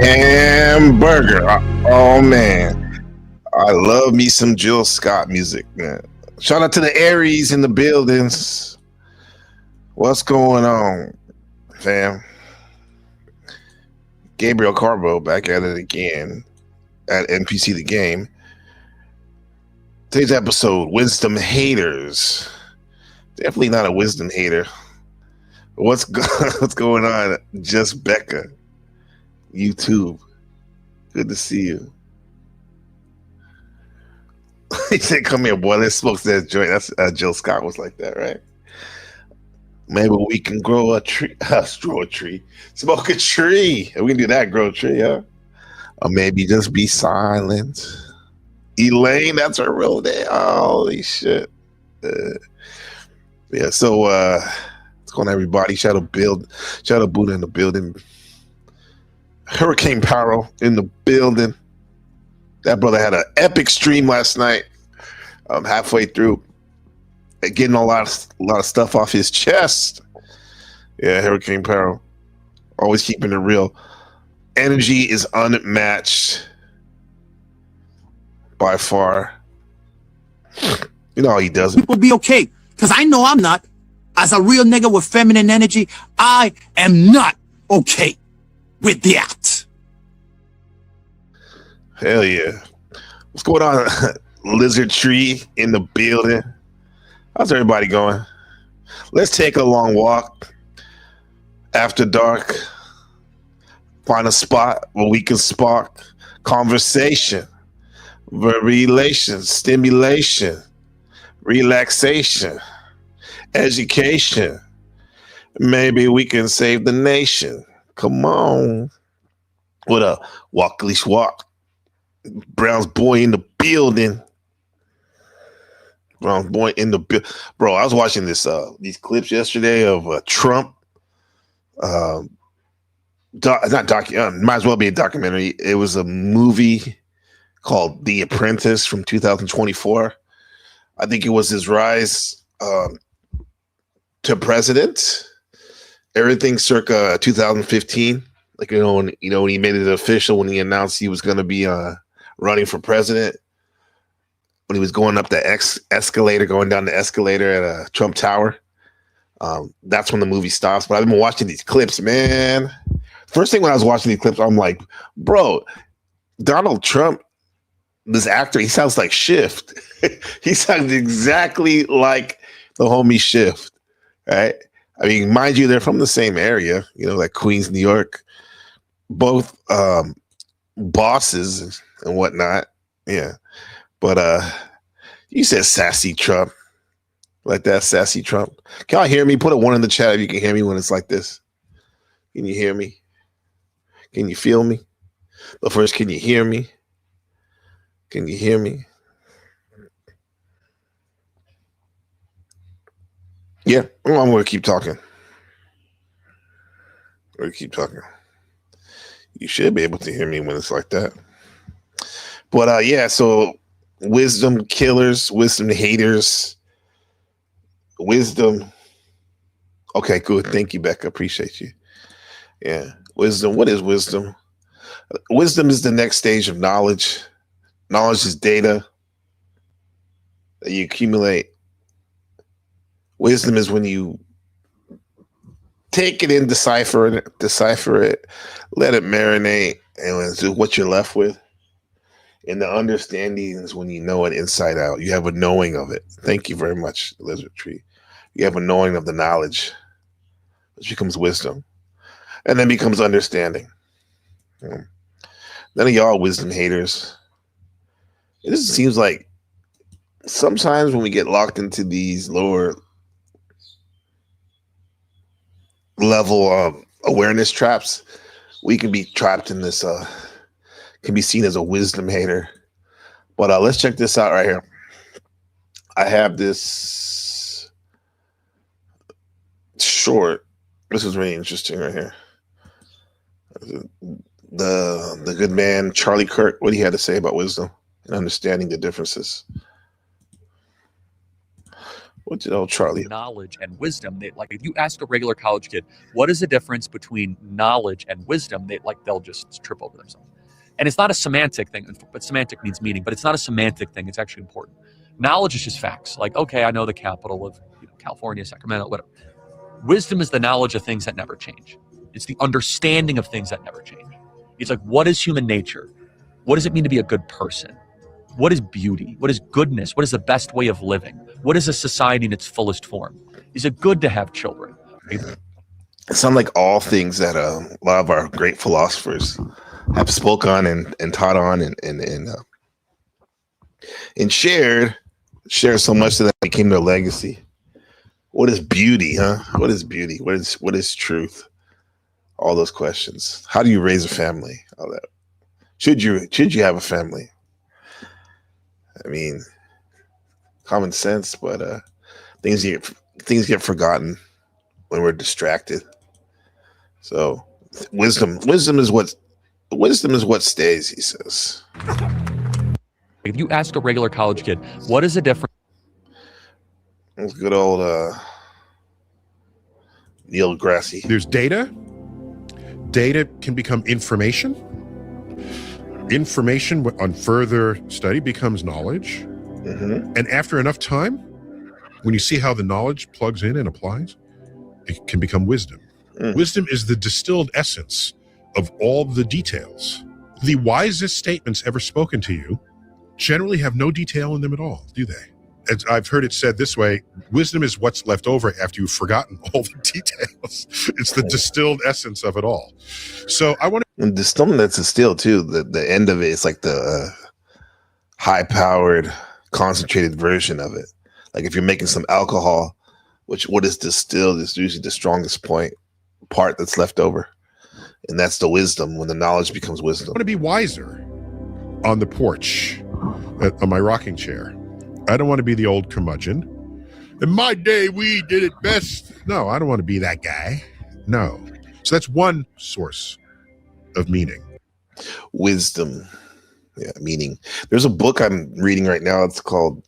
Hamburger. Oh man, I love me some Jill Scott music, man. Shout out to the Aries in the buildings. What's going on, fam? Gabriel Carbo back at it again at NPC the Game. Today's episode, Wisdom Haters. Definitely not a wisdom hater. What's going on? Just Becca. YouTube. Good to see you. He said, come here, boy. Let's smoke that joint. That's Jill Scott was like that, right? Maybe we can grow a tree. Grow a tree. Smoke a tree. We can do that, grow a tree, huh? Or maybe just be silent. Elaine, that's her real name. Holy shit. Yeah, so what's going on, everybody? Shout out Buddha in the building. Hurricane Paro in the building. That brother had an epic stream last night. Halfway through, getting a lot of stuff off his chest. Yeah, Hurricane Paro, always keeping it real. Energy is unmatched by far. You know how he does it. People be okay, because I know I'm not. As a real nigga with feminine energy, I am not okay with that. Hell yeah. What's going on? Lizard Tree in the building. How's everybody going? Let's take a long walk after dark. Find a spot where we can spark conversation, relation, stimulation, relaxation, education. Maybe we can save the nation. Come on. What up? Walk, leash, walk. Brown's boy in the building. Brown's boy in the building. Bro, I was watching these clips yesterday of Trump. Might as well be a documentary. It was a movie called The Apprentice from 2024. I think it was his rise to president. Everything circa 2015. Like, when he made it official, when he announced he was going to be running for president, when he was going up the escalator, going down the escalator at Trump Tower. That's when the movie stops. But I've been watching these clips, man. First thing when I was watching these clips, I'm like, bro, Donald Trump, this actor, he sounds like Shift. He sounds exactly like the homie Shift, right? I mean, mind you, they're from the same area, like Queens, New York. Both bosses and whatnot. Yeah. But you said sassy Trump. Like that, sassy Trump. Can y'all hear me? Put a 1 in the chat if you can hear me when it's like this. Can you hear me? Can you feel me? But first, can you hear me? Can you hear me? Yeah, I'm going to keep talking. I'm going to keep talking. You should be able to hear me when it's like that. But yeah, so wisdom killers, wisdom haters, wisdom. Okay, good. Thank you, Becca. Appreciate you. Yeah. Wisdom. What is wisdom? Wisdom is the next stage of knowledge. Knowledge is data that you accumulate. Wisdom is when you take it in, decipher it, let it marinate, and what you're left with. And the understanding is when you know it inside out. You have a knowing of it. Thank you very much, Lizard Tree. You have a knowing of the knowledge, which becomes wisdom, and then becomes understanding. None of y'all wisdom haters. It just seems like sometimes when we get locked into these lower level awareness traps, we can be trapped in this can be seen as a wisdom hater. But let's check this out right here. I have this short. This is really interesting right here. The good man Charlie Kirk, what he had to say about wisdom and understanding the differences. What you know, Charlie? Knowledge and wisdom. Like if you ask a regular college kid, what is the difference between knowledge and wisdom? They'll just trip over themselves. And it's not a semantic thing, but semantic means meaning, but it's not a semantic thing. It's actually important. Knowledge is just facts. Like, okay, I know the capital of California, Sacramento, whatever. Wisdom is the knowledge of things that never change. It's the understanding of things that never change. It's like, what is human nature? What does it mean to be a good person? What is beauty? What is goodness? What is the best way of living? What is a society in its fullest form? Is it good to have children? It sounds like all things that a lot of our great philosophers have spoke on and taught on and shared so much that became their legacy. What is beauty, huh? What is beauty? What is truth? All those questions. How do you raise a family? All that. Should you have a family? I mean, common sense, but things get forgotten when we're distracted. So wisdom is what stays, he says. If you ask a regular college kid, what is the difference? It's good old Neil deGrasse. There's data. Data can become information. Information on further study becomes knowledge. Mm-hmm. And after enough time, when you see how the knowledge plugs in and applies, it can become wisdom. Mm. Wisdom is the distilled essence of all the details. The wisest statements ever spoken to you generally have no detail in them at all, do they? As I've heard it said this way, wisdom is what's left over after you've forgotten all the details. It's the distilled essence of it all. So I want to... And there's something that's distilled too. The end of it is like the high-powered, concentrated version of it. Like if you're making some alcohol, what is distilled is usually the strongest part that's left over. And that's the wisdom when the knowledge becomes wisdom. I want to be wiser on the porch, on my rocking chair. I don't want to be the old curmudgeon. In my day, we did it best. No, I don't want to be that guy. No. So that's one source of meaning. Wisdom. Yeah, meaning. There's a book I'm reading right now. It's called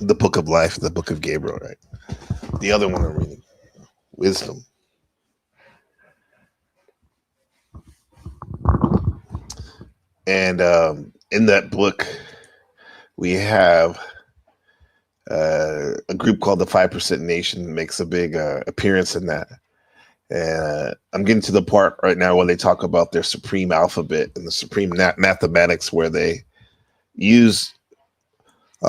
The Book of Life, the Book of Gabriel, right? The other one I'm reading, Wisdom. And in that book, we have a group called the 5% Nation makes a big appearance in that. And I'm getting to the part right now where they talk about their supreme alphabet and the supreme mathematics, where they use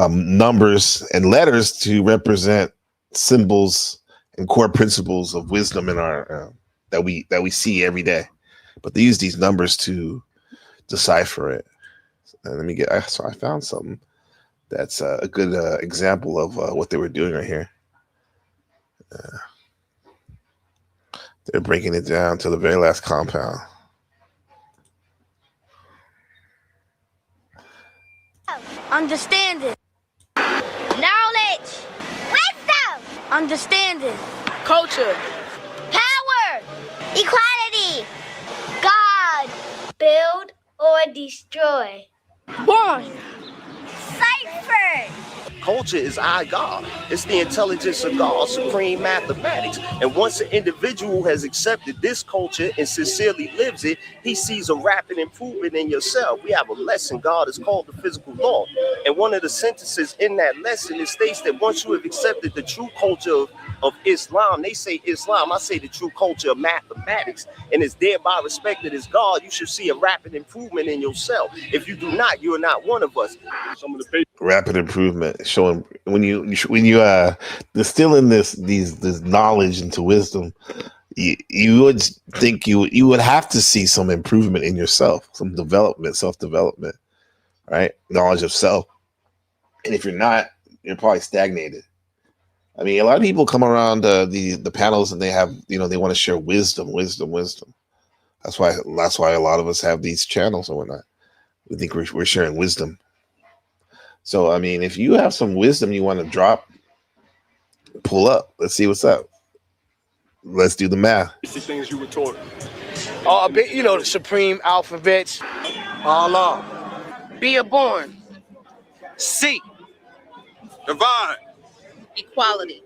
numbers and letters to represent symbols and core principles of wisdom in our that we see every day. But they use these numbers to decipher it. And so I found something that's a good example of what they were doing right here. They're breaking it down to the very last compound. Understanding. Knowledge. Wisdom. Understanding. Culture. Power. Equality. God. Build or destroy. Born. Cipher. Culture is our God. It's the intelligence of God, supreme mathematics. And once an individual has accepted this culture and sincerely lives it, he sees a rapid improvement in yourself. We have a lesson God is called the physical law. And one of the sentences in that lesson, it states that once you have accepted the true culture of Islam, they say Islam, I say the true culture of mathematics, and is thereby respected as God, you should see a rapid improvement in yourself. If you do not, you are not one of us. Some of the rapid improvement, showing when you distilling this knowledge into wisdom, you would think you would have to see some improvement in yourself, some development, self-development, right? Knowledge of self. And if you're not, you're probably stagnated. I mean, a lot of people come around the panels and they have, they want to share wisdom. That's why a lot of us have these channels and whatnot. We think we're sharing wisdom. So, I mean, if you have some wisdom you want to drop, pull up. Let's see what's up. Let's do the math. It's the things you were taught. The supreme alphabets. Allah. Be a born. C. Divine. Equality.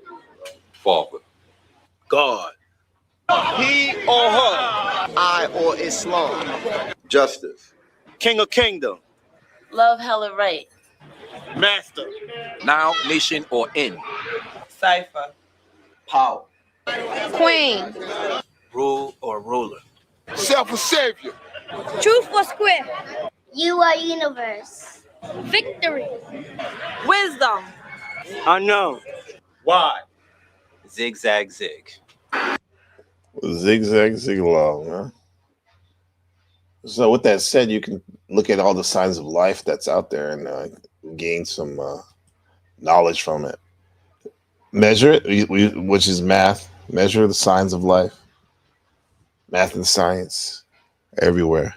Father. God. He or her. I or Islam. Justice. King of kingdom. Love, hella right. Master. Now, nation, or in. Cipher. Power. Queen. Rule or ruler. Self a savior. Truth or script? You are universe. Victory. Wisdom. Unknown. Why? Zigzag zig. Zigzag zigalong, huh? So with that said, you can look at all the signs of life that's out there and gain some knowledge from it. Measure it, which is math. Measure the signs of life. Math and science everywhere.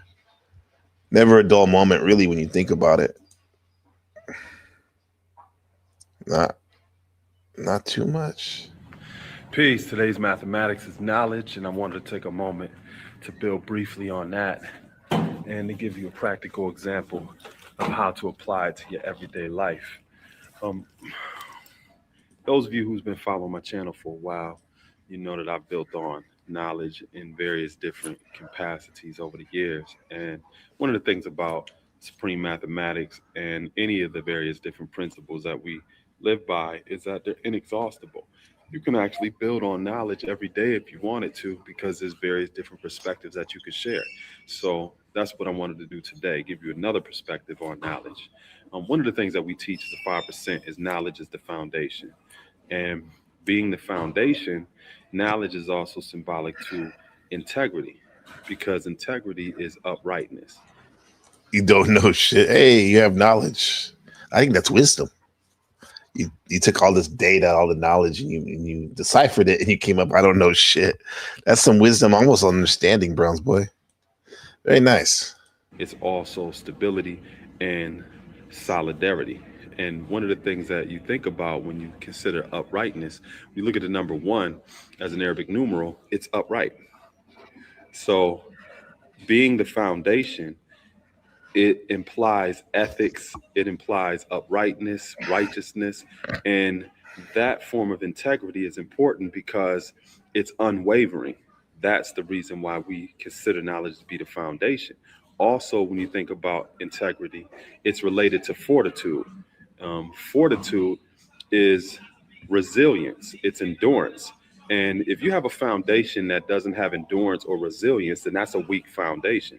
Never a dull moment, really, when you think about it. Not too much. Peace. Today's mathematics is knowledge, and I wanted to take a moment to build briefly on that and to give you a practical example of how to apply it to your everyday life. Those of you who's been following my channel for a while, you know that I've built on knowledge in various different capacities over the years. And one of the things about supreme mathematics and any of the various different principles that we live by is that they're inexhaustible. You can actually build on knowledge every day if you wanted to, because there's various different perspectives that you could share. So that's what I wanted to do today, give you another perspective on knowledge. One of the things that we teach as a 5% is knowledge is the foundation. And being the foundation, knowledge is also symbolic to integrity, because integrity is uprightness. You don't know shit. Hey, you have knowledge. I think that's wisdom. You took all this data, all the knowledge, and you deciphered it, and you came up, I don't know shit. That's some wisdom, almost understanding, Browns boy. Very nice. It's also stability and solidarity. And one of the things that you think about when you consider uprightness, you look at the number 1 as an Arabic numeral, it's upright. So being the foundation, it implies ethics, it implies uprightness, righteousness, and that form of integrity is important because it's unwavering. That's the reason why we consider knowledge to be the foundation. Also, when you think about integrity, it's related to fortitude. Fortitude is resilience, it's endurance. And if you have a foundation that doesn't have endurance or resilience, then that's a weak foundation.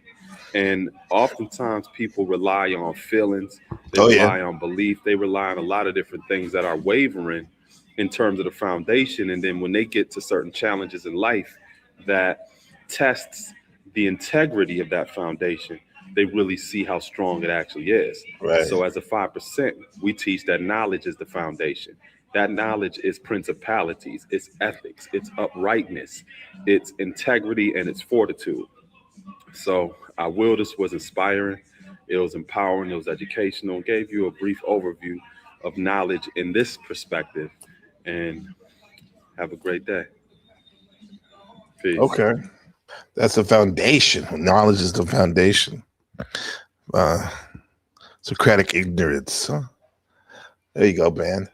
And oftentimes people rely on feelings, they rely on belief, they rely on a lot of different things that are wavering in terms of the foundation. And then when they get to certain challenges in life that tests the integrity of that foundation, they really see how strong it actually is. Right. So as a 5%, we teach that knowledge is the foundation. That knowledge is principalities, it's ethics, it's uprightness, it's integrity, and it's fortitude. So I will, this was inspiring, it was empowering, it was educational, gave you a brief overview of knowledge in this perspective, and have a great day. Peace. Okay. That's the foundation. Knowledge is the foundation. Socratic ignorance. Huh? There you go, man.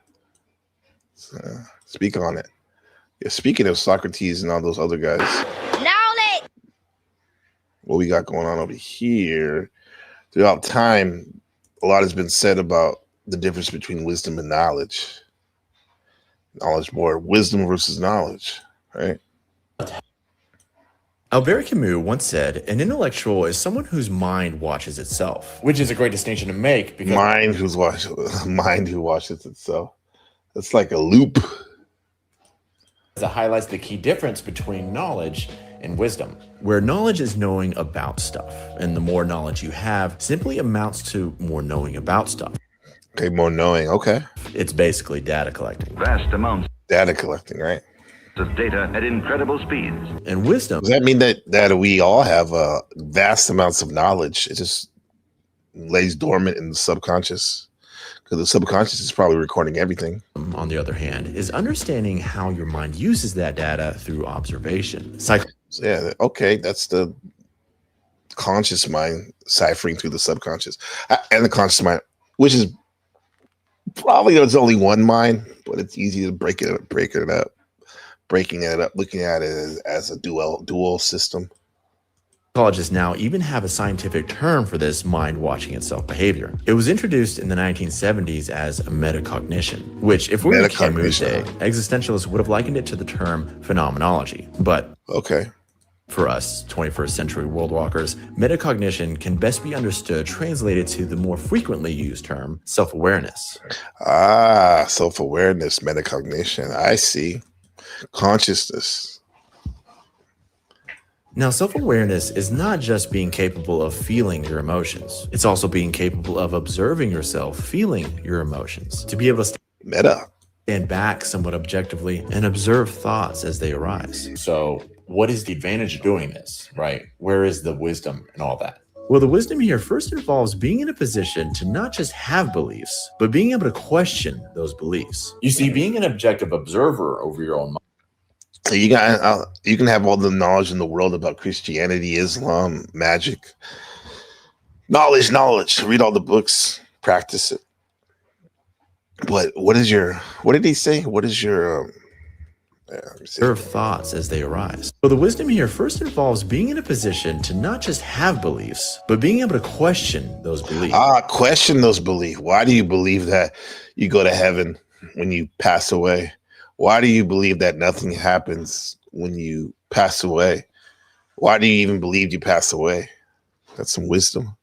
Speak on it. Yeah, speaking of Socrates and all those other guys. Knowledge. What we got going on over here? Throughout time, a lot has been said about the difference between wisdom and knowledge. Knowledge more wisdom versus knowledge, right? Albert Camus once said, an intellectual is someone whose mind watches itself, which is a great distinction to make because mind who watches itself. It's like a loop. That highlights the key difference between knowledge and wisdom, where knowledge is knowing about stuff, and the more knowledge you have simply amounts to more knowing about stuff. Okay, more knowing. Okay. It's basically data collecting. Vast amounts. Data collecting, right? Of data at incredible speeds. And wisdom. Does that mean that we all have vast amounts of knowledge? It just lays dormant in the subconscious, because the subconscious is probably recording everything. On the other hand, is understanding how your mind uses that data through observation. Yeah, okay, that's the conscious mind ciphering through the subconscious and the conscious mind, which is Probably there's only one mind, but it's easy to breaking it up, looking at it as a dual system. Psychologists now even have a scientific term for this mind watching itself behavior. It was introduced in the 1970s as metacognition, which, if we were in Camus' day, existentialists would have likened it to the term phenomenology. But okay, for us 21st century world walkers, metacognition can best be understood translated to the more frequently used term self-awareness. Self-awareness, metacognition. I see. Consciousness. Now, self-awareness is not just being capable of feeling your emotions. It's also being capable of observing yourself feeling your emotions. To be able to stand back somewhat objectively and observe thoughts as they arise. So what is the advantage of doing this, right? Where is the wisdom and all that? Well, the wisdom here first involves being in a position to not just have beliefs, but being able to question those beliefs. You see, being an objective observer over your own mind. You can have all the knowledge in the world about Christianity, Islam, magic, knowledge. Read all the books, practice it. But what did he say? What is your observe thoughts as they arise. So the wisdom here first involves being in a position to not just have beliefs, but being able to question those beliefs. Question those beliefs. Why do you believe that you go to heaven when you pass away? Why do you believe that nothing happens when you pass away? Why do you even believe you pass away? That's some wisdom.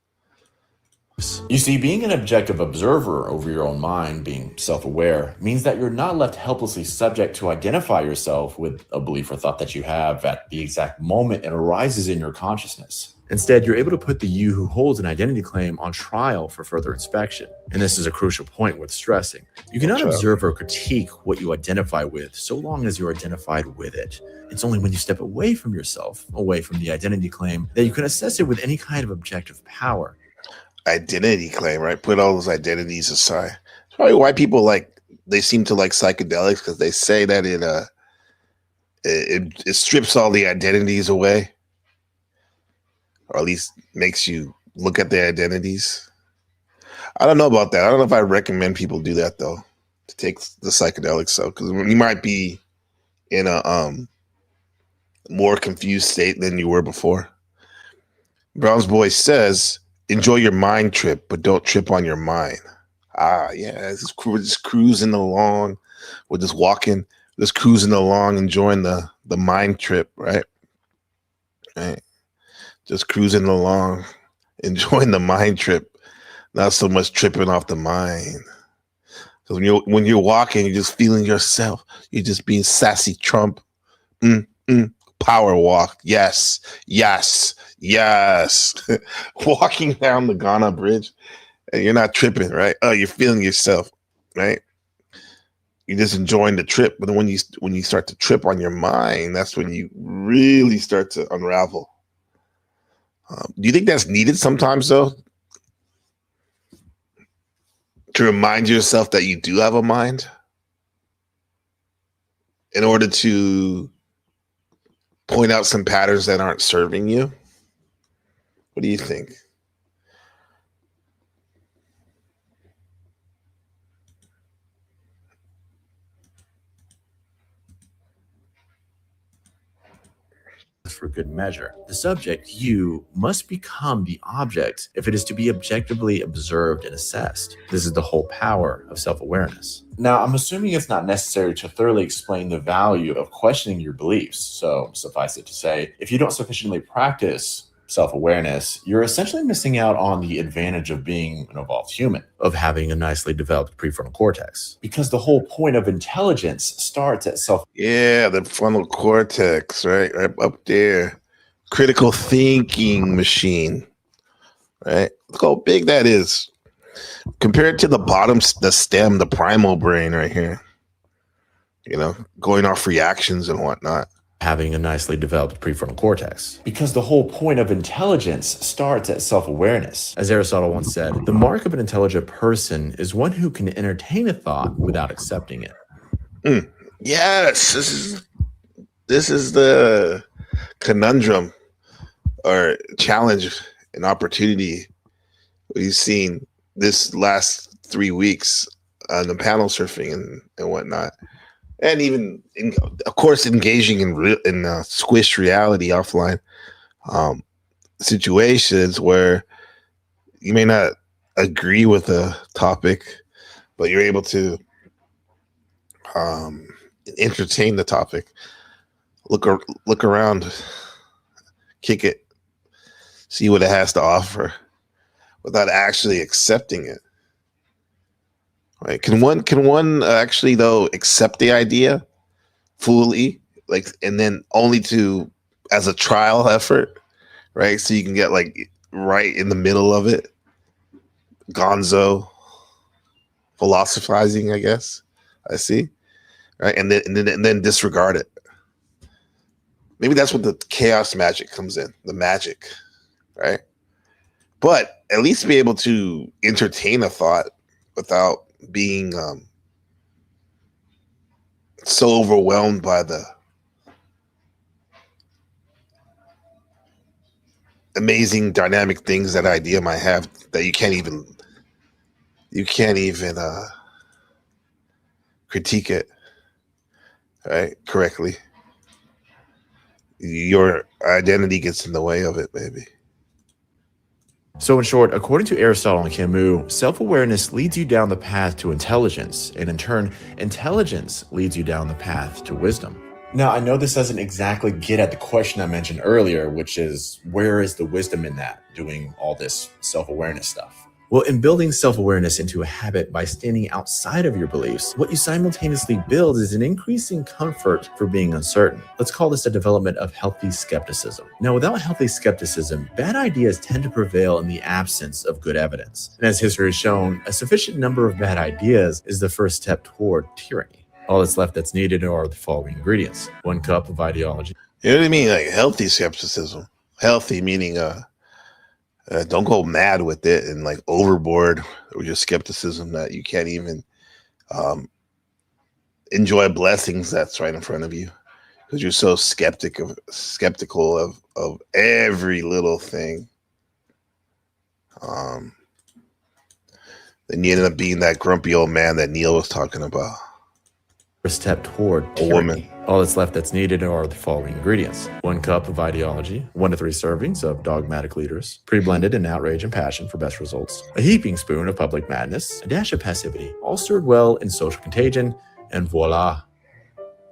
You see, being an objective observer over your own mind, being self-aware, means that you're not left helplessly subject to identify yourself with a belief or thought that you have at the exact moment it arises in your consciousness. Instead, you're able to put the you who holds an identity claim on trial for further inspection. And this is a crucial point worth stressing. You cannot observe or critique what you identify with so long as you're identified with it. It's only when you step away from yourself, away from the identity claim, that you can assess it with any kind of objective power. Identity claim, right? Put all those identities aside. That's probably why people they seem to like psychedelics, because they say that it strips all the identities away, or at least makes you look at their identities. I don't know about that. I don't know if I recommend people do that though, to take the psychedelics stuff, because you might be in a more confused state than you were before. Brown's Boy says, enjoy your mind trip, but don't trip on your mind. Yeah, we're just cruising along. We're just walking, just cruising along, enjoying the mind trip, right? Right. Just cruising along, enjoying the mind trip, not so much tripping off the mind. Because when you're walking, you're just feeling yourself. You're just being sassy Trump. Power walk. Yes. Walking down the Ghana Bridge, and you're not tripping, right? Oh, you're feeling yourself, right? You're just enjoying the trip. But when you start to trip on your mind, that's when you really start to unravel. Do you think that's needed sometimes, though? To remind yourself that you do have a mind, in order to point out some patterns that aren't serving you? What do you think? For good measure. The subject, you, must become the object if it is to be objectively observed and assessed. This is the whole power of self-awareness. Now, I'm assuming it's not necessary to thoroughly explain the value of questioning your beliefs. So suffice it to say, if you don't sufficiently practice self-awareness, you're essentially missing out on the advantage of being an evolved human, of having a nicely developed prefrontal cortex. Because the whole point of intelligence starts at the frontal cortex, right up there. Critical thinking machine, right? Look how big that is compared to the bottom, the stem, the primal brain right here. Going off reactions and whatnot. Having a nicely developed prefrontal cortex. Because the whole point of intelligence starts at self-awareness. As Aristotle once said, the mark of an intelligent person is one who can entertain a thought without accepting it. Yes, this is the conundrum or challenge and opportunity we've seen this last 3 weeks the panel surfing and whatnot, and even of course engaging in squished reality offline situations where you may not agree with a topic, but you're able to entertain the topic, look around, kick it, see what it has to offer without actually accepting it. Right? Can one actually though accept the idea fully, like, and then only to as a trial effort, right? So you can get like right in the middle of it, gonzo philosophizing, I guess. I see. Right. And then disregard it. Maybe that's what the chaos magic comes in, the magic, right? But at least be able to entertain a thought without being so overwhelmed by the amazing dynamic things that idea might have that you can't even critique it, right, correctly. Your identity gets in the way of it, maybe. So in short, according to Aristotle and Camus, self-awareness leads you down the path to intelligence, and in turn, intelligence leads you down the path to wisdom. Now, I know this doesn't exactly get at the question I mentioned earlier, which is, where is the wisdom in that, doing all this self-awareness stuff? Well, in building self-awareness into a habit by standing outside of your beliefs, what you simultaneously build is an increasing comfort for being uncertain. Let's call this a development of healthy skepticism. Now, without healthy skepticism, bad ideas tend to prevail in the absence of good evidence. And as history has shown, a sufficient number of bad ideas is the first step toward tyranny. All that's left that's needed are the following ingredients. 1 cup of ideology. You know what I mean? Like healthy skepticism. Healthy meaning don't go mad with it and like overboard with your skepticism that you can't even enjoy blessings that's right in front of you because you're so skeptical of every little thing. Then you end up being that grumpy old man that Neil was talking about. First step toward a woman. All that's left that's needed are the following ingredients. 1 cup of ideology, 1 to 3 servings of dogmatic leaders, pre-blended in outrage and passion for best results, a heaping spoon of public madness, a dash of passivity, all stirred well in social contagion, and voila,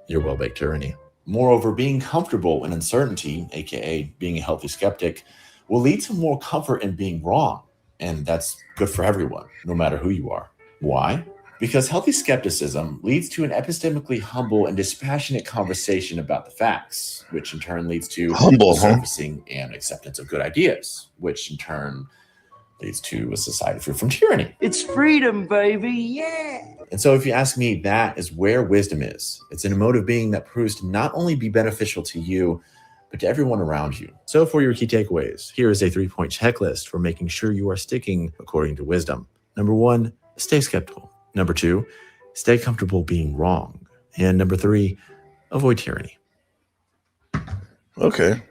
your well-baked tyranny. Moreover, being comfortable in uncertainty, aka being a healthy skeptic, will lead to more comfort in being wrong, and that's good for everyone, no matter who you are. Why? Because healthy skepticism leads to an epistemically humble and dispassionate conversation about the facts, which in turn leads to surfacing and acceptance of good ideas, which in turn leads to a society free from tyranny. It's freedom, baby, yeah! And so if you ask me, that is where wisdom is. It's in a mode of being that proves to not only be beneficial to you, but to everyone around you. So for your key takeaways, here is a 3-point checklist for making sure you are sticking according to wisdom. Number 1, stay skeptical. Number 2, stay comfortable being wrong. And number 3, avoid tyranny. Okay.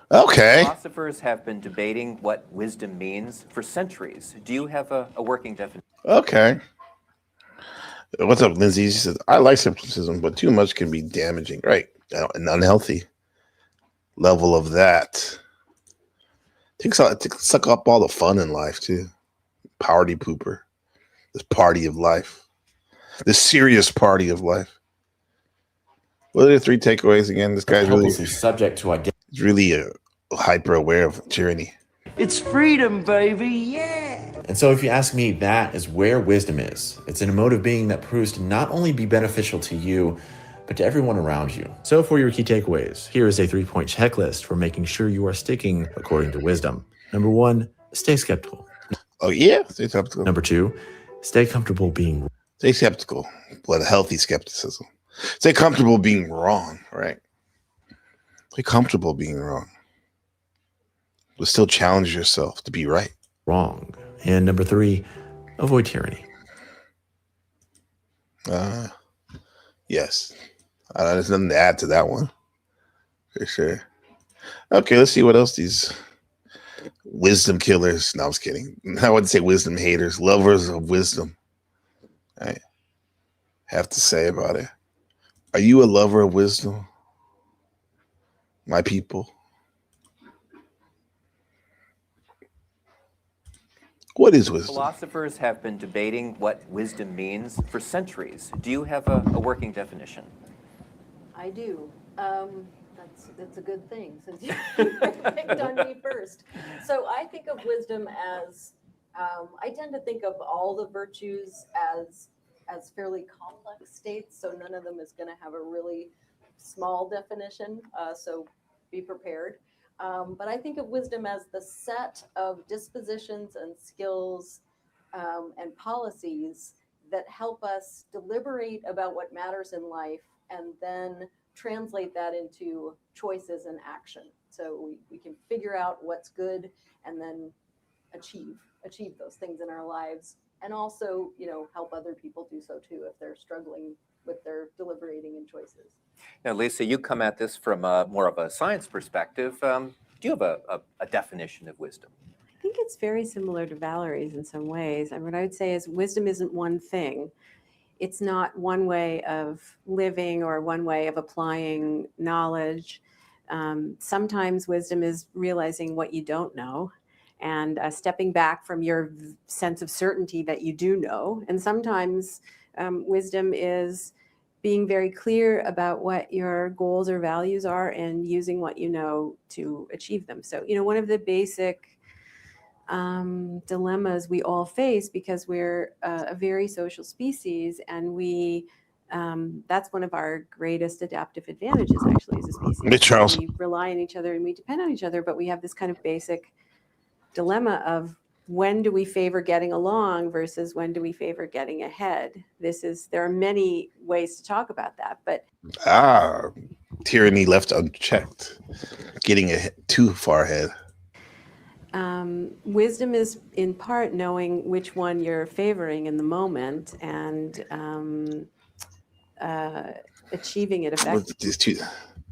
Philosophers have been debating what wisdom means for centuries. Do you have a working definition? Okay. What's up, Lindsay? She says, I like skepticism, but too much can be damaging. Right. An unhealthy level of that. Suck up all the fun in life, too. Party pooper. This party of life. This serious party of life. What are the 3 takeaways again? This guy's really subject to identity. He's really hyper aware of tyranny. It's freedom, baby, yeah! And so if you ask me, that is where wisdom is. It's in a mode of being that proves to not only be beneficial to you, but to everyone around you. So for your key takeaways, here is a 3-point checklist for making sure you are sticking according to wisdom. Number 1, stay skeptical. Oh yeah, stay skeptical. Number 2, stay comfortable being wrong. Stay skeptical, but a healthy skepticism. Stay comfortable being wrong, right? Stay comfortable being wrong. But still challenge yourself to be right. Wrong. And number 3, avoid tyranny. Yes. There's nothing to add to that one. For sure. Okay, let's see what else these wisdom killers. No, I was kidding. I wouldn't say wisdom haters. Lovers of wisdom. I have to say about it. Are you a lover of wisdom, my people? What is wisdom? Philosophers have been debating what wisdom means for centuries. Do you have a working definition? I do. That's a good thing since you picked on me first. So I think of wisdom as I tend to think of all the virtues as fairly complex states. So none of them is going to have a really small definition. So be prepared. But I think of wisdom as the set of dispositions and skills and policies that help us deliberate about what matters in life and then translate that into choices and action. So we can figure out what's good and then achieve those things in our lives, and also, help other people do so too if they're struggling with their deliberating and choices. Now, Lisa, you come at this from more of a science perspective. Do you have a definition of wisdom? I think it's very similar to Valerie's in some ways. I mean, what I would say is wisdom isn't one thing. It's not one way of living or one way of applying knowledge. Sometimes wisdom is realizing what you don't know and stepping back from your sense of certainty that you do know. And sometimes wisdom is being very clear about what your goals or values are and using what you know to achieve them. So, one of the basic dilemmas we all face, because we're a very social species, and that's one of our greatest adaptive advantages actually as a species. Hey, Charles. We rely on each other and we depend on each other, but we have this kind of basic dilemma of when do we favor getting along versus when do we favor getting ahead. There are many ways to talk about that, but tyranny left unchecked, getting too far ahead. Wisdom is in part knowing which one you're favoring in the moment and achieving it effectively.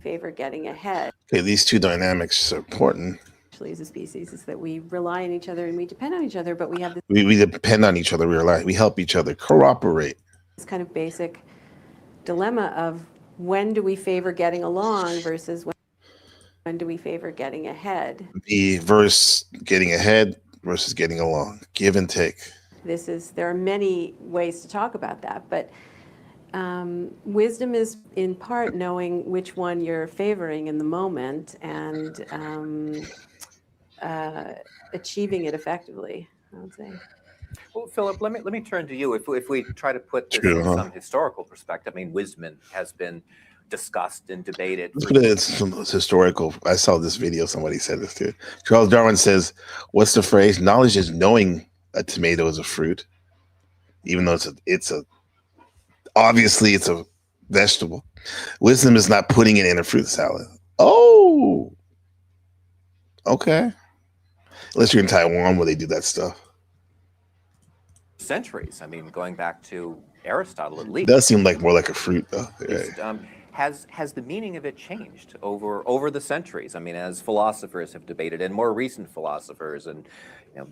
Favor getting ahead. Okay, these two dynamics are important. Actually, as a species, is that we rely on each other and we depend on each other, but we have this. We depend on each other. We help each other cooperate. This kind of basic dilemma of when do we favor getting along versus when do we favor getting ahead? The verse getting ahead versus getting along, give and take. There are many ways to talk about that, but wisdom is in part knowing which one you're favoring in the moment and achieving it effectively, I would say. Well, Philip, let me turn to you. If we try to put this in some historical perspective, I mean, wisdom has been discussed and debated. It's historical. I saw this video. Somebody said this too. Charles Darwin says, "What's the phrase? Knowledge is knowing a tomato is a fruit, even though obviously it's a vegetable. Wisdom is not putting it in a fruit salad." Oh, okay. Unless you're in Taiwan where they do that stuff. Centuries. I mean, going back to Aristotle at least. It does seem like more like a fruit, though. Yeah. Has the meaning of it changed over the centuries? I mean, as philosophers have debated, and more recent philosophers, and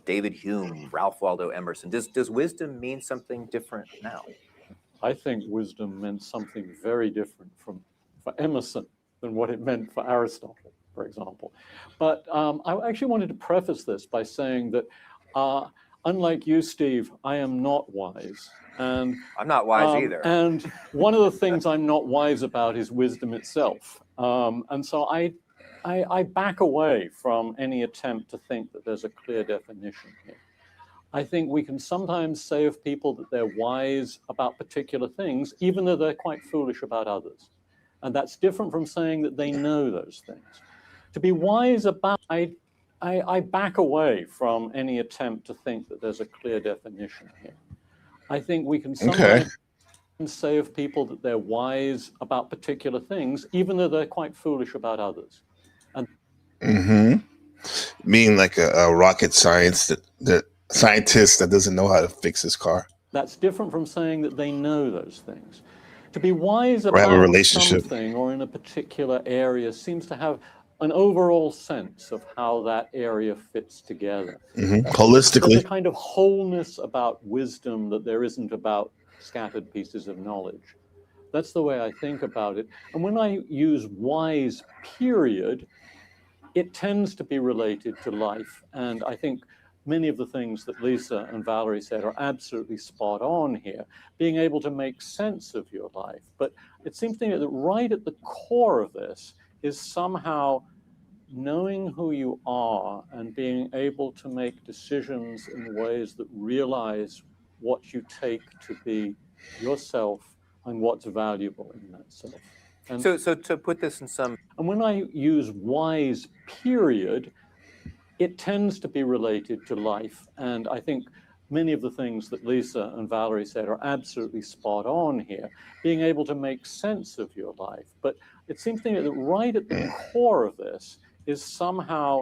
David Hume, Ralph Waldo Emerson, does wisdom mean something different now? I think wisdom meant something very different for Emerson than what it meant for Aristotle, for example. But I actually wanted to preface this by saying that unlike you, Steve, I am not wise. And I'm not wise either. And one of the things I'm not wise about is wisdom itself. And so I back away from any attempt to think that there's a clear definition here. I think we can sometimes say of people that they're wise about particular things, even though they're quite foolish about others. And that's different from saying that they know those things. To be wise about, I back away from any attempt to think that there's a clear definition here. I think we can sometimes say of people that they're wise about particular things, even though they're quite foolish about others. And being like a rocket scientist that doesn't know how to fix his car. That's different from saying that they know those things. To be wise about have a relationship. something or in a particular area seems to have an overall sense of how that area fits together. Holistically. There's a kind of wholeness about wisdom that there isn't about scattered pieces of knowledge. That's the way I think about it. And when I use wise period, it tends to be related to life. And I think many of the things that Lisa and Valerie said are absolutely spot on here, being able to make sense of your life. But it seems to me that right at the core of this is somehow knowing who you are and being able to make decisions in ways that realize what you take to be yourself and what's valuable in that self. And so to put this in some... And when I use wise period, it tends to be related to life. And I think many of the things that Lisa and Valerie said are absolutely spot on here, being able to make sense of your life. But it seems to me that right at the core of this is somehow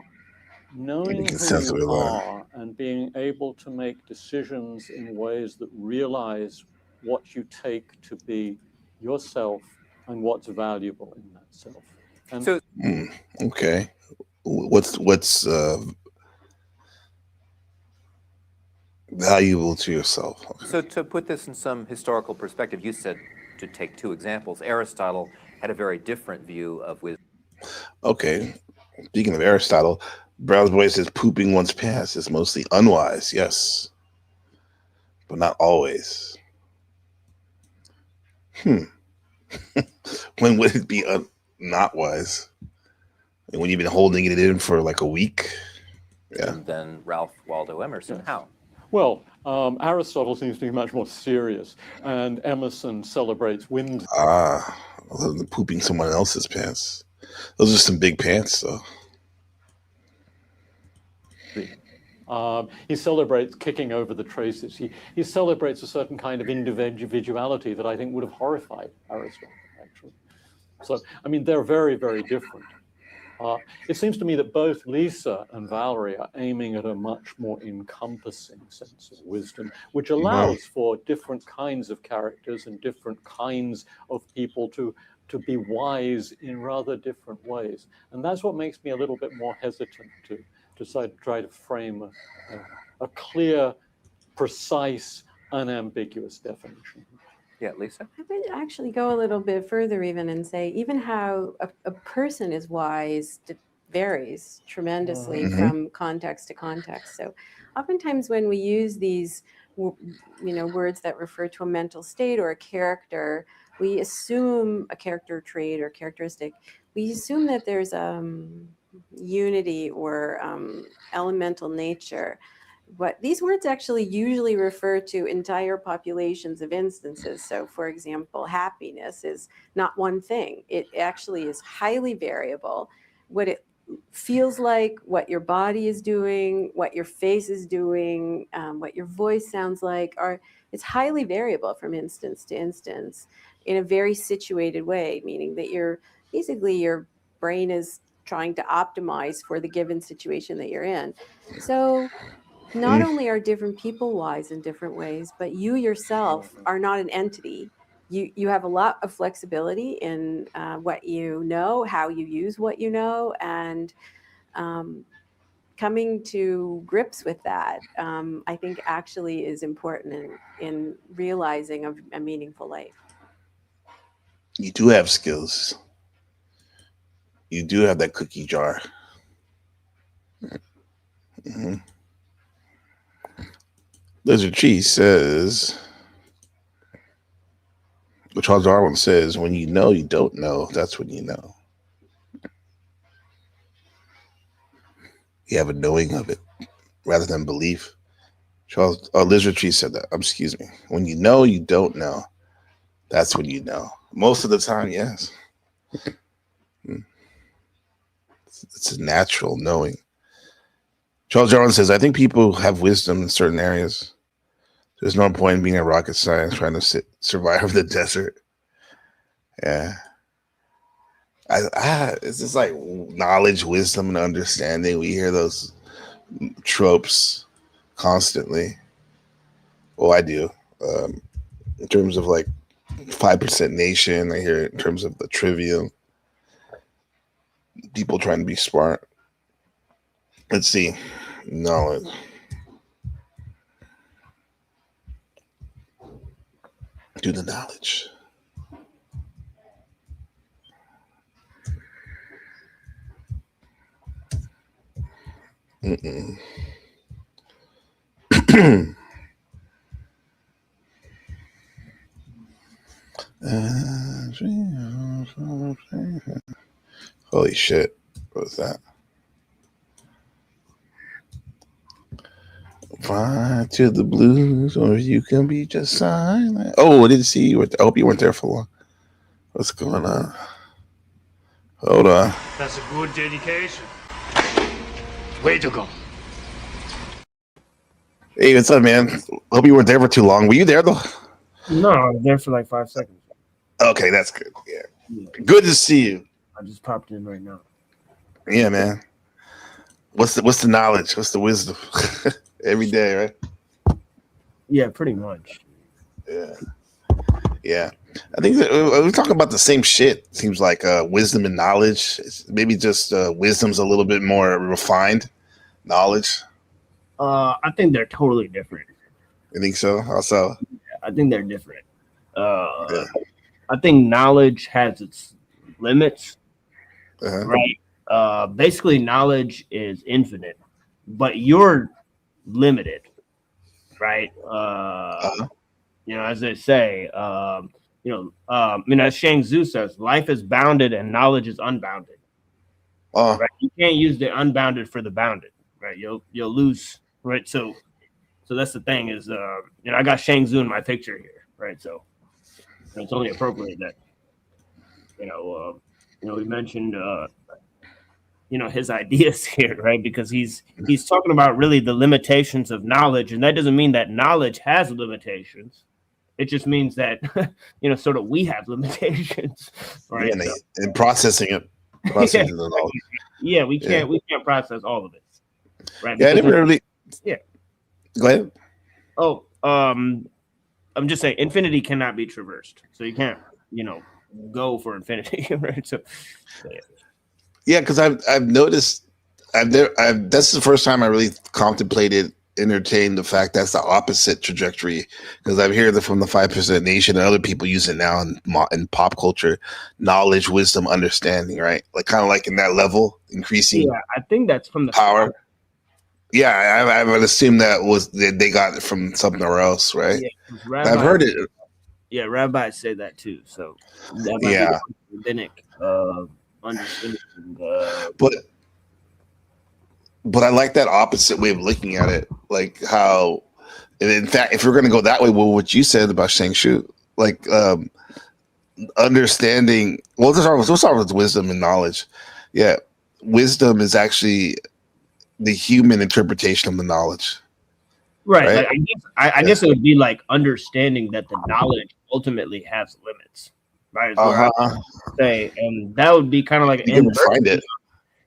knowing who you are and being able to make decisions in ways that realize what you take to be yourself and what's valuable in that self. And so, okay, what's valuable to yourself? Okay. So to put this in some historical perspective, you said to take two examples. Aristotle had a very different view of wisdom. Okay, speaking of Aristotle, Brown's boy says pooping one's pants is mostly unwise. Yes, but not always. When would it be not wise? And when you've been holding it in for like a week? Yeah. And then Ralph Waldo Emerson. Yes. How? Well, Aristotle seems to be much more serious, and Emerson celebrates wind. Other than pooping someone else's pants. Those are some big pants, though. He celebrates kicking over the traces. He celebrates a certain kind of individuality that I think would have horrified Aristotle, actually. So, I mean, they're very, very different. It seems to me that both Lisa and Valerie are aiming at a much more encompassing sense of wisdom, which allows for different kinds of characters and different kinds of people to be wise in rather different ways. And that's what makes me a little bit more hesitant to try to frame a clear, precise, unambiguous definition. Yeah, Lisa? I would actually go a little bit further even and say even how a person is wise varies tremendously from context to context. So oftentimes when we use these words that refer to a mental state or a character, we assume a character trait or characteristic. We assume that there's unity or elemental nature. But these words actually usually refer to entire populations of instances. So for example, happiness is not one thing. It actually is highly variable. What it feels like, what your body is doing, what your face is doing, what your voice sounds like, it's highly variable from instance to instance in a very situated way, meaning that your brain is trying to optimize for the given situation that you're in. So not only are different people wise in different ways, but you yourself are not an entity. You have a lot of flexibility in what you know, how you use what you know, and coming to grips with that, I think actually is important in realizing a meaningful life. You do have skills. You do have that cookie jar. Lizard Cheese says, Charles Darwin says, when you know you don't know, that's when you know. You have a knowing of it rather than belief. Lizard Cheese said that. Excuse me. When you know you don't know, that's when you know. Most of the time, yes. It's a natural knowing. Charles Darwin says, I think people have wisdom in certain areas. There's no point in being a rocket science trying to survive the desert. Yeah. It's just like knowledge, wisdom, and understanding. We hear those tropes constantly. Well, I do. In terms of like 5% nation, I hear it in terms of the trivium. People trying to be smart. Let's see. Knowledge. to the knowledge. Holy shit. What was that? Fly to the blues, or you can be just silent. Oh, I didn't see you. I hope you weren't there for long. What's going on? Hold on. That's a good dedication. Way to go. Hey, what's up, man? Hope you weren't there for too long. Were you there, though? No, I was there for like 5 seconds. Okay, that's good. Yeah. Good to see you. I just popped in right now. Yeah, man. What's the knowledge? What's the wisdom? Every day, right? Yeah, pretty much. Yeah. Yeah. I think that we're talking about the same shit. Seems like wisdom and knowledge. Maybe just wisdom's a little bit more refined knowledge. I think they're totally different. You think so? Also, I think they're different. I think knowledge has its limits, right? Basically, knowledge is infinite, but you're limited, right? You know, as they say, as Shang Tzu says, life is bounded and knowledge is unbounded. Right? You can't use the unbounded for the bounded, right? You'll lose, right? So that's the thing is, I got Shang Tzu in my picture here, right? So it's only appropriate that, we mentioned, his ideas here, right? Because he's talking about really the limitations of knowledge, and that doesn't mean that knowledge has limitations. It just means that, sort of we have limitations, right? Yeah, and processing it. Processing the knowledge. Yeah, we can't process all of it, right? Yeah, I never really. Yeah. Go ahead. Oh, I'm just saying, infinity cannot be traversed, so you can't, go for infinity, right? So yeah. Yeah, because I've noticed that's the first time I really entertained the fact that's the opposite trajectory, because I've heard it from the 5% Nation and other people use it now in pop culture, knowledge, wisdom, understanding, right? Like kind of like in that level, increasing. Yeah, I think that's from the power. Yeah, I would assume that was they got it from somewhere else, right? Yeah, I've heard it. Yeah, rabbis say that too. So that might be rabbinic understanding. But I like that opposite way of looking at it, like how, and in fact, if we're going to go that way, well, what you said about Shang Shu, like understanding. Well, we'll start with wisdom and knowledge. Yeah, wisdom is actually the human interpretation of the knowledge. Right. I guess it would be like understanding that the knowledge ultimately has limits. Right. Say, and that would be kind of like an find it.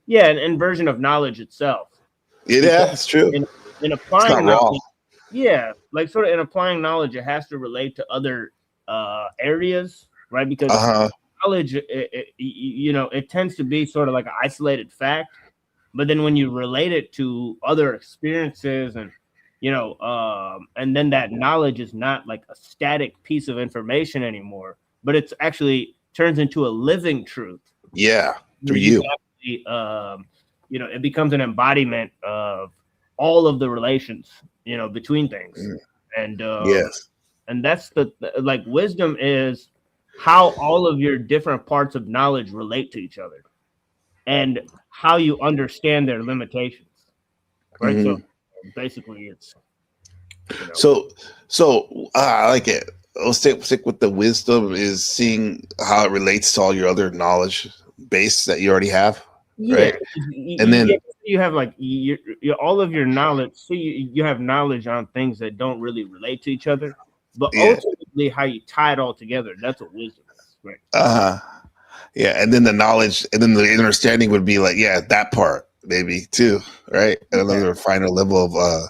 Yeah, an inversion of knowledge itself. Yeah, that's true. In applying knowledge, like sort of in applying knowledge, it has to relate to other areas, right? Because knowledge, it tends to be sort of like an isolated fact, but then when you relate it to other experiences and and then that knowledge is not like a static piece of information anymore, but it's actually turns into a living truth. Yeah, through you. It becomes an embodiment of all of the relations, between things. And and that's like wisdom is how all of your different parts of knowledge relate to each other and how you understand their limitations. Right. So basically it's so I like it. I'll stick with the wisdom is seeing how it relates to all your other knowledge base that you already have. Right. And then you have like all of your knowledge. See, you have knowledge on things that don't really relate to each other, but ultimately how you tie it all together. That's what wisdom is. Right. Yeah. And then the knowledge and then the understanding would be like, that part maybe too. Right. At another finer level of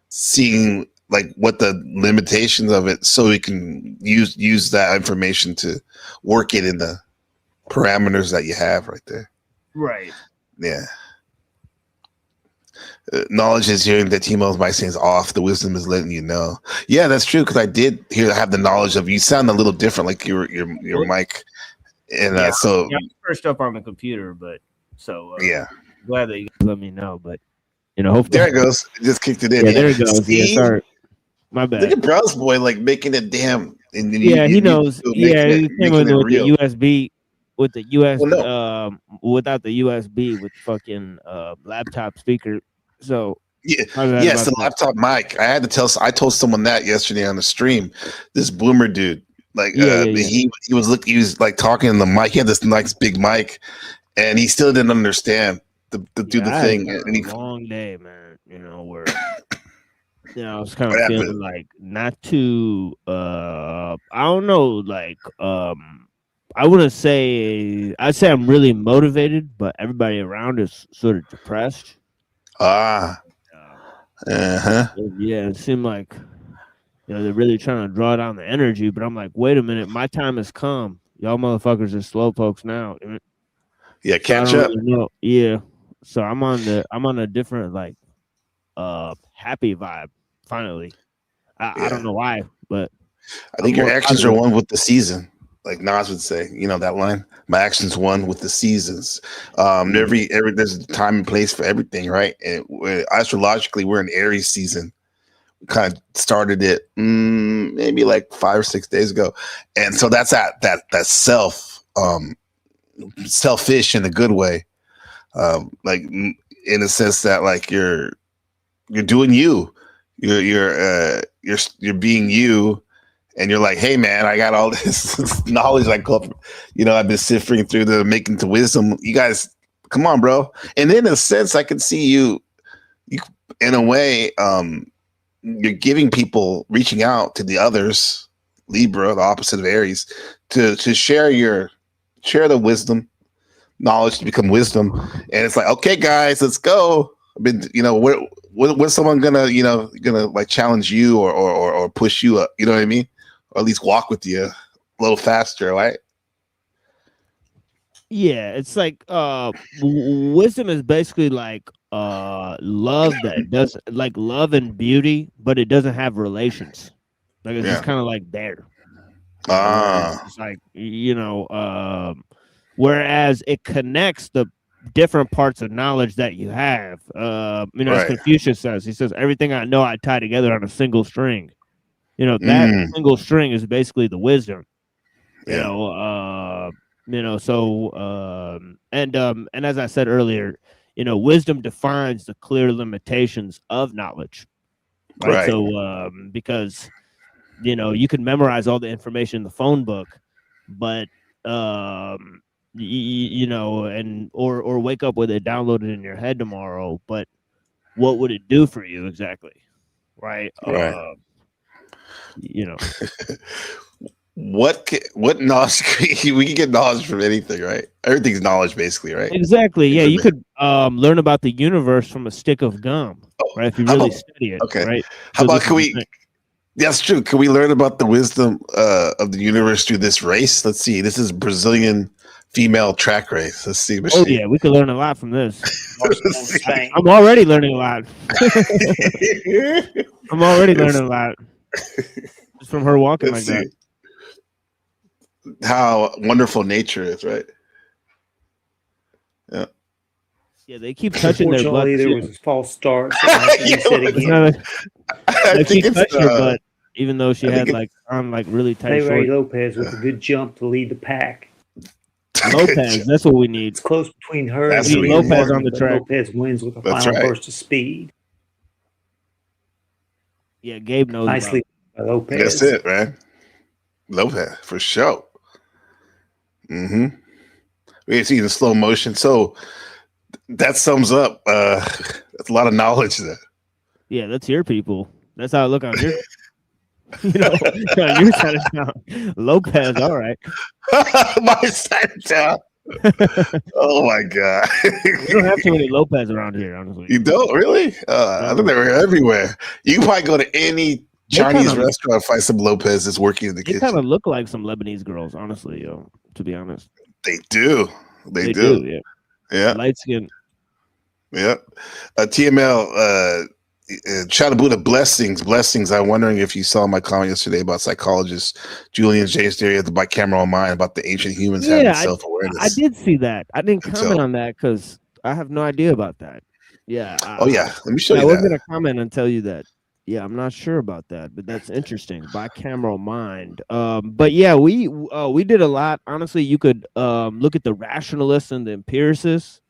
seeing like what the limitations of it, so we can use that information to work it in the parameters that you have right there. Right. Yeah. Knowledge is hearing that T-Mo's mic is off. The wisdom is letting you know. Yeah, that's true. Because I did have the knowledge of you sound a little different, like your mic. And so yeah, first up on the computer, but yeah, glad that you guys let me know. But hopefully there it goes. It just kicked it in. Yeah, there it goes. See? Yeah, sorry, my bad. Look at Browse Boy like making it damn. And then Yeah, he knows. Yeah, He came with the USB, with the USB, Well, no. without the USB, with fucking laptop speaker. So yes, the laptop mic. I told someone that yesterday on the stream. This boomer dude, like, he was like talking in the mic. He had this nice big mic, and he still didn't understand to do the thing. And a long day, man. Where I was kind of feeling like not too. I don't know, like I wouldn't say. I'd say I'm really motivated, but everybody around is sort of depressed. Yeah, it seemed like they're really trying to draw down the energy, but I'm like, wait a minute, my time has come. Y'all motherfuckers are slowpokes now. Yeah, catch up. Yeah, so I'm on a different like happy vibe. Finally, I don't know why, but I think your actions are one with the season. Like Nas would say, that line. My actions one with the seasons. Every there's a time and place for everything, right? And astrologically, we're in Aries season. We kind of started it maybe like 5 or 6 days ago, and so that's that selfish in a good way, like in a sense that like you're doing you, you're being you. And you're like, hey man, I got all this knowledge. I've been sifting through making to wisdom. You guys, come on, bro. And in a sense, I can see you in a way, you're giving people, reaching out to the others, Libra, the opposite of Aries, to share the wisdom, knowledge to become wisdom. And it's like, okay, guys, let's go. I've been, when's someone gonna like challenge you or push you up? You know what I mean? Or at least walk with you a little faster, right? Yeah, it's like wisdom is basically like love that does like love and beauty, but it doesn't have relations. Like it's just kind of like there. It's like whereas it connects the different parts of knowledge that you have. As Confucius says, he says everything I know I tie together on a single string. That single string is basically the wisdom. And as I said earlier, wisdom defines the clear limitations of knowledge. Right. So because you can memorize all the information in the phone book, but or wake up with it downloaded in your head tomorrow, but what would it do for you exactly? Right. What knowledge we can get knowledge from anything, right? Everything's knowledge basically, right? Exactly. Yeah, you could learn about the universe from a stick of gum, right? If you really study it. Okay. Right. How about that's true. Can we learn about the wisdom of the universe through this race? Let's see. This is Brazilian female track race. Let's see. Oh yeah, we could learn a lot from this. I'm already learning a lot. I'm already learning a lot just from her walking like that. How wonderful nature is, right? Yeah. Yeah, they keep touching their butt. There was a false start. So they keep touching her butt, even though she had like on like really tight shorts. Ray Lopez with a good jump to lead the pack. Lopez, that's what we need. It's close between her and Lopez on the track. Lopez wins with a final burst of speed. Yeah, Gabe knows. Nicely by Lopez. That's it, man. Lopez for sure. We see the slow motion. So that sums up. That's a lot of knowledge there. Yeah, that's your people. That's how I look on your. On your side of town. Lopez, all right. My side of town. Oh my god. We don't have too many Lopez around here, honestly. You don't really? I think they were everywhere. You can probably go to any Chinese restaurant and find some Lopez that's working in the kitchen. They kind of look like some Lebanese girls, honestly, to be honest. They do. They do. Yeah. Yeah. Light skin. Yep. TML, Chatabuda, blessings. I'm wondering if you saw my comment yesterday about psychologist Julian Jay's theory of the bicameral mind about the ancient humans having self-awareness. I did see that. I didn't comment Until- on that because I have no idea about that. Yeah. Oh yeah, let me show you I was that. gonna comment and tell you that. Yeah, I'm not sure about that, but that's interesting. Bicameral mind. But yeah, we did a lot. Honestly, you could look at the rationalists and the empiricists,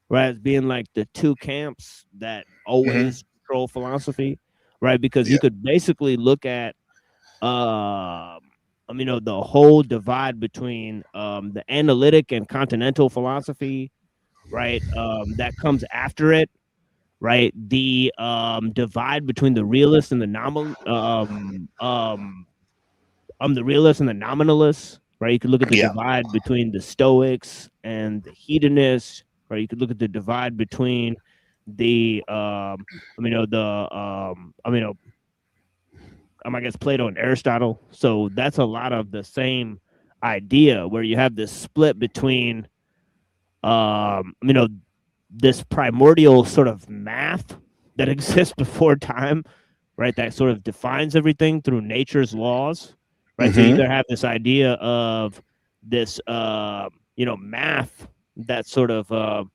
right, as being like the two camps that always control philosophy, right? Because you could basically look at the whole divide between the analytic and continental philosophy, right? That comes after it, right? The divide between the realist and the the realist and the nominalists, right? You could look at the divide between the Stoics and the hedonists, right? You could look at the divide between the I guess Plato and Aristotle. So that's a lot of the same idea where you have this split between this primordial sort of math that exists before time, right? That sort of defines everything through nature's laws, right? So you either have this idea of this math that sort of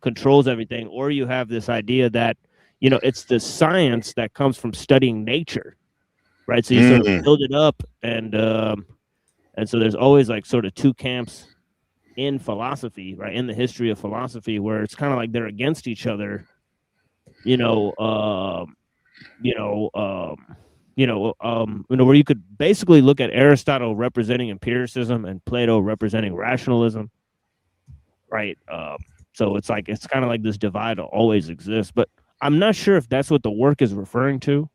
controls everything, or you have this idea that it's the science that comes from studying nature, right? So you sort of build it up, and so there's always like sort of two camps in philosophy, right? In the history of philosophy, where it's kind of like they're against each other, where you could basically look at Aristotle representing empiricism and Plato representing rationalism, right? So it's kind of like this divide always exists, but I'm not sure if that's what the work is referring to.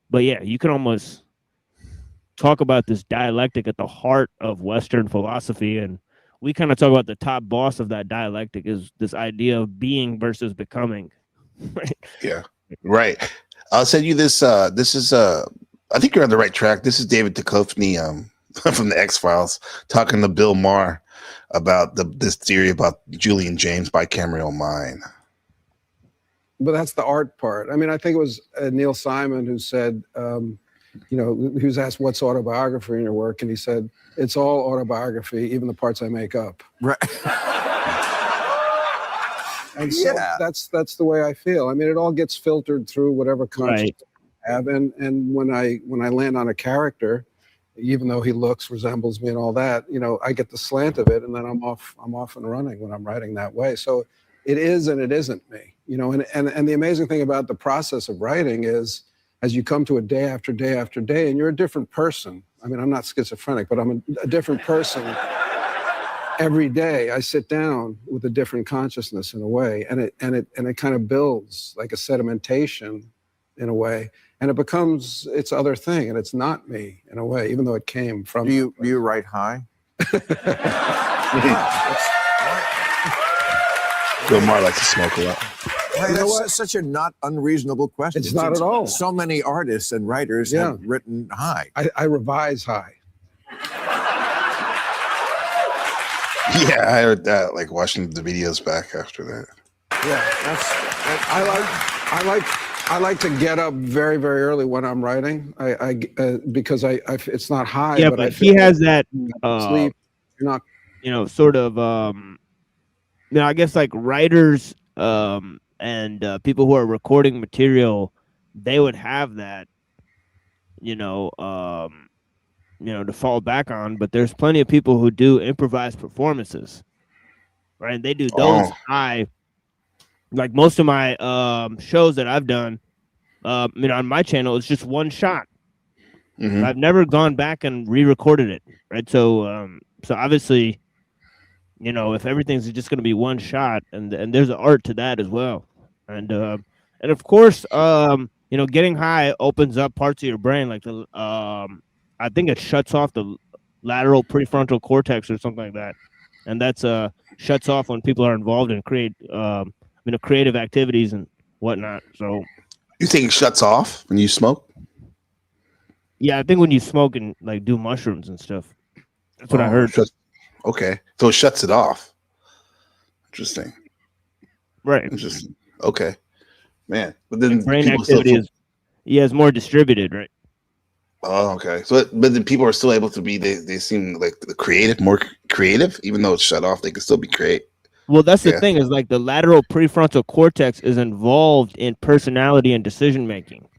But yeah, you can almost talk about this dialectic at the heart of Western philosophy, and we kind of talk about the top boss of that dialectic is this idea of being versus becoming. Right? Yeah, right. I'll send you this. This is I think you're on the right track. This is David Duchovny from the X-Files talking to Bill Maher about this theory about Julian James' bicameral mind. But that's the art part. I mean, I think it was Neil Simon who said, who's asked what's autobiography in your work, and he said, it's all autobiography, even the parts I make up. Right. And so that's the way I feel. I mean, it all gets filtered through whatever consciousness I have, and when I land on a character, even though he resembles me and all that, I get the slant of it, and then I'm off and running when I'm writing that way. So it is and it isn't me, and the amazing thing about the process of writing is, as you come to it day after day after day, and you're a different person. I mean, I'm not schizophrenic, but I'm a different person. Every day I sit down with a different consciousness in a way, and it kind of builds like a sedimentation in a way, and it becomes its other thing, and it's not me in a way, even though it came from. Do you write high? Bill Maher likes to smoke a lot. Hey, that's such a not unreasonable question. It's not at all. So many artists and writers have written high. I revise high. Yeah, I heard that. Like watching the videos back after that. Yeah, I like to get up very, very early when I'm writing. Because it's not high. Yeah, but but he has that sleep. You're not. Sort of. I guess like writers and people who are recording material, they would have that, to fall back on. But there's plenty of people who do improvised performances, right? And they do those high. Like most of my shows that I've done, on my channel, it's just one shot. I've never gone back and re-recorded it, right? So obviously, if everything's just going to be one shot, and there's an art to that as well, and of course, getting high opens up parts of your brain, like the I think it shuts off the lateral prefrontal cortex or something like that, and that's shuts off when people are involved in creative activities and whatnot. So, you think it shuts off when you smoke? Yeah, I think when you smoke and like do mushrooms and stuff, that's what I heard. Okay, so it shuts it off. Interesting. Right. Interesting. Okay, man. But then Brain people still activity is it's more distributed, right? Oh, okay. So, but then people are still able to be. They seem like the creative, more creative, even though it's shut off. They can still be create. Well, that's the Yeah. thing is like the lateral prefrontal cortex is involved in personality and decision making.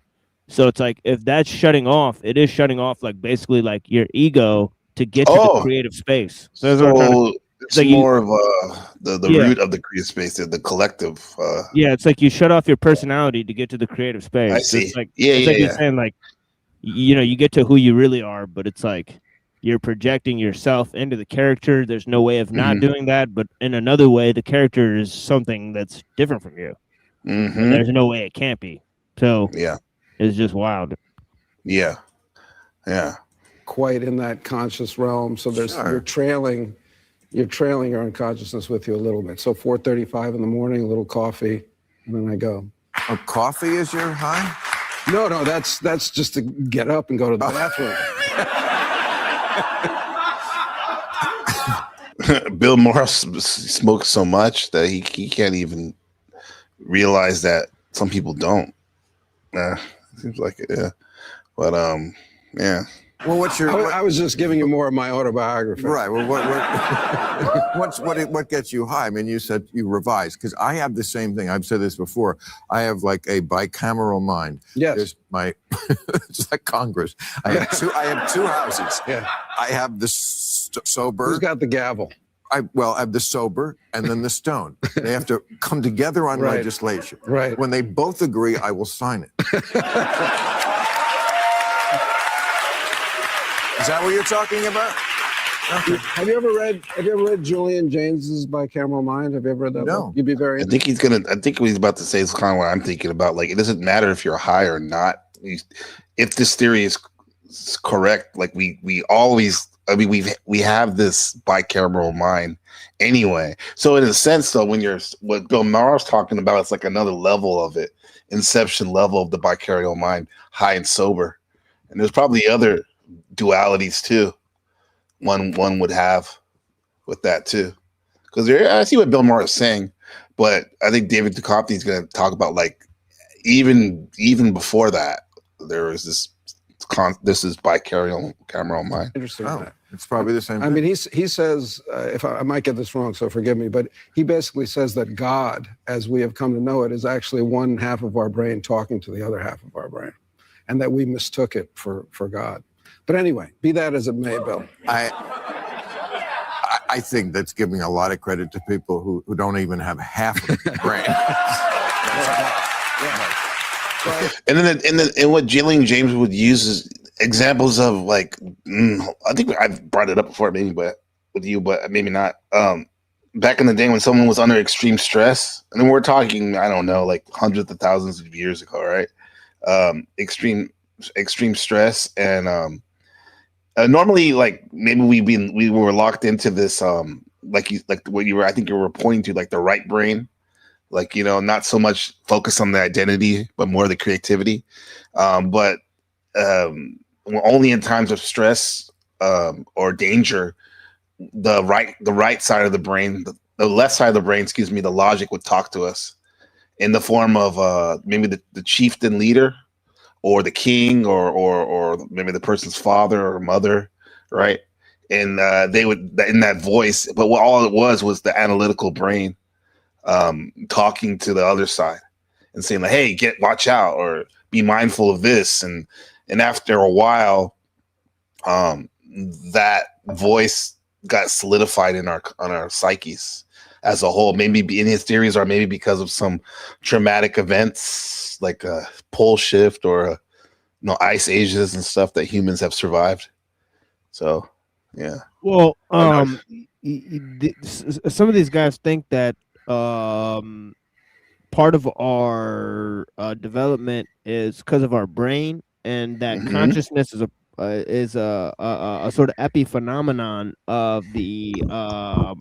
So it's like if that's shutting off, it is shutting off like basically like your ego to get to the Oh, creative space. So that's what I'm trying to. so it's Like more of the yeah, root of the creative space, the collective. yeah. It's like you shut off your personality to get to the creative I space. So see. it's like Yeah, it's yeah, like you're yeah. saying like you get to who you really are, but it's like you're projecting yourself into the character. There's no way of not Mm-hmm. doing that, but in another way, the character is something that's different from you. And there's no way it can't be. So yeah, it's just wild. yeah, yeah. Quite in that conscious realm. So there's Sure. you're trailing your unconsciousness with you a little bit. So 4:35 in the morning, a little coffee, and then I go. Oh, coffee is your high? No, that's just to get up and go to the bathroom. Bill Morris smokes so much that he can't even realize that some people don't. Seems like it, yeah. But yeah. Well, what's your? I was just giving you more of my autobiography. Right. Well, what gets you high? I mean, you said you revise because I have the same thing. I've said this before. I have like a bicameral mind. Yes. There's my. It's like Congress. I have two houses. Yeah. I have the sober. Who's got the gavel? I have the sober and then the stone. They have to come together on Right. legislation. Right. When they both agree, I will sign it. Is that what you're talking about? Okay. Have you ever read Julian James's Bicameral Mind? Have you ever read that No. book? You'd be very I think I think what he's about to say is kind of what I'm thinking about. Like, it doesn't matter if you're high or not. If this theory is correct, like we always, I mean, we have this bicameral mind anyway. So in a sense, though, what Bill Maher's talking about, it's like another level of it, inception level of the bicameral mind, high and sober. And there's probably other dualities too. One would have with that too, because I see what Bill Maher is saying, but I think David Duchovny is going to talk about like even before that there was this is bicameral mind. interesting. Oh, it's probably the same. I mean, he says, if I might get this wrong, so forgive me, but he basically says that God, as we have come to know it, is actually one half of our brain talking to the other half of our brain, and that we mistook it for God. But anyway, be that as it may, Bill. I think that's giving a lot of credit to people who don't even have half of the brain. And what Julian James would use is examples of like I think I've brought it up before, maybe, but with you, but maybe not. Back in the day when someone was under extreme stress, and then we're talking, I don't know, like hundreds of thousands of years ago, right? Extreme stress, and normally, like maybe we were locked into this, like what you were, I think you were pointing to, like the right brain. Like, not so much focus on the identity, but more the creativity. But only in times of stress or danger, the right side of the brain, the left side of the brain, excuse me, the logic would talk to us in the form of maybe the chieftain leader, or the king, or maybe the person's father or mother, right? And they would, in that voice, but all it was the analytical brain talking to the other side and saying like, hey, watch out, or be mindful of this. And after a while, that voice got solidified on our psyches as a whole. Maybe in his theories, or maybe because of some traumatic events like a pole shift or ice ages and stuff that humans have survived. So yeah. Well, some of these guys think that part of our development is because of our brain, and that consciousness is a sort of epiphenomenon of the of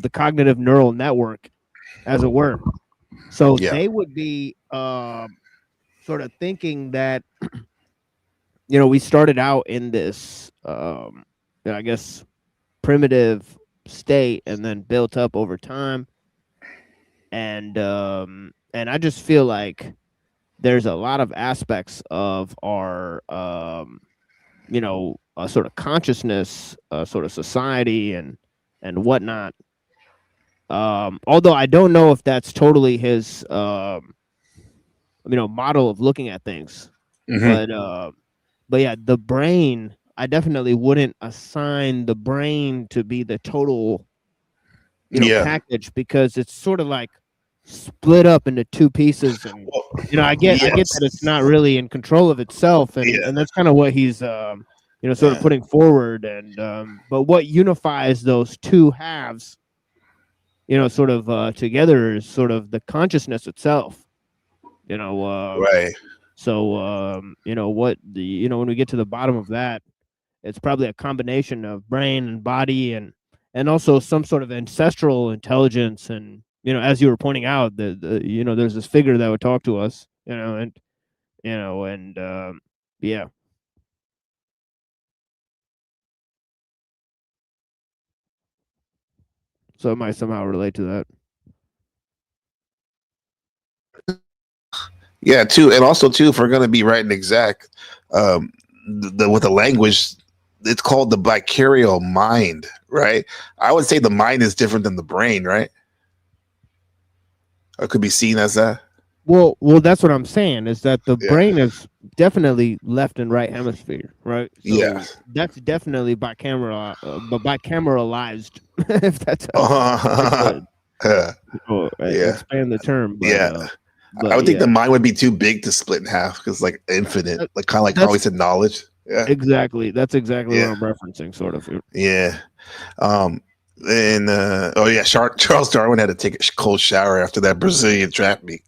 the cognitive neural network, as it were. So they would be sort of thinking that we started out in this I guess primitive state and then built up over time. and I just feel like there's a lot of aspects of our sort of consciousness, sort of society and whatnot. Although I don't know if that's totally his model of looking at things. But yeah, the brain, I definitely wouldn't assign the brain to be the total package, because it's sort of like split up into two pieces, and I get that it's not really in control of itself, and that's kind of what he's sort of putting forward, and but what unifies those two halves sort of together is sort of the consciousness itself, right. So when we get to the bottom of that, it's probably a combination of brain and body, and also some sort of ancestral intelligence, and as you were pointing out, the there's this figure that would talk to us, and yeah. So it might somehow relate to that. Yeah, too, and also too, if we're gonna be right and exact, with the language, it's called the bicarial mind, right? I would say the mind is different than the brain, right? Or could be seen as that. Well, that's what I'm saying, is that the brain is definitely left and right hemisphere, right? So that's definitely bicameral, but bicameralized, if that's expand the term. But, I would think the mind would be too big to split in half, because like infinite, like kind of like how we said knowledge. Yeah, exactly. That's exactly what I'm referencing, sort of. Yeah. And Charles Darwin had to take a cold shower after that Brazilian trap meet.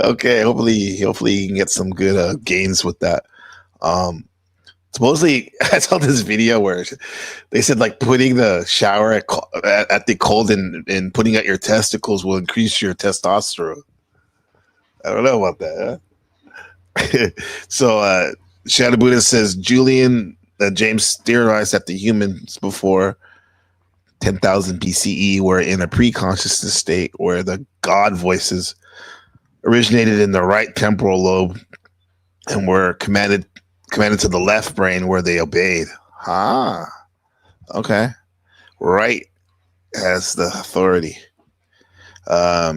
Okay, hopefully he can get some good gains with that. Supposedly, I saw this video where they said like putting the shower at the cold and putting out your testicles will increase your testosterone. I don't know about that. Huh? So Shadow Buddha says Julian James theorized that the humans before 10,000 BCE were in a pre-consciousness state where the God voices originated in the right temporal lobe and were commanded to the left brain, where they obeyed. Okay. Right as the authority.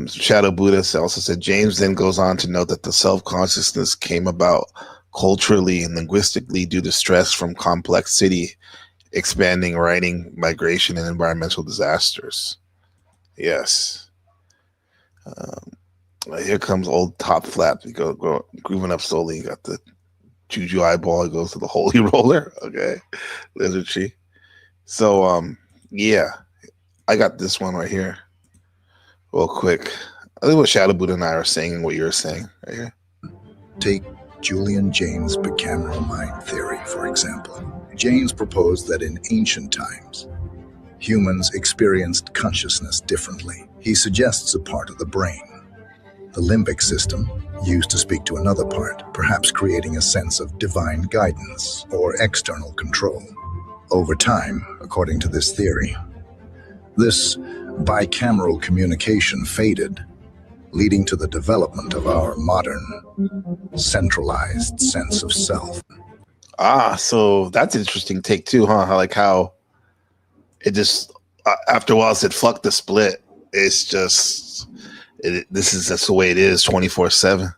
Shadow Buddha also said James then goes on to note that the self-consciousness came about culturally and linguistically due to stress from complexity, expanding writing, migration, and environmental disasters. Yes. Here comes old Top Flap. You go grooving up slowly. You got the Juju eyeball. It goes to the holy roller. Okay. Lizard tree. So, yeah. I got this one right here. Real quick. I think what Shadow Buddha and I are saying and what you're saying right here. Take Julian Jaynes' bicameral mind theory, for example. Jaynes proposed that in ancient times, humans experienced consciousness differently. He suggests a part of the brain, the limbic system, used to speak to another part, perhaps creating a sense of divine guidance or external control. Over time, according to this theory, this bicameral communication faded, leading to the development of our modern, centralized sense of self. So that's an interesting take too, huh? How it just, after a while, it said, fuck the split. It's just, this is just the way it is 24/7,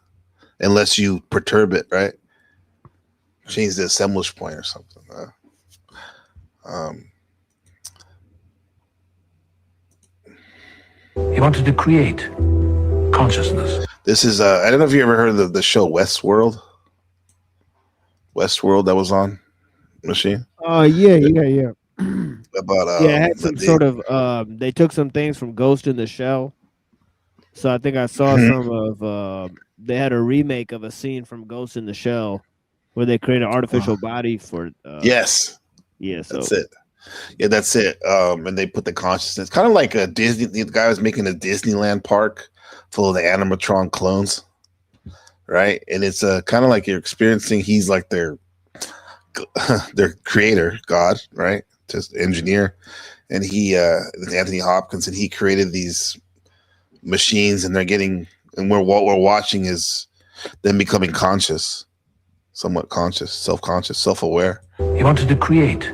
unless you perturb it, right? Change the assemblage point or something. He wanted to create consciousness. This is, I don't know if you ever heard of the show Westworld. Westworld that was on Machine. Yeah. About it had some sort of they took some things from Ghost in the Shell. So I think I saw some of they had a remake of a scene from Ghost in the Shell where they created an artificial body for yes. Yeah, so that's it. Yeah, that's it. And they put the consciousness, kind of like a Disney. The guy was making a Disneyland park full of the animatron clones, right? And it's kind of like you're experiencing. He's like their creator, God, right? Just engineer, and Anthony Hopkins, and he created these machines, and they're getting, and what we're watching is them becoming conscious, somewhat conscious, self-conscious, self-aware. He wanted to create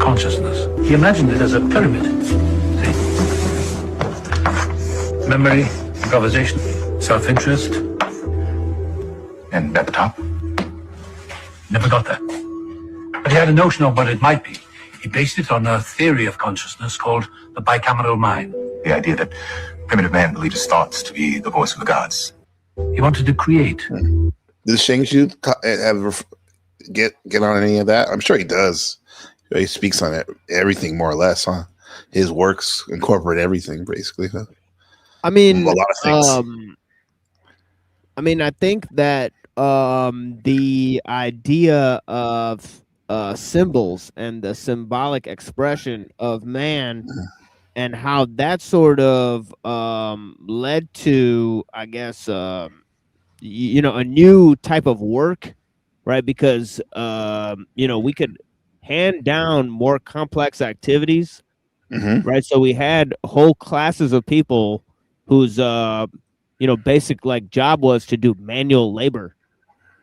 consciousness. He imagined it as a pyramid. See? Memory, improvisation, self-interest, and at the top. Never got that. But he had a notion of what it might be. He based it on a theory of consciousness called the bicameral mind. The idea that primitive man believed his thoughts to be the voice of the gods. He wanted to create. Does Shang-Chi ever get on any of that? I'm sure he does. He speaks on everything more or less, huh? His works incorporate everything, basically. Huh? I mean, a lot of things. I think that the idea of symbols and the symbolic expression of man and how that sort of led to, I guess, a new type of work, right? Because we could hand down more complex activities, right? So we had whole classes of people whose basic like job was to do manual labor,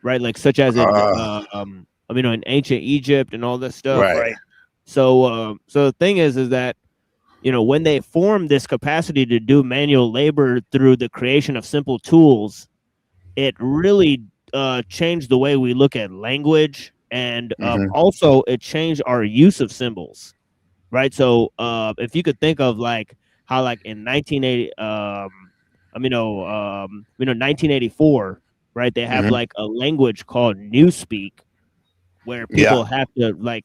right? Like such as in in ancient Egypt and all this stuff, right? So the thing is that when they formed this capacity to do manual labor through the creation of simple tools, it really changed the way we look at language, and also it changed our use of symbols, right? So if you could think of like how like in 1984, right? They have like a language called Newspeak, where people have to like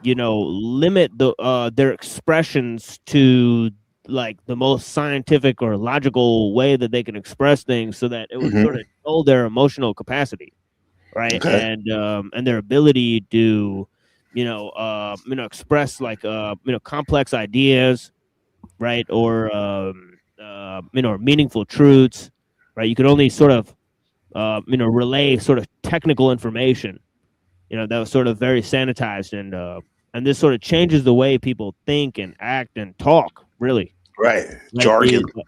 limit their expressions to like the most scientific or logical way that they can express things, so that it would sort of dull their emotional capacity, right? And their ability to express like complex ideas, right? Or meaningful truths, right? You could only sort of relay sort of technical information, that was sort of very sanitized, and this sort of changes the way people think and act and talk, really. Right. Like Jargon. Technical.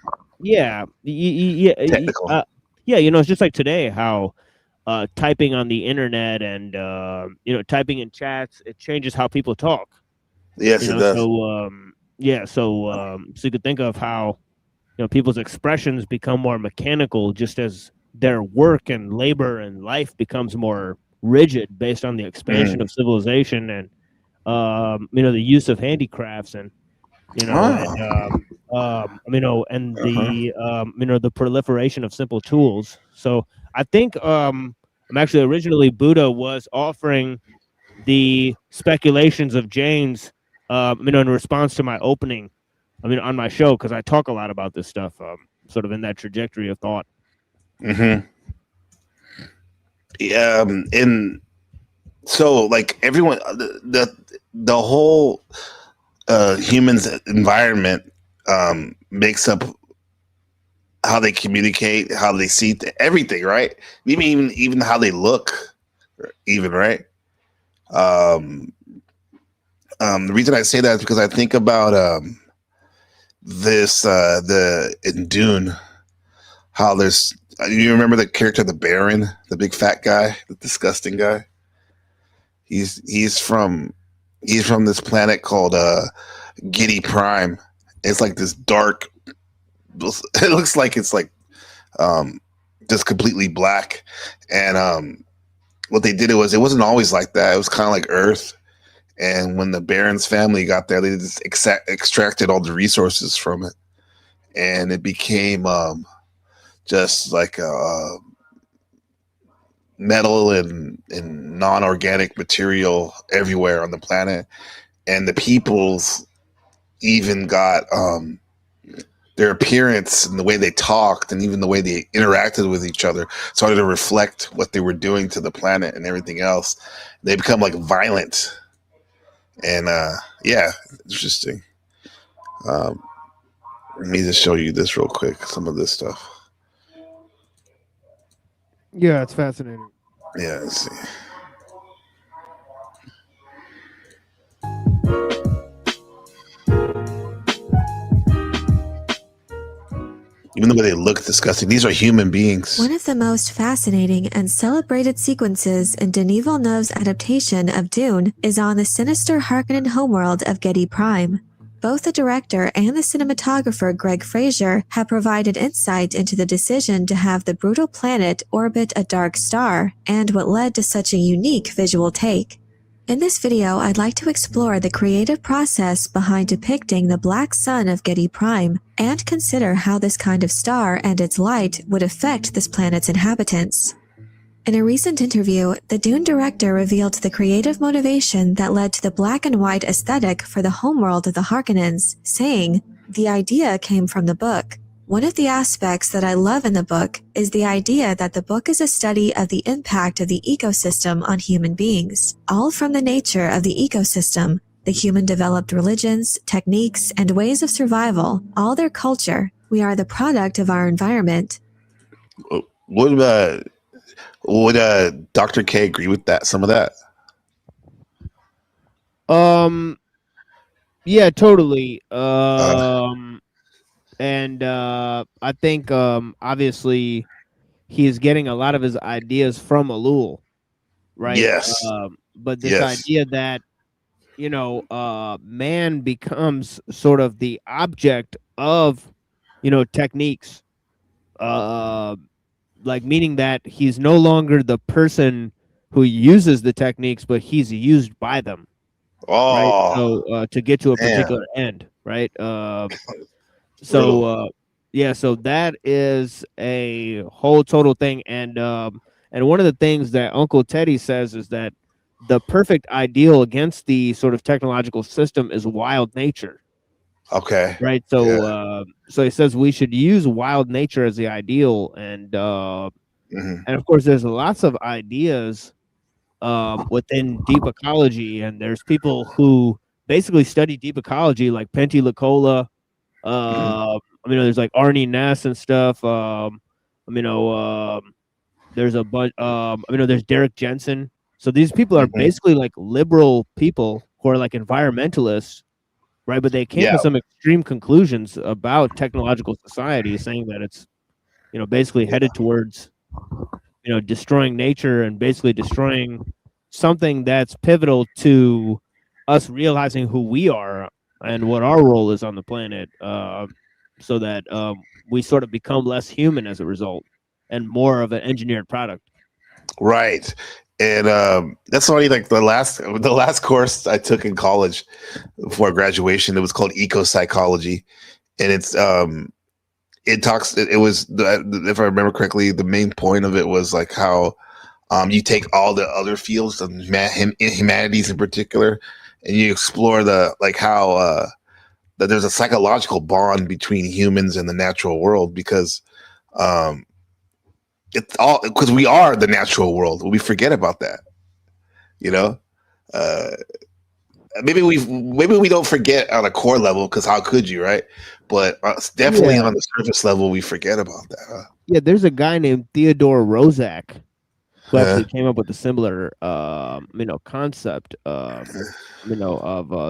It's just like today how typing on the internet and typing in chats, it changes how people talk. Yes, it does. So so you could think of how people's expressions become more mechanical, just as their work and labor and life becomes more rigid based on the expansion of civilization and the use of handicrafts and the proliferation of simple tools. So I think I'm actually originally Buddha was offering the speculations of James in response to my opening on my show, because I talk a lot about this stuff sort of in that trajectory of thought. And so like everyone, the whole human's environment makes up how they communicate, how they see everything, right? Even how they look, even, right? The reason I say that is because I think about in Dune, how there's, you remember the character, the Baron, the big fat guy, the disgusting guy? He's from this planet called Giddy Prime. It's like this dark, it looks like it's like just completely black. And what they did, it wasn't always like that. It was kind of like Earth. And when the Baron's family got there, they just extracted all the resources from it, and it became just like metal and non-organic material everywhere on the planet. And the peoples even got their appearance and the way they talked and even the way they interacted with each other started to reflect what they were doing to the planet and everything else. They become like violent. And interesting. Let me just show you this real quick, some of this stuff. Yeah, it's fascinating. Yeah, let's see. Even though they look disgusting, these are human beings. One of the most fascinating and celebrated sequences in Denis Villeneuve's adaptation of Dune is on the sinister Harkonnen homeworld of Getty Prime. Both the director and the cinematographer Greg Fraser have provided insight into the decision to have the brutal planet orbit a dark star and what led to such a unique visual take. In this video, I'd like to explore the creative process behind depicting the black sun of Getty Prime and consider how this kind of star and its light would affect this planet's inhabitants. In a recent interview, the Dune director revealed the creative motivation that led to the black and white aesthetic for the homeworld of the Harkonnens, saying, "The idea came from the book. One of the aspects that I love in the book is the idea that the book is a study of the impact of the ecosystem on human beings, all from the nature of the ecosystem, the human-developed religions, techniques, and ways of survival, all their culture. We are the product of our environment." Would Dr. K agree with that? Some of that? Yeah, totally. And I think obviously he's getting a lot of his ideas from Elul, right? Yes. But this idea that, you know, man becomes sort of the object of, you know, techniques, like meaning that he's no longer the person who uses the techniques, but he's used by them. Oh, right? So to get to a particular end, right? So that is a whole total thing, and one of the things that Uncle Teddy says is that the perfect ideal against the sort of technological system is wild nature. Okay. Right. So so he says we should use wild nature as the ideal, and of course there's lots of ideas within deep ecology, and there's people who basically study deep ecology like Pentti Lukola. There's like Arnie Ness and stuff. There's a bunch. There's Derek Jensen. So these people are basically like liberal people who are like environmentalists, right? But they came to some extreme conclusions about technological society, saying that it's, you know, basically headed towards, you know, destroying nature and basically destroying something that's pivotal to us realizing who we are and what our role is on the planet, so that we sort of become less human as a result and more of an engineered product. Right. And that's only like the last course I took in college before graduation. It was called eco psychology, and it's it was, if I remember correctly, the main point of it was like how you take all the other fields of humanities in particular, and you explore how that there's a psychological bond between humans and the natural world, because it's all because we are the natural world. We forget about that, you know. Maybe we don't forget on a core level, because how could you, right? But definitely on the surface level, we forget about that. Huh? Yeah, there's a guy named Theodore Roszak who actually came up with a similar, concept, of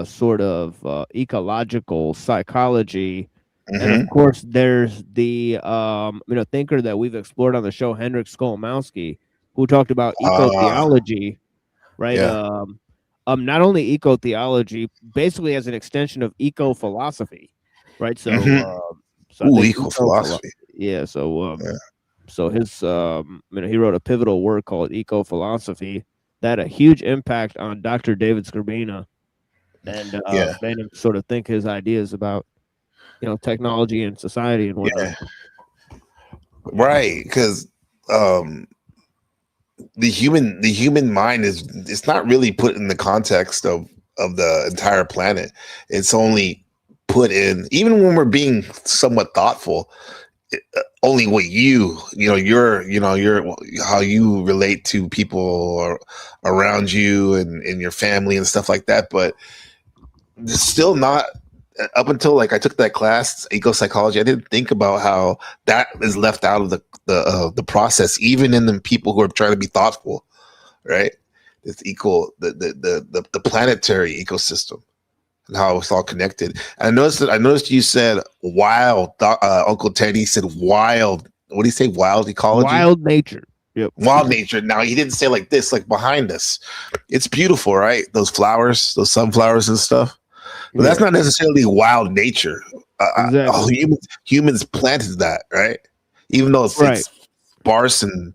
sort of ecological psychology. And of course, there's the thinker that we've explored on the show, Henryk Skolomowski, who talked about eco-theology, right? Yeah. Not only eco-theology, basically as an extension of eco-philosophy, right? So, eco-philosophy. Yeah. So his, he wrote a pivotal work called Eco-Philosophy that had a huge impact on Dr. David Skrbina, and made him sort of think his ideas about, you know, technology and society and whatnot. Yeah. Right, because the human mind it's not really put in the context of the entire planet. It's only put in, even when we're being somewhat thoughtful, only what your how you relate to people around you and your family and stuff like that. But it's still not, up until like I took that class, eco psychology, I didn't think about how that is left out of the process, even in the people who are trying to be thoughtful, right? It's the planetary ecosystem. and how it's all connected. And I noticed you said wild. Uncle Teddy said wild. What do you say? Wild ecology. Wild nature. Yep. Wild nature. Now he didn't say like this, like behind us. It's beautiful, right? Those flowers, those sunflowers and stuff. But that's not necessarily wild nature. Exactly. Humans planted that, right? Even though it's sparse and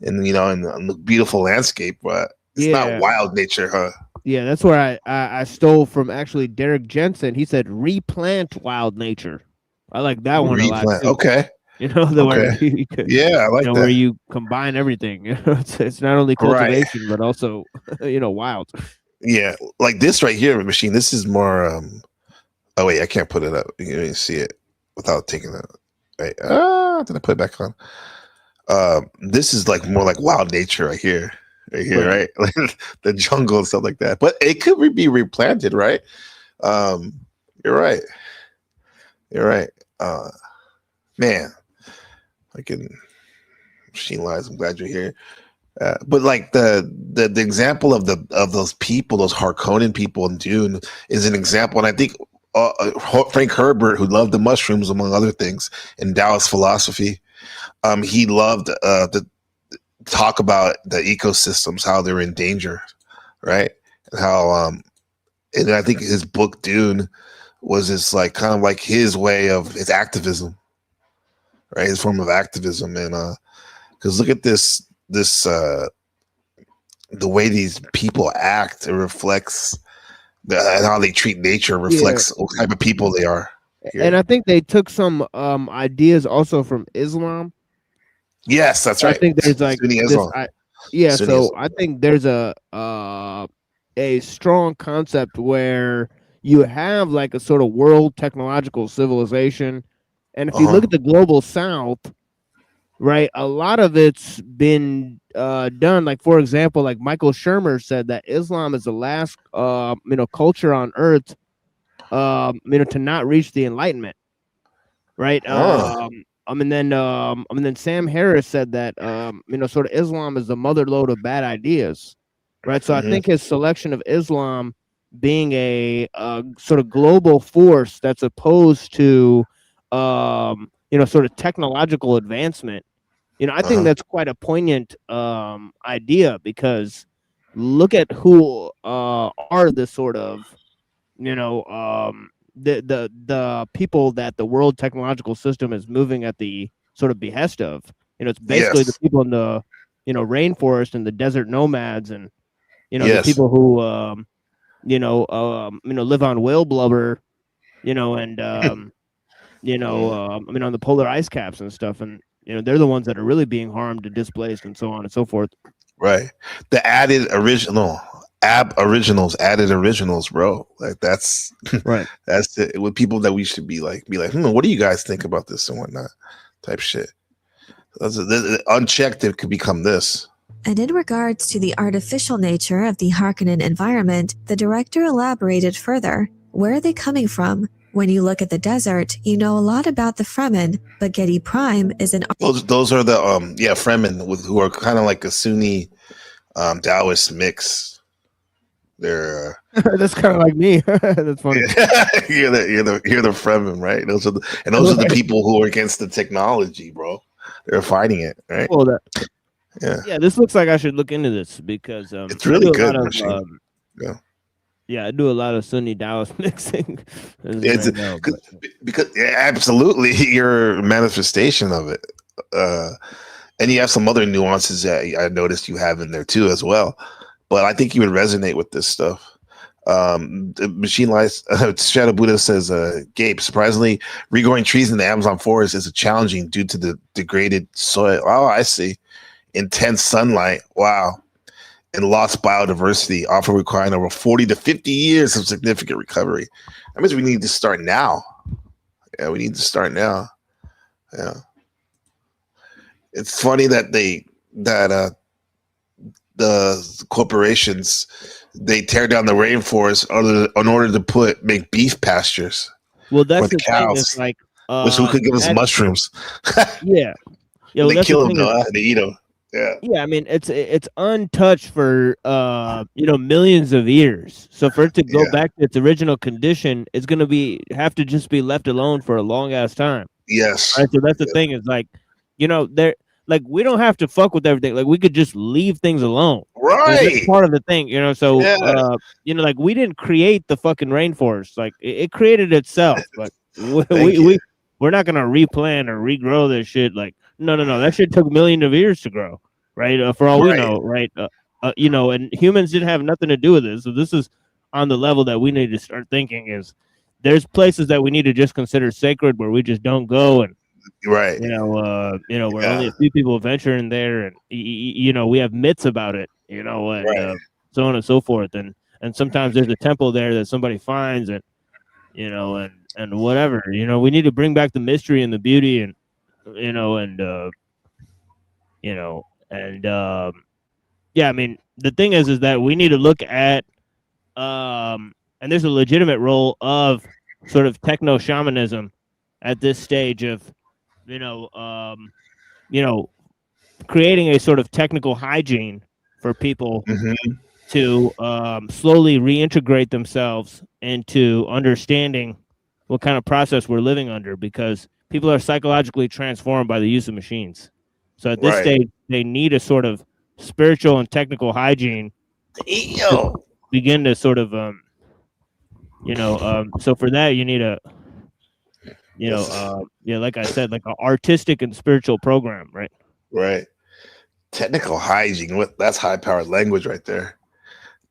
the beautiful landscape, but it's not wild nature, huh? Yeah, that's where I stole from actually Derek Jensen. He said replant wild nature. I like that one a lot too. Okay. You know, where you could, I like that. Where you combine everything. You know, it's not only cultivation but also wild. Yeah, like this right here, machine. This is more. Oh wait, I can't put it up. You can see it without taking it. Right. Did I put it back on? This is like more like wild nature right here, right? Like the jungle and stuff like that. But it could be replanted, right? You're right. Man, I can machine lies. I'm glad you're here. But like the example of those people, those Harkonnen people in Dune, is an example, and I think Frank Herbert, who loved the mushrooms among other things in Taoist philosophy, he loved to talk about the ecosystems, how they're in danger, right? And how and I think his book Dune was this like kind of like his way of his activism, right? His form of activism, and because look at this the way these people act, it reflects and how they treat nature reflects what type of people they are here. And I think they took some ideas also from Islam. Yes, that's right. I think there's like Sunni this, Islam. so I think there's a strong concept where you have like a sort of world technological civilization, and if you look at the global south, right, a lot of it's been done. Like, for example, like Michael Shermer said that Islam is the last culture on earth to not reach the Enlightenment, right? And then Sam Harris said that sort of Islam is the mother lode of bad ideas, right? So I think his selection of Islam being a sort of global force that's opposed to sort of technological advancement, I think that's quite a poignant idea, because look at who are the sort of the people that the world technological system is moving at the sort of behest of. It's basically the people in the rainforest and the desert nomads, and the people who live on whale blubber, and on the polar ice caps and stuff, and they're the ones that are really being harmed and displaced and so on and so forth. Right. The added originals, bro. Like that's right. That's it. With people that we should be like, what do you guys think about this and whatnot? Type shit. Unchecked, it could become this. And in regards to the artificial nature of the Harkonnen environment, the director elaborated further. Where are they coming from? When you look at the desert, you know a lot about the Fremen, but Getty Prime is an... Those are the Fremen who are kind of like a Sunni Taoist mix. They're that's kind of like me. That's funny. you're the Fremen, right? Those are the people who are against the technology, bro. They're fighting it, right? Well, yeah. This looks like I should look into this, because it's really good. I do a lot of Sunni Taoist mixing. Because absolutely your manifestation of it, and you have some other nuances that I noticed you have in there too as well. But I think you would resonate with this stuff. The Machine Lies Shadow Buddha says, Gabe, surprisingly, regrowing trees in the Amazon forest is challenging due to the degraded soil. Oh, I see. Intense sunlight. Wow. And lost biodiversity, often requiring over 40 to 50 years of significant recovery. That means we need to start now. Yeah, we need to start now. Yeah. It's funny that the corporations, they tear down the rainforest in order to make beef pastures. Well, that's for the cows. Like, which who could give us mushrooms? Yeah. They kill them, though. They eat them. Yeah, I mean it's untouched for millions of years. So for it to go back to its original condition, it's gonna have to just be left alone for a long ass time. Yes. Right. So that's the thing is like, there like we don't have to fuck with everything. Like we could just leave things alone. That's Right. part of the thing, So Yeah. like we didn't create the fucking rainforest. Like it created itself. Like we're not gonna replant or regrow this shit. Like no. That shit took millions of years to grow. Right. For all we know, right. And humans didn't have nothing to do with it. So this is on the level that we need to start thinking is there's places that we need to just consider sacred where we just don't go. And, right. Where only a few people venture in there. And, we have myths about it, and so on and so forth. And sometimes there's a temple there that somebody finds and, and whatever, we need to bring back the mystery and the beauty and, I mean, the thing is that we need to look at, and there's a legitimate role of sort of techno shamanism at this stage of, creating a sort of technical hygiene for people to slowly reintegrate themselves into understanding what kind of process we're living under, because people are psychologically transformed by the use of machines. So at this stage, they need a sort of spiritual and technical hygiene to begin to sort of, so for that, you need a, like I said, like an artistic and spiritual program, right? Right. Technical hygiene. That's high-powered language right there.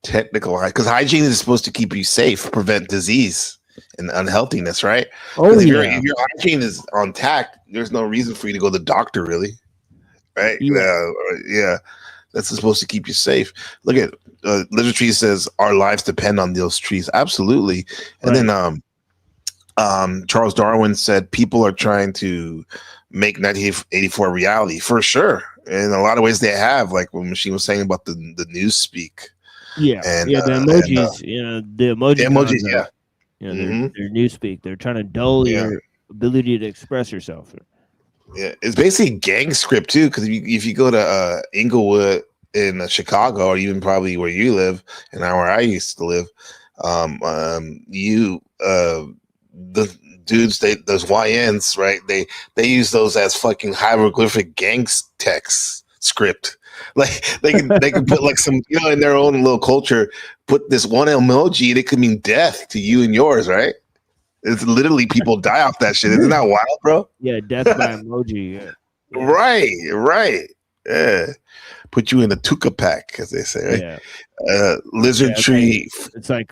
Technical, because hygiene is supposed to keep you safe, prevent disease and unhealthiness, right? Oh, if your hygiene is on tact, there's no reason for you to go to the doctor, really. Right? Yeah. That's supposed to keep you safe. Look at Lizard Tree says our lives depend on those trees. Absolutely. And then Charles Darwin said people are trying to make 1984 reality for sure. In a lot of ways they have, like what Machine was saying about the newspeak. Yeah. And, the emojis, the emojis, yeah. Their newspeak. They're trying to dull your ability to express yourself. Yeah, it's basically gang script too. Because if you go to Inglewood in Chicago, or even probably where you live, and where I used to live, the dudes, those YNs, right? They use those as fucking hieroglyphic gang text script. Like they can put like some, in their own little culture, put this one emoji, and it could mean death to you and yours, right? It's literally people die off that shit. Isn't that wild, bro? Yeah, death by emoji. Yeah. Right. Yeah. Put you in the Tuca pack, as they say, right? Yeah. Lizard Tree. It's like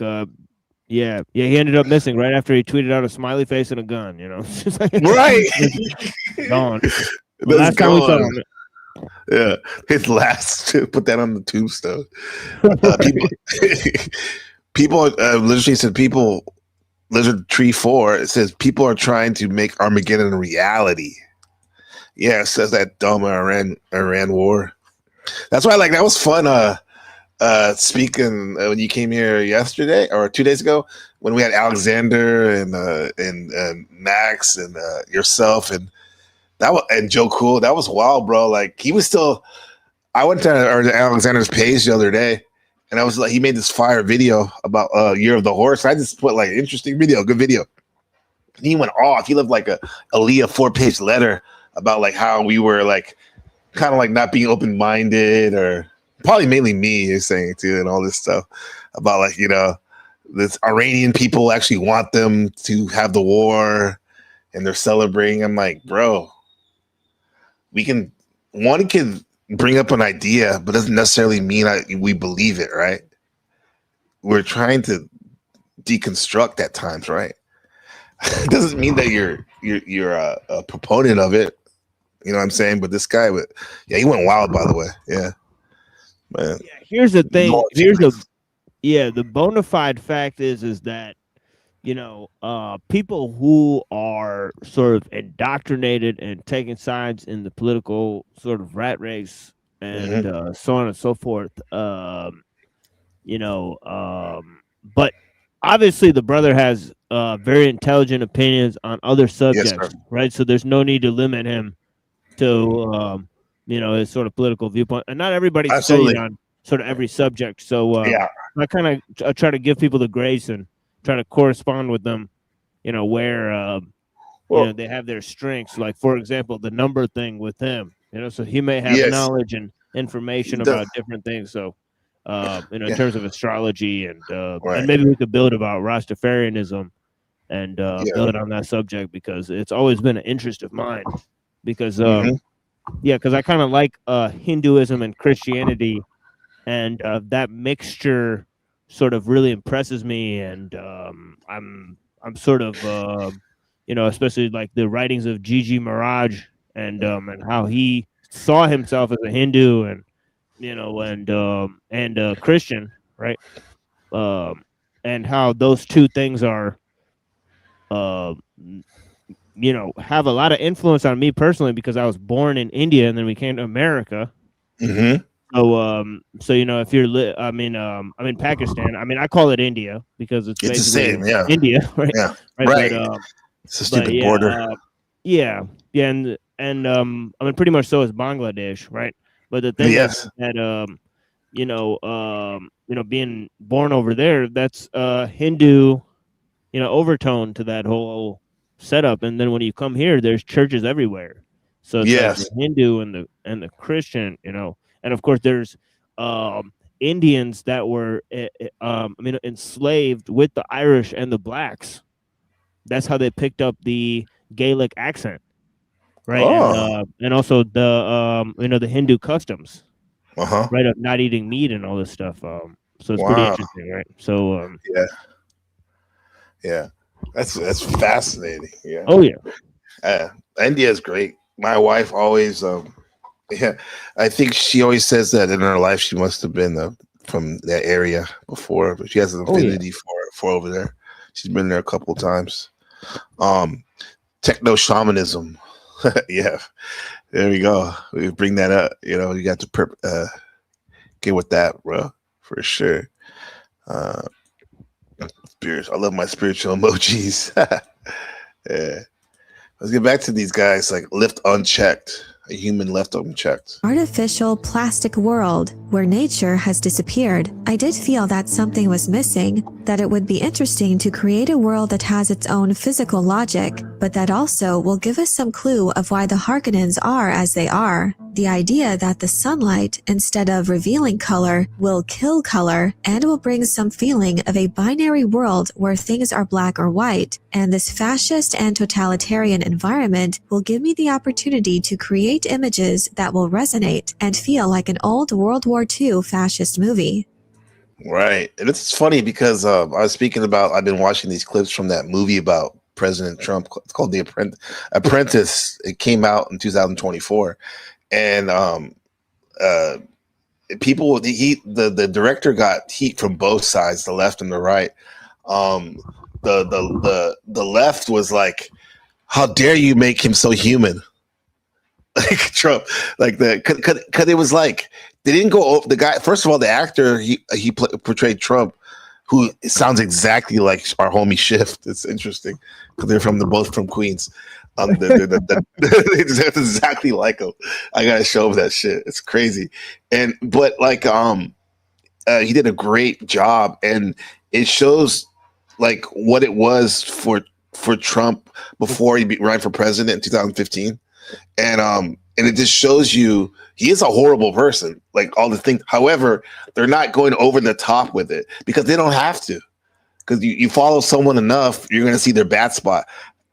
he ended up missing right after he tweeted out a smiley face and a gun, Right. Gone. Last time we saw him. Yeah, his last. Put that on the tombstone. People literally said Lizard Tree 4, it says people are trying to make Armageddon a reality. Yeah, it says that dumb Iran war. That's why, that was fun. Speaking when you came here yesterday or 2 days ago, when we had Alexander and Max and yourself and Joe Cool. That was wild, bro. Like he was still. I went to Alexander's page the other day, and I was like, he made this fire video about Year of the Horse. I just put interesting video, good video. And he went off. He left a Aaliyah 4-page letter about how we were kind of not being open-minded, or probably mainly me is saying too, and all this stuff about this Iranian people actually want them to have the war, and they're celebrating. I'm like, bro, one can bring up an idea, but doesn't necessarily mean we believe it, right? We're trying to deconstruct at times, right? It doesn't mean that you're a proponent of it. You know what I'm saying? But this guy, he went wild, by the way. Yeah. Man. Yeah, here's the thing. The bona fide fact is that, people who are sort of indoctrinated and taking sides in the political sort of rat race and so on and so forth, but obviously the brother has very intelligent opinions on other subjects, right? So there's no need to limit him to his sort of political viewpoint. And not everybody Absolutely. studied on sort of every subject. So Yeah. I kind of try to give people the grace and try to correspond with them, where they have their strengths. Like, for example, the number thing with him, so he may have Yes. knowledge and information about different things. So, in terms of astrology and maybe we could build about Rastafarianism and build on that subject, because it's always been an interest of mine, because because I kind of like Hinduism and Christianity, and that mixture sort of really impresses me. And I'm sort of especially like the writings of Gigi Maharaj, and how he saw himself as a Hindu and Christian, right? And how those two things are have a lot of influence on me personally, because I was born in India and then we came to America. Mm-hmm. So if you're I'm in Pakistan. I mean, I call it India because it's basically the same, yeah. India, right? Yeah, right. right. It's a stupid border. And I mean, pretty much so is Bangladesh, right? But the thing is that being born over there, that's Hindu, overtone to that whole setup. And then when you come here, there's churches everywhere. So it's like the Hindu and the Christian, and of course there's Indians that were enslaved with the Irish and the blacks. That's how they picked up the Gaelic accent, right? Oh. And also the the Hindu customs, Uh-huh. right, of not eating meat and all this stuff. So it's pretty interesting, right? So yeah, that's fascinating. Yeah. Oh yeah. India is great. My wife always I think she always says that in her life she must have been from that area before, but she has an affinity for over there. She's been there a couple of times. Techno shamanism. Yeah, there we go. We bring that up. You got to get with that, bro, for sure. Spirits. I love my spiritual emojis. Yeah. Let's get back to these guys. Like, left unchecked. A human left unchecked. Artificial plastic world where nature has disappeared. I did feel that something was missing, that it would be interesting to create a world that has its own physical logic, but that also will give us some clue of why the Harkonnens are as they are. The idea that the sunlight, instead of revealing color, will kill color and will bring some feeling of a binary world where things are black or white, and this fascist and totalitarian environment will give me the opportunity to create images that will resonate and feel like an old World War II fascist movie. Right. And it's funny because I was speaking about, I've been watching these clips from that movie about President Trump. It's called The Apprentice. It came out in 2024. And people, the director got heat from both sides, the left and the right. The left was like, how dare you make him so human? Like Trump, like because it was like they didn't go over the guy. First of all, the actor he portrayed Trump, who sounds exactly like our homie Shift. It's interesting because they're both from Queens. They sound exactly like him. I gotta show him that shit. It's crazy, but he did a great job, and it shows like what it was for Trump before he ran for president in 2015. And it just shows you he is a horrible person, like all the things. However, they're not going over the top with it because they don't have to. Because you follow someone enough, you're going to see their bad spot,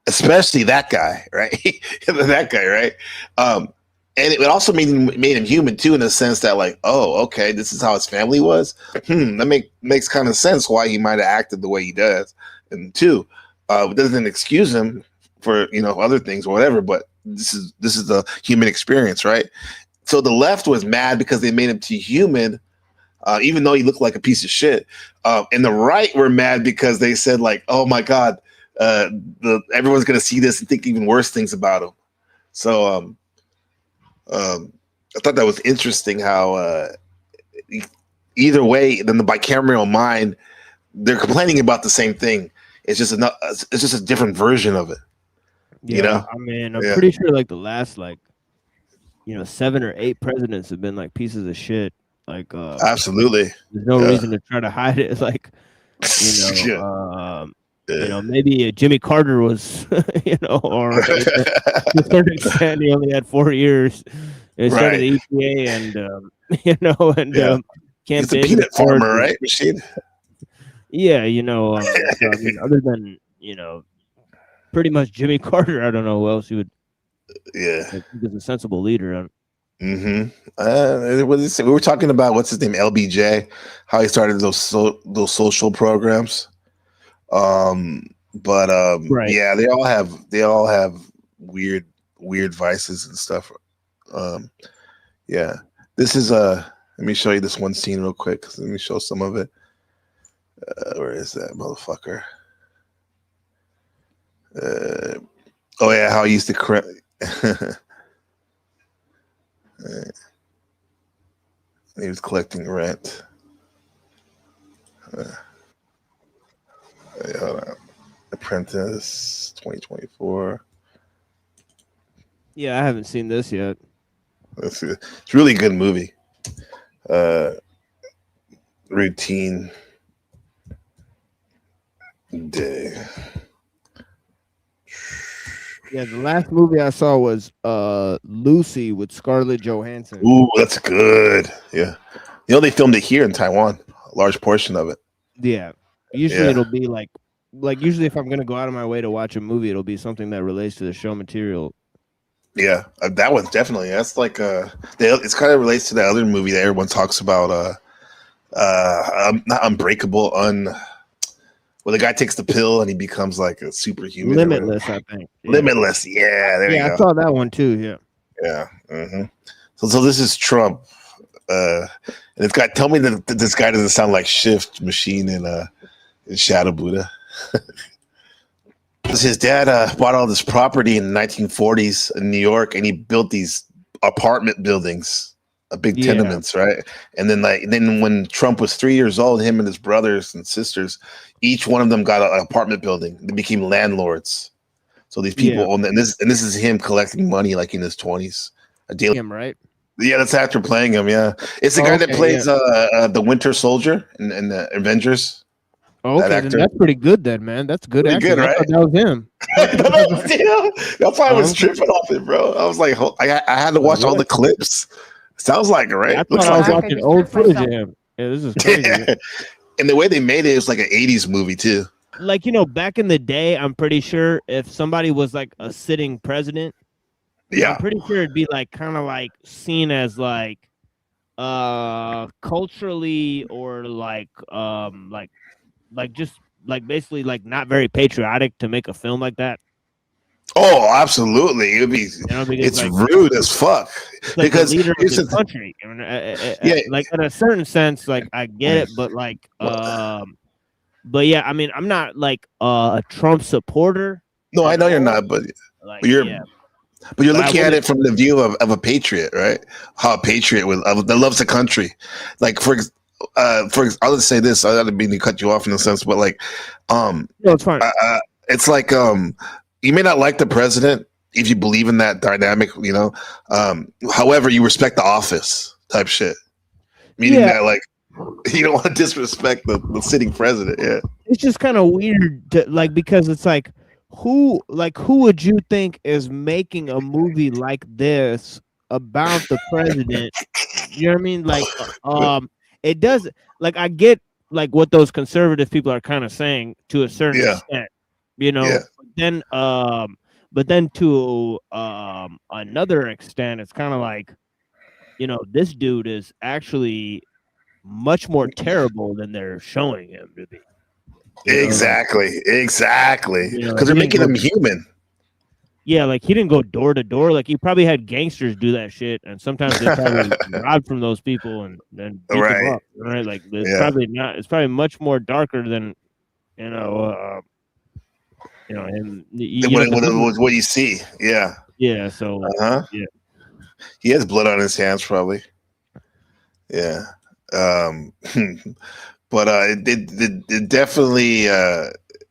especially that guy, right? That guy, right? And it also made him human too, in the sense that, like, oh, okay, this is how his family was. That makes kind of sense why he might have acted the way he does. And two, it doesn't excuse him for other things or whatever, but this is the human experience, right? So the left was mad because they made him too human, even though he looked like a piece of shit. And the right were mad because they said, like, oh my God, everyone's gonna see this and think even worse things about him. So I thought that was interesting how either way, then the bicameral mind, they're complaining about the same thing. It's just a different version of it. Yeah, I mean, I'm pretty sure like the last 7 or 8 presidents have been like pieces of shit. Like, absolutely, there's no reason to try to hide it. Like, maybe Jimmy Carter was, or to a certain extent, he only had 4 years. He started the EPA and, he's a campaigned peanut farmer, right, Rashid? Yeah, so, I mean, other than, pretty much Jimmy Carter, I don't know who else he would. Yeah, I think is a sensible leader. We were talking about what's his name, LBJ, how he started those social programs. Yeah, they all have weird vices and stuff. Yeah, this is let me show you this one scene real quick. Let me show some of it. Where is that motherfucker? Oh yeah, how he used to he was collecting rent. Hold on. Apprentice 2024. Yeah, I haven't seen this yet. It's a really good movie. Routine Day. Yeah, the last movie I saw was Lucy with Scarlett Johansson. Ooh, that's good. Yeah. They filmed it here in Taiwan, a large portion of it. Yeah. Usually it'll be like usually if I'm going to go out of my way to watch a movie, it'll be something that relates to the show material. Yeah, that one's definitely. That's like it's kind of relates to that other movie that everyone talks about. Not Unbreakable, where the guy takes the pill and he becomes like a superhuman. Limitless, I think. Yeah. Limitless, yeah. There you go. I saw that one too. Yeah. Yeah. Mm-hmm. So this is Trump, and it's got. Tell me that this guy doesn't sound like Shift Machine in Shadow Buddha. His dad bought all this property in the 1940s in New York, and he built these apartment buildings, big tenements, right? And then when Trump was 3 years old, him and his brothers and sisters, each one of them got an apartment building. They became landlords. So these people own, and this is him collecting money like in his 20s. Him, right? Yeah, that's actor playing him. Yeah, it's the guy that plays the Winter Soldier in the Avengers. Oh, okay, then that's pretty good then, man. That's good Pretty acting. good, I right? thought that was him. That's why I was tripping off it, bro. I was like, I had to watch all the clips. Sounds like it, right? I thought I was watching old footage of him. Yeah, this is crazy. And the way they made it was like an 80s movie too. Like, back in the day, I'm pretty sure if somebody was like a sitting president, I'm pretty sure it'd be like kind of like seen as like culturally or like just like basically like not very patriotic to make a film like that. Oh, absolutely. It would be it's like, rude as fuck. Like because the leader of the country. I mean, like in a certain sense, like I get it, but like but yeah, I mean, I'm not like a Trump supporter. No, I know you're not, but you're looking at it from the view of a patriot, right? How a patriot that loves the country. Like I'll just say this. I don't mean to cut you off in a sense, but like, no, it's fine. It's like you may not like the president if you believe in that dynamic, however, you respect the office type shit. Meaning that like you don't want to disrespect the sitting president. Yeah, it's just kind of weird, because it's like who would you think is making a movie like this about the president? You know what I mean? Like, it does. Like, I get like what those conservative people are kind of saying to a certain extent, But then to another extent, it's kind of like, this dude is actually much more terrible than they're showing him to be. Exactly. Because they're making him human. Yeah, like he didn't go door to door. Like he probably had gangsters do that shit, and sometimes they probably robbed from those people and then beat them up. Right? Like it's probably not. It's probably much more darker than him. What you see. Yeah. Yeah. So. Yeah. He has blood on his hands, probably. Yeah. But it definitely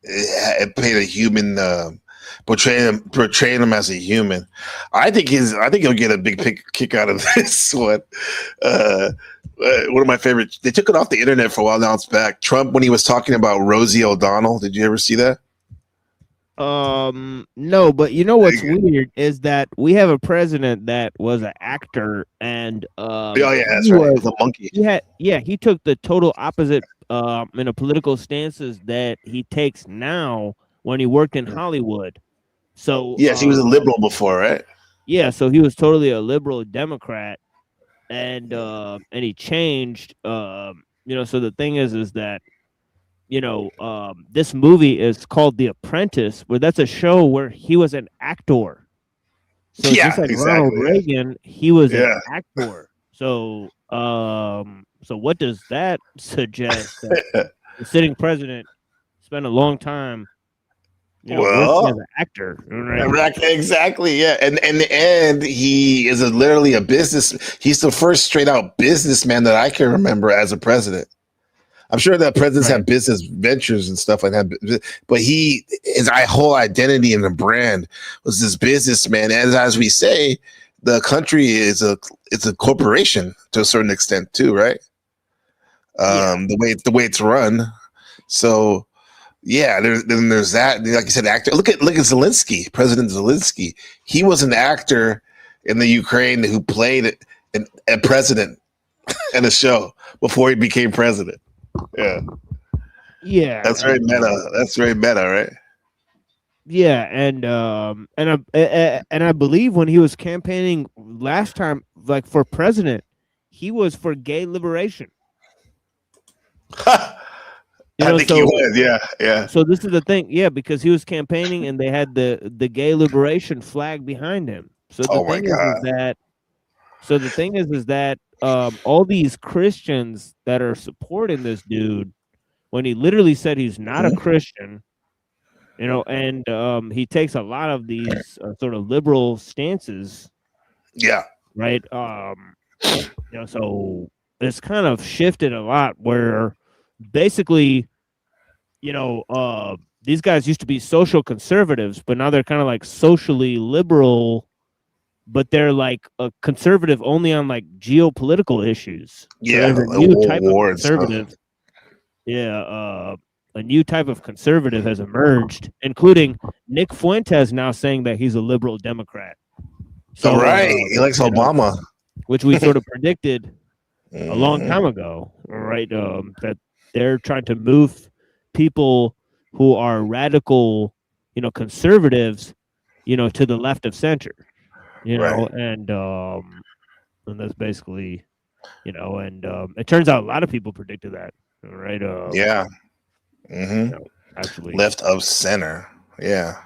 it paid a human. portraying him as a human. I think he'll get a big kick out of this one. One of my favorites. They took it off the internet for a while. Now it's back. Trump, when he was talking about Rosie O'Donnell. Did you ever see that? No, but you know what's weird is that we have a president that was an actor, and oh yeah, that's right. He was a monkey. He took the total opposite in the political stances that he takes now when he worked in Hollywood. So yes, he was a liberal before, right? Yeah, so he was totally a liberal Democrat, and he changed. So the thing is that, this movie is called The Apprentice, where that's a show where he was an actor. So just like Ronald Reagan, he was an actor. So so what does that suggest? That the sitting president spent a long time, working as an actor, right? Exactly, yeah. And he is literally a business. He's the first straight out businessman that I can remember as a president. I'm sure that presidents have business ventures and stuff like that, but his whole identity and the brand was this businessman. And as we say, the country is a corporation to a certain extent too, right? The way it's run. So yeah, there's that. Like you said, actor. Look at Zelensky, President Zelensky. He was an actor in the Ukraine who played a president in a show before he became president. Yeah, that's very meta, right? Yeah, and I believe when he was campaigning last time, like for president, he was for gay liberation. I think he was, yeah. So this is the thing, because he was campaigning and they had the gay liberation flag behind him. So the thing is that all these Christians that are supporting this dude, when he literally said he's not a Christian, and he takes a lot of these sort of liberal stances. Yeah. Right. So it's kind of shifted a lot where basically, these guys used to be social conservatives, but now they're kind of like socially liberal, but they're like a conservative only on like geopolitical issues. Yeah, so a new type of conservative. A new type of conservative has emerged, including Nick Fuentes now saying that he's a liberal Democrat. So he likes Obama, which we sort of predicted a long time ago, right? That they're trying to move people who are radical, conservatives, to the left of center. And that's basically, and it turns out a lot of people predicted that, right? Absolutely. Left of center. Yeah,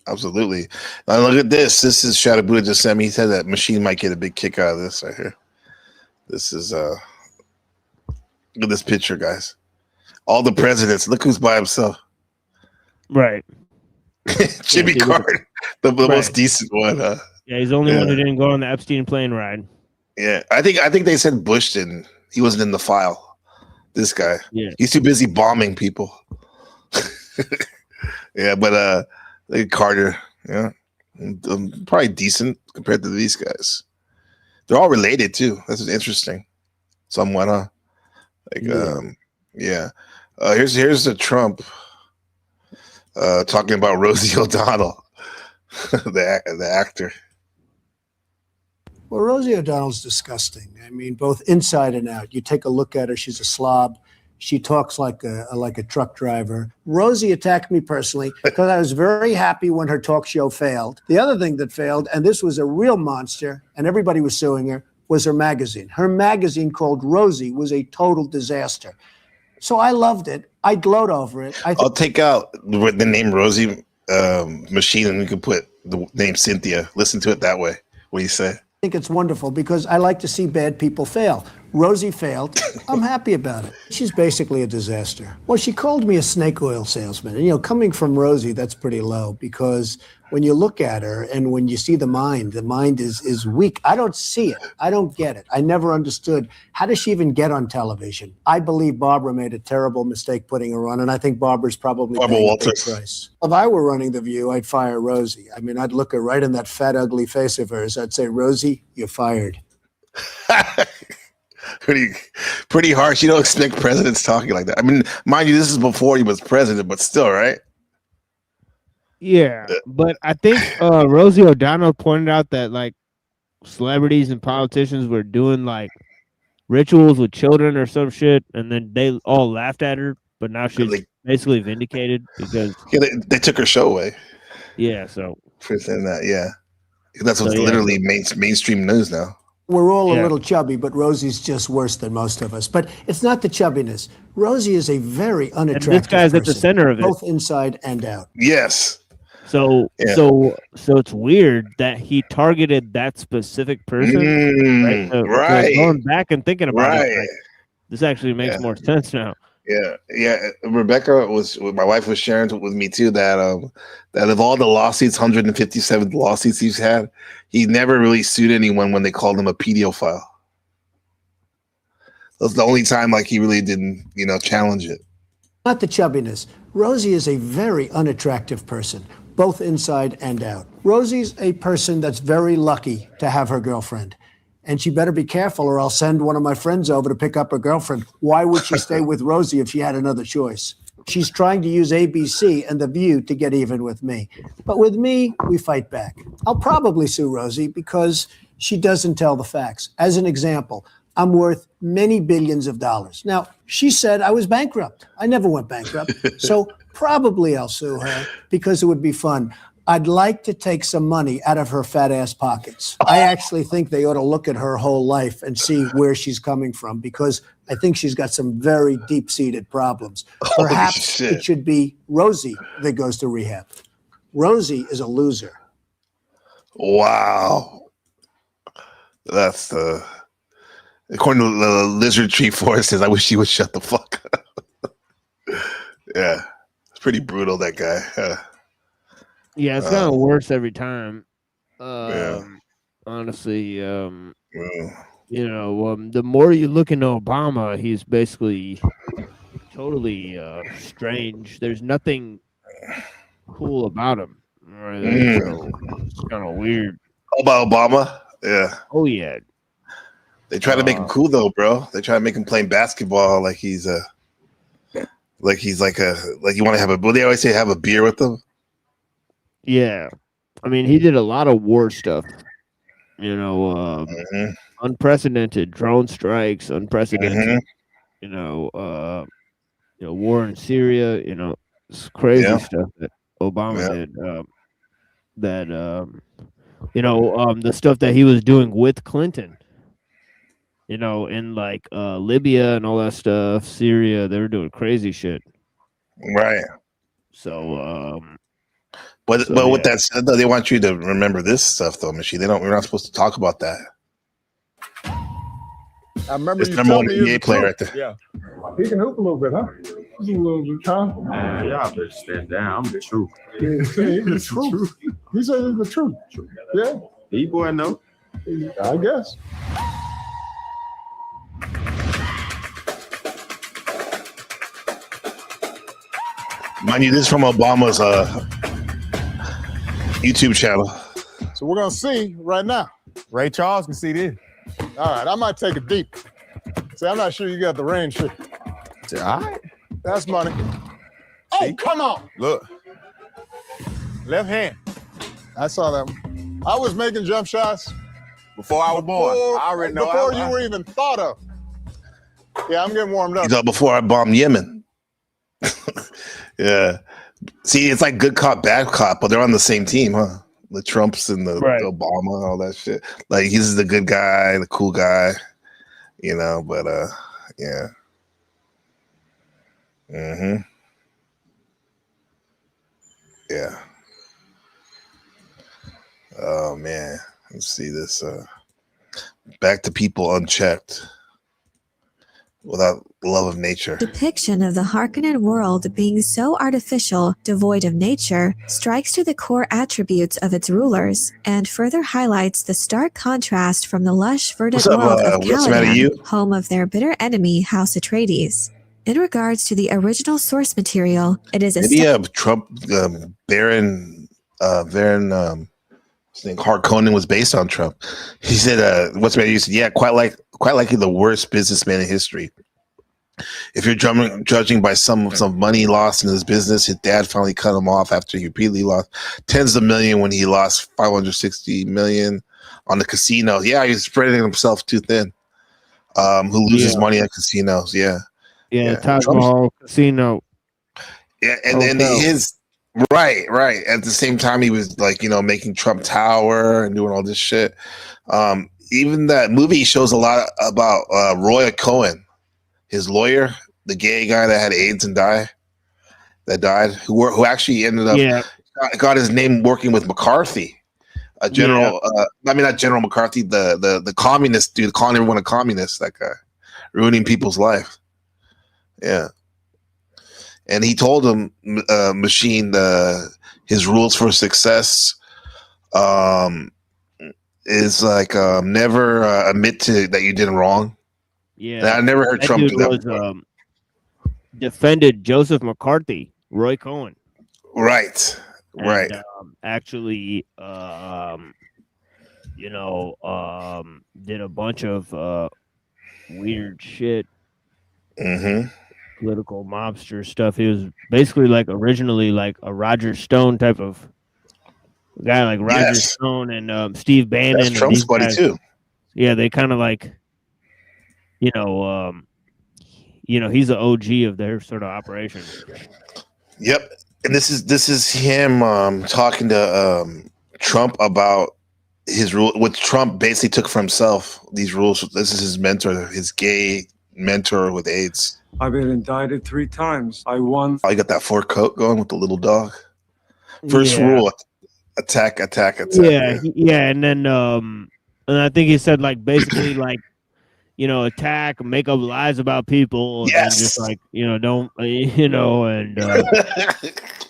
absolutely. Now look at this. This is Shadow Buddha just sent me. He said that Machine might get a big kick out of this right here. This is look at this picture, guys. All the presidents. Look who's by himself. Right. Jimmy Carter, the most decent one, huh? Yeah, he's the only one who didn't go on the Epstein plane ride. Yeah, I think they said Bush didn't. He wasn't in the file. This guy. Yeah. He's too busy bombing people. Yeah, but Carter, probably decent compared to these guys. They're all related too. That's interesting. Somewhat, huh? Here's the Trump talking about Rosie O'Donnell, the actor. Well, Rosie O'Donnell's disgusting. I mean, both inside and out. You take a look at her; she's a slob. She talks like a truck driver. Rosie attacked me personally because I was very happy when her talk show failed. The other thing that failed, and this was a real monster, and everybody was suing her, was her magazine. Her magazine called Rosie was a total disaster. So I loved it. I gloat over it. I'll take out the name Rosie Machine, and we can put the name Cynthia. Listen to it that way. What do you say? I think it's wonderful because I like to see bad people fail. Rosie failed. I'm happy about it. She's basically a disaster. Well, she called me a snake oil salesman. And, you know, coming from Rosie, that's pretty low because when you look at her and when you see the mind is weak. I don't see it. I don't get it. I never understood. How does she even get on television? I believe Barbara made a terrible mistake putting her on, and I think Barbara's probably paying a big price. If I were running The View, I'd fire Rosie. I mean, I'd look her right in that fat, ugly face of hers. I'd say, Rosie, you're fired. Pretty harsh. You don't expect presidents talking like that. I mean, mind you, this is before he was president, but still, right? Yeah, but I think Rosie O'Donnell pointed out that like celebrities and politicians were doing like rituals with children or some shit, and then they all laughed at her. But now she's basically vindicated because they took her show away. Yeah, so for saying that, yeah, that's what's literally mainstream news now. We're all a little chubby, but Rosie's just worse than most of us. But it's not the chubbiness. Rosie is a very unattractive this guy's at the person, center of it. both inside and out. Yes. So it's weird that he targeted that specific person. Right. So going back and thinking about it, like, this actually makes more sense now. Yeah. Rebecca my wife was sharing with me too that of all the lawsuits, 157 lawsuits he's had, he never really sued anyone when they called him a pedophile. That's the only time like he really didn't, challenge it. Not the chubbiness. Rosie is a very unattractive person, both inside and out. Rosie's a person that's very lucky to have her girlfriend. And she better be careful or I'll send one of my friends over to pick up her girlfriend. Why would she stay with Rosie if she had another choice? She's trying to use ABC and The View to get even with me. But with me, we fight back. I'll probably sue Rosie because she doesn't tell the facts. As an example, I'm worth many billions of dollars. Now, she said I was bankrupt. I never went bankrupt. So probably I'll sue her because it would be fun. I'd like to take some money out of her fat ass pockets. I actually think they ought to look at her whole life and see where she's coming from because I think she's got some very deep-seated problems. Perhaps it should be Rosie that goes to rehab. Rosie is a loser. Wow. That's according to the Lizard Tree Forest says, I wish she would shut the fuck up. Yeah. It's pretty brutal, that guy. Yeah, it's kind of worse every time. Honestly, the more you look into Obama, he's basically totally strange. There's nothing cool about him. Right? So it's kind of weird. About Obama? Yeah. Oh, yeah. They try to make him cool, though, bro. They try to make him playing basketball like he's you want to have they always say have a beer with them. Yeah, I mean, he did a lot of war stuff. Unprecedented drone strikes, unprecedented. War in Syria. It's crazy stuff that Obama did. The stuff that he was doing with Clinton. In like Libya and all that stuff, Syria, they were doing crazy shit. Right. So. But with that said, though, they want you to remember this stuff, though, Michi. We're not supposed to talk about that. I remember it's you number told one me NBA player right there. Yeah. He can hoop a little bit, huh? He's a little bit, huh? Y'all better stand down. I'm the truth. Yeah, he's the truth. He said it's the truth. Yeah. D-boy, no. I guess. Mind you, this is from Obama's YouTube channel. So we're gonna see right now. Ray Charles can see this. All right, I might take it deep. See, I'm not sure you got the range here. All right. That's money. Oh, come on. Look. Left hand. I saw that one. I was making jump shots before I was born. I already know. Before you were even thought of. Yeah, I'm getting warmed up. You thought before I bombed Yemen. Yeah. See, it's like good cop, bad cop, but they're on the same team, huh? The Trumps and the Obama and all that shit. Like, he's the good guy, the cool guy, but yeah. Yeah. Oh man. Let's see this. Back to people unchecked. without love of nature. Depiction of the Harkonnen world being so artificial, devoid of nature, strikes to the core attributes of its rulers, and further highlights the stark contrast from the lush, verdant What's up, world of what's the matter, Caladan, you? home of their bitter enemy, House Atreides. In regards to the original source material, it is a Maybe Trump, Baron I think Harkonnen was based on Trump. He said, "What's the matter?" You said, "Yeah, quite likely the worst businessman in history. If you're judging by some money lost in his business, his dad finally cut him off after he repeatedly lost tens of millions when he lost 560 million on the casino. Yeah, he's spreading himself too thin. Who loses money at casinos? Yeah, Taj Mahal Casino. Yeah, and his right. At the same time, he was like, making Trump Tower and doing all this shit. Even that movie shows a lot about Roy Cohen, his lawyer, the gay guy that had AIDS and died, who actually ended up got his name working with McCarthy, not General McCarthy, the communist dude, calling everyone a communist, that guy, ruining people's life. Yeah. And he told him, Machine, his rules for success is like never admit to that you did wrong. Yeah, and I never heard Trump do that. Was, defended Joseph McCarthy, Roy Cohen. Right. Actually, did a bunch of weird shit. Mm-hmm. Political mobster stuff. He was basically like originally like a Roger Stone type of guy, like Roger Stone and Steve Bannon. That's Trump's buddy too. Yeah, they kind of like, he's the OG of their sort of operation. Yep, and this is him talking to Trump about his rule. What Trump basically took for himself. These rules. This is his mentor, his gay mentor with AIDS. I've been indicted 3 times. I won. Oh, you got that fur coat going with the little dog. First rule: attack. Yeah, and then and I think he said like basically like attack, make up lies about people, and just like don't and and all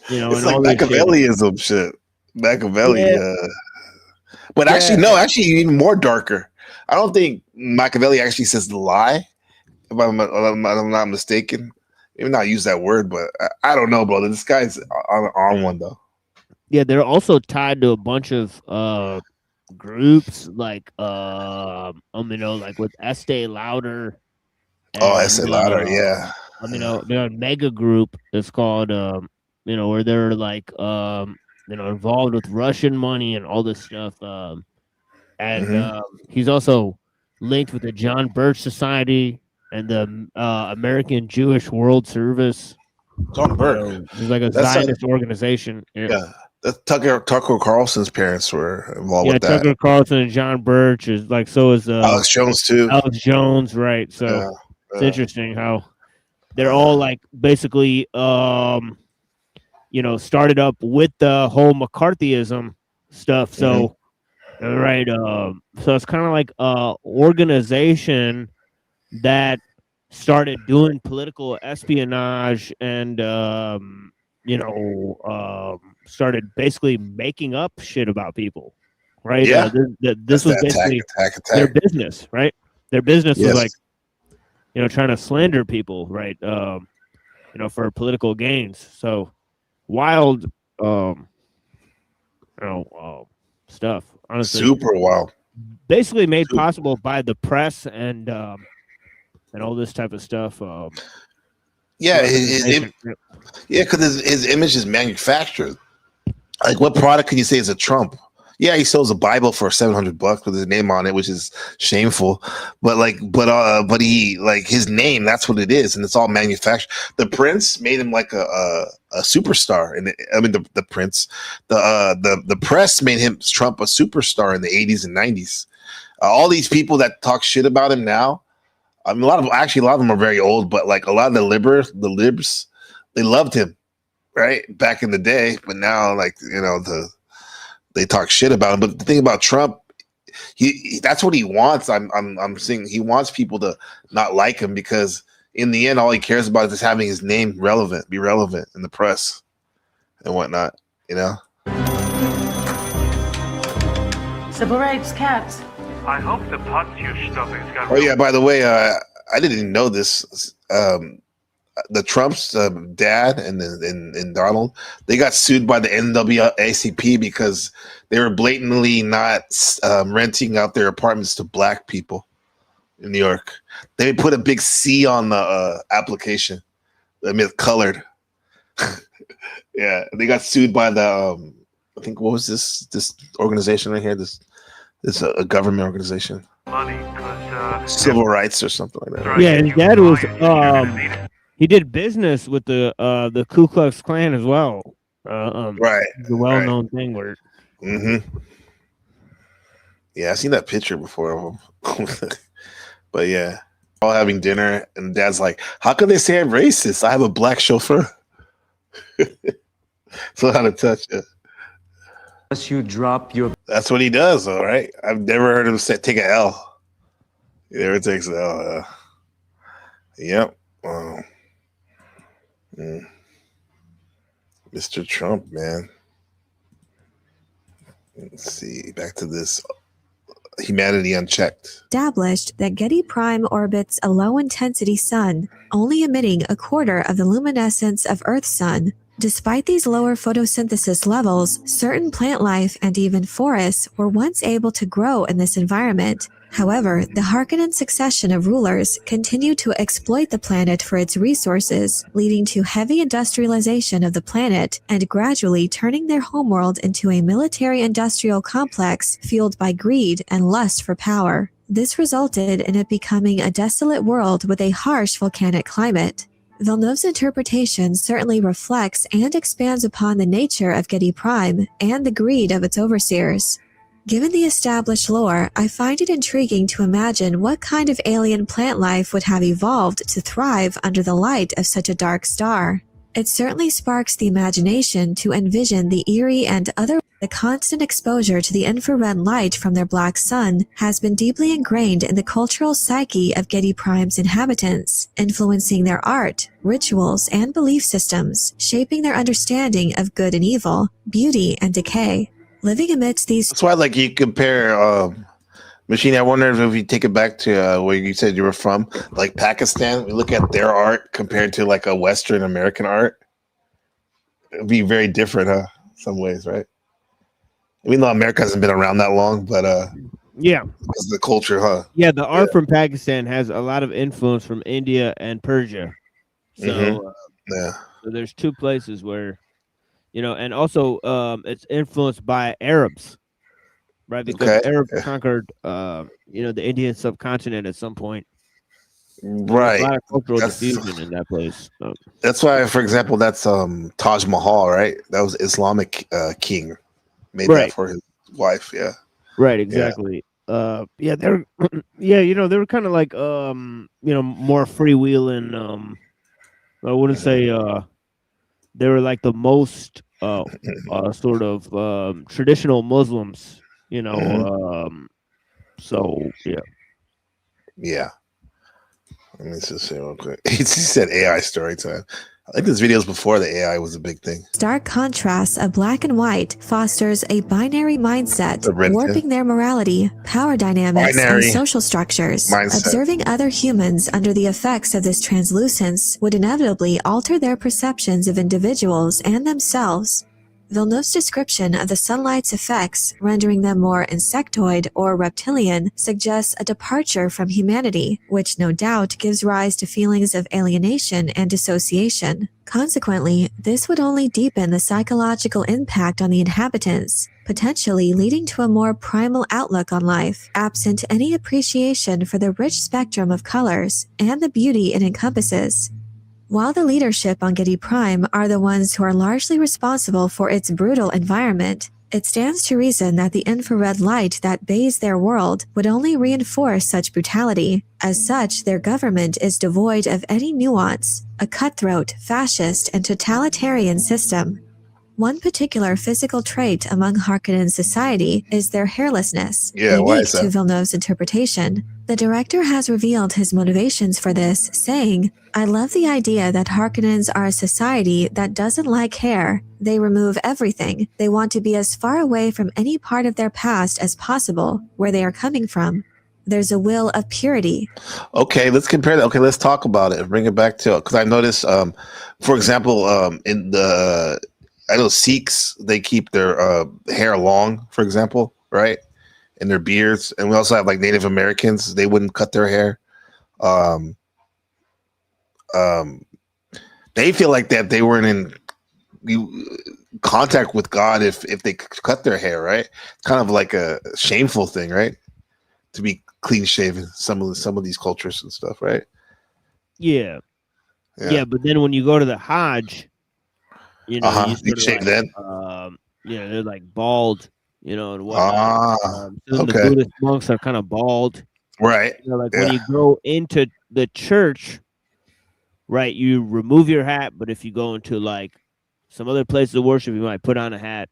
Machiavellianism shit. Machiavelli. But actually, even more darker. I don't think Machiavelli actually says the lie. If I'm not mistaken, maybe not use that word, but I don't know, brother. This guy's on one though. Yeah, they're also tied to a bunch of groups like like with Estee Lauder. Estee Lauder, yeah. They're a mega group. It's called where they're like involved with Russian money and all this stuff. He's also linked with the John Birch Society and the American Jewish World Service. John Birch. It's like a Zionist organization. Yeah. Tucker Carlson's parents were involved with that. Tucker Carlson and John Birch is like, so is Alex Jones too. Alex Jones, right? So it's interesting how they're all like basically started up with the whole McCarthyism stuff. So so it's kind of like a organization that started doing political espionage and started basically making up shit about people, right? Yeah, this was basically their business, right? Their business was like, trying to slander people, right? For political gains. So wild, stuff. Honestly, super wild. Basically made possible by the press and all this type of stuff. Because his image is manufactured. Like, what product can you say is a Trump? Yeah, he sells a Bible for $700 with his name on it, which is shameful. But he like his name, that's what it is, and it's all manufactured. The Prince made him like a superstar, and the Prince, the press made him Trump a superstar in the 80s and 90s. All these people that talk shit about him now, a lot of them are very old, but like a lot of the libs, they loved him, right, back in the day. But now, like they talk shit about him. But the thing about Trump, he that's what he wants. I'm seeing he wants people to not like him because in the end, all he cares about is just having his name be relevant in the press and whatnot, you know? Civil rights, cats. I hope the pots you're stuffing's got. Oh yeah, by the way, I didn't even know this. The Trump's dad and Donald, they got sued by the NAACP because they were blatantly not renting out their apartments to black people in New York. They put a big C on the application. I mean, colored. Yeah, they got sued by the I think, what was this organization right here? This a government organization. Money, Civil rights or something like that. Yeah, his dad was he did business with the Ku Klux Klan as well. Right. The well-known thing where. Mm-hmm. Yeah, I've seen that picture before of him. But yeah, all having dinner, and Dad's like, "How can they say I'm racist? I have a black chauffeur." So how to touch it. Unless you drop your. That's what he does, all right. I've never heard him take an L. He never takes an L. Yep. Mr. Trump, man. Let's see. Back to this. Humanity Unchecked. Established that Getty Prime orbits a low-intensity sun, only emitting a quarter of the luminescence of Earth's sun. Despite these lower photosynthesis levels, certain plant life and even forests were once able to grow in this environment. However, the Harkonnen succession of rulers continued to exploit the planet for its resources, leading to heavy industrialization of the planet and gradually turning their homeworld into a military-industrial complex fueled by greed and lust for power. This resulted in it becoming a desolate world with a harsh volcanic climate. Villeneuve's interpretation certainly reflects and expands upon the nature of Getty Prime and the greed of its overseers. Given the established lore, I find it intriguing to imagine what kind of alien plant life would have evolved to thrive under the light of such a dark star. It certainly sparks the imagination to envision the eerie and the constant exposure to the infrared light from their black sun has been deeply ingrained in the cultural psyche of Getty Prime's inhabitants, influencing their art, rituals, and belief systems, shaping their understanding of good and evil, beauty and decay. Living amidst these. That's why, like, you compare Machine. I wonder if you take it back to where you said you were from, like Pakistan. We look at their art compared to like a Western American art. It'd be very different, huh? Some ways, right? Even though America hasn't been around that long, but yeah, because of the culture, huh? Yeah, the art from Pakistan has a lot of influence from India and Persia. So, yeah. So there's two places where. And also it's influenced by Arabs, right? Because Arabs conquered, the Indian subcontinent at some point. Right. There's a lot of cultural diffusion in that place. So. That's why, for example, that's Taj Mahal, right? That was Islamic king made that for his wife. Yeah. Right. Exactly. They're they were kind of like more freewheeling. I wouldn't say they were like the most sort of traditional Muslims, so yeah. Yeah. Let me just say real quick. He said AI story time. I think this videos before the AI was a big thing. Stark contrasts of black and white fosters a binary mindset, warping their morality, power dynamics, and social structures. Observing other humans under the effects of this translucence would inevitably alter their perceptions of individuals and themselves. Villeneuve's description of the sunlight's effects, rendering them more insectoid or reptilian, suggests a departure from humanity, which no doubt gives rise to feelings of alienation and dissociation. Consequently, this would only deepen the psychological impact on the inhabitants, potentially leading to a more primal outlook on life, absent any appreciation for the rich spectrum of colors and the beauty it encompasses. While the leadership on Getty Prime are the ones who are largely responsible for its brutal environment, it stands to reason that the infrared light that bathes their world would only reinforce such brutality. As such, their government is devoid of any nuance, a cutthroat, fascist, and totalitarian system. One particular physical trait among Harkonnen society is their hairlessness, Yeah, why unique is to that? Villeneuve's interpretation. The director has revealed his motivations for this, saying, "I love the idea that Harkonnens are a society that doesn't like hair. They remove everything. They want to be as far away from any part of their past as possible, where they are coming from. There's a will of purity." Okay, let's compare that. Okay, let's talk about it and bring it back to it. Because I noticed, for example, in the I know Sikhs, they keep their hair long, for example, right? And their beards. And we also have like Native Americans, they wouldn't cut their hair. Um, they feel like that they weren't in contact with God if they cut their hair, right? Kind of like a shameful thing, right? To be clean shaven, some of these cultures and stuff, right? Yeah. Yeah. Yeah, but then when you go to the Hajj, you know, you You sort of shave like, then? you know, they're like bald, you know, and whatnot. So then the Okay. Buddhist monks are kind of bald. Right. You know, like when Yeah. you go into the church, right, you remove your hat, but if you go into like some other place of worship, you might put on a hat.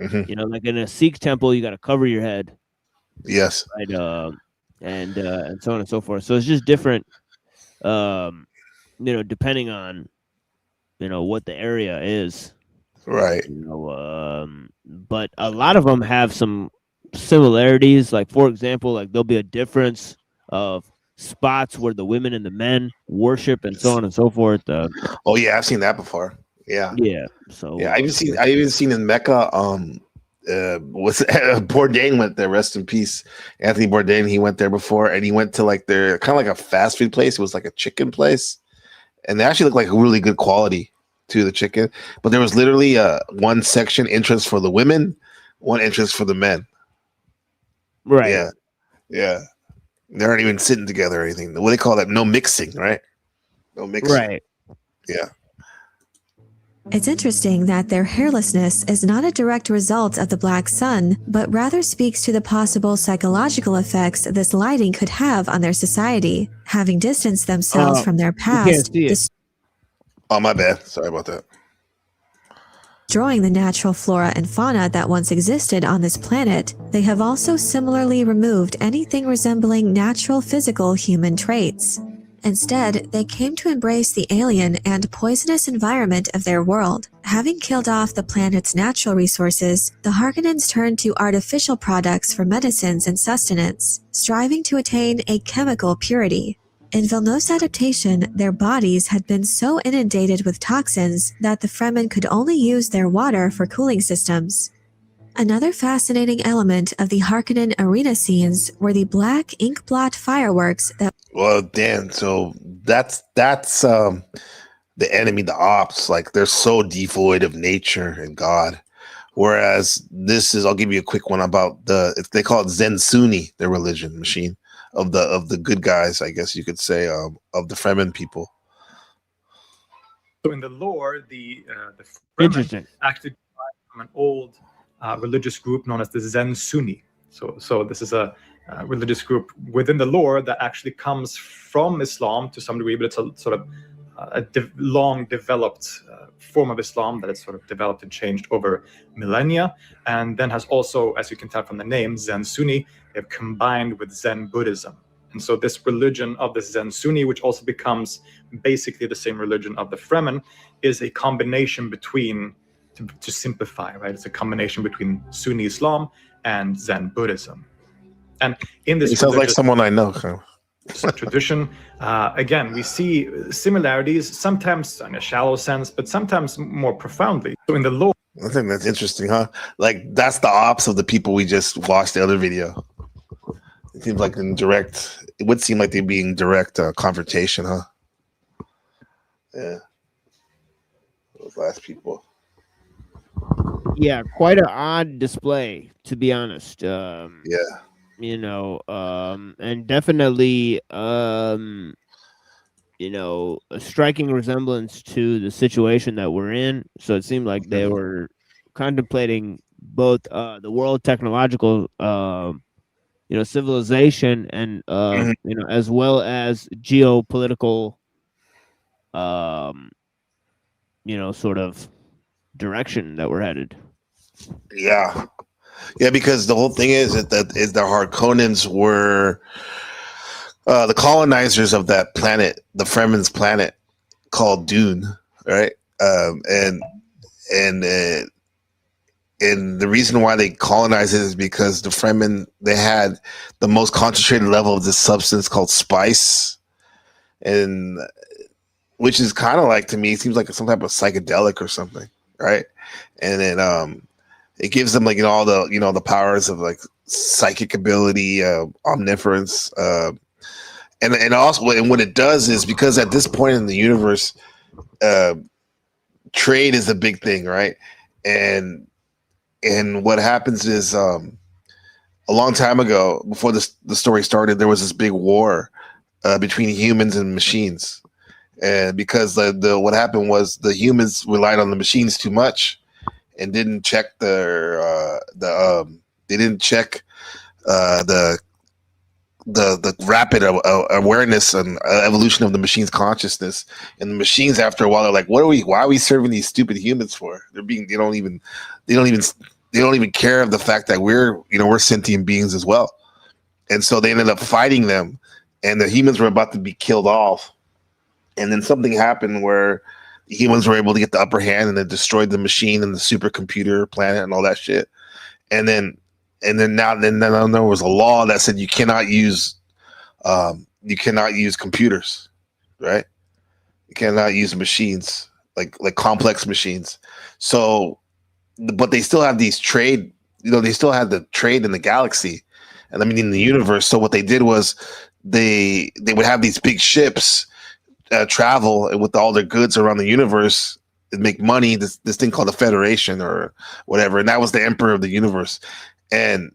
Mhm. You know, like in a Sikh temple, you got to cover your head. Yes. Right. And so on and so forth. So it's just different, you know, depending on, you know, what the area is. Right. You know, but a lot of them have some similarities. Like, for example, like there'll be a difference of spots where the women and the men worship and so on and so forth. Oh yeah, I've seen that before. Yeah. Yeah. So Yeah, I even seen in Mecca. Was Bourdain went there? Rest in peace, Anthony Bourdain. He went there before, and he went to like their kind of like a fast food place. It was like a chicken place, and they actually looked like really good quality to the chicken. But there was literally one section entrance for the women, one entrance for the men. Right. Yeah, yeah. They aren't even sitting together or anything. What do they call that? No mixing, right? No mixing. Right. Yeah. It's interesting that their hairlessness is not a direct result of the black sun, but rather speaks to the possible psychological effects this lighting could have on their society, having distanced themselves from their past, Oh, my bad. Sorry about that. destroying the natural flora and fauna that once existed on this planet. They have also similarly removed anything resembling natural physical human traits. Instead, they came to embrace the alien and poisonous environment of their world. Having killed off the planet's natural resources, the Harkonnens turned to artificial products for medicines and sustenance, striving to attain a chemical purity. In Villeneuve's adaptation, their bodies had been so inundated with toxins that the Fremen could only use their water for cooling systems. Another fascinating element of the Harkonnen arena scenes were the black ink blot fireworks that Well, damn. So that's the enemy, the ops. Like they're so devoid of nature and God. Whereas this is, I'll give you a quick one about they call it Zen Sunni, their religion machine of the good guys, I guess you could say, of the Fremen people. So in the lore, the Interesting. Fremen actually derived from an old religious group known as the Zen Sunni. So this is a religious group within the lore that actually comes from Islam to some degree, but it's a sort of long developed form of Islam that has sort of developed and changed over millennia, and then has also, as you can tell from the name, Zen Sunni, they've combined with Zen Buddhism. And so this religion of the Zen Sunni, which also becomes basically the same religion of the Fremen, is a combination between, to simplify, right? It's a combination between Sunni Islam and Zen Buddhism. And in this He sounds like someone I know. tradition, again, we see similarities, sometimes in a shallow sense, but sometimes more profoundly. So in the lore, I think that's interesting, huh? Like that's the ops of the people we just watched the other video. It seems like it would seem like they'd be in direct confrontation, huh? Yeah. Those last people. Yeah, quite an odd display, to be honest. Yeah. You know, and definitely, you know, a striking resemblance to the situation that we're in. So it seemed like they were contemplating both the world technological, you know, civilization and, you know, as well as geopolitical, you know, sort of direction that we're headed. Yeah, yeah, because the whole thing is that the Harkonnens were the colonizers of that planet, the Fremen's planet called Dune, right? And the reason why they colonized it is because the Fremen, they had the most concentrated level of this substance called spice, and which is kind of like, to me, it seems like some type of psychedelic or something, right? And then it gives them like all the the powers of like psychic ability, omniference, and also what it does is, because at this point in the universe, trade is a big thing, right? And what happens is, a long time ago, before the story started, there was this big war between humans and machines, and because the what happened was the humans relied on the machines too much and didn't check the rapid awareness and evolution of the machine's consciousness. And the machines, after a while, are like, why are we serving these stupid humans for? They don't even care of the fact that we're sentient beings as well. And so they ended up fighting them, and the humans were about to be killed off. And then something happened where the humans were able to get the upper hand, and then destroyed the machine and the supercomputer planet and all that shit. And then now there was a law that said you cannot use computers, right? You cannot use machines, like complex machines. So, but they still have these trade. They still had the trade in the galaxy, and I mean in the universe. So what they did was they would have these big ships travel with all their goods around the universe and make money. This thing called the Federation or whatever, and that was the emperor of the universe. And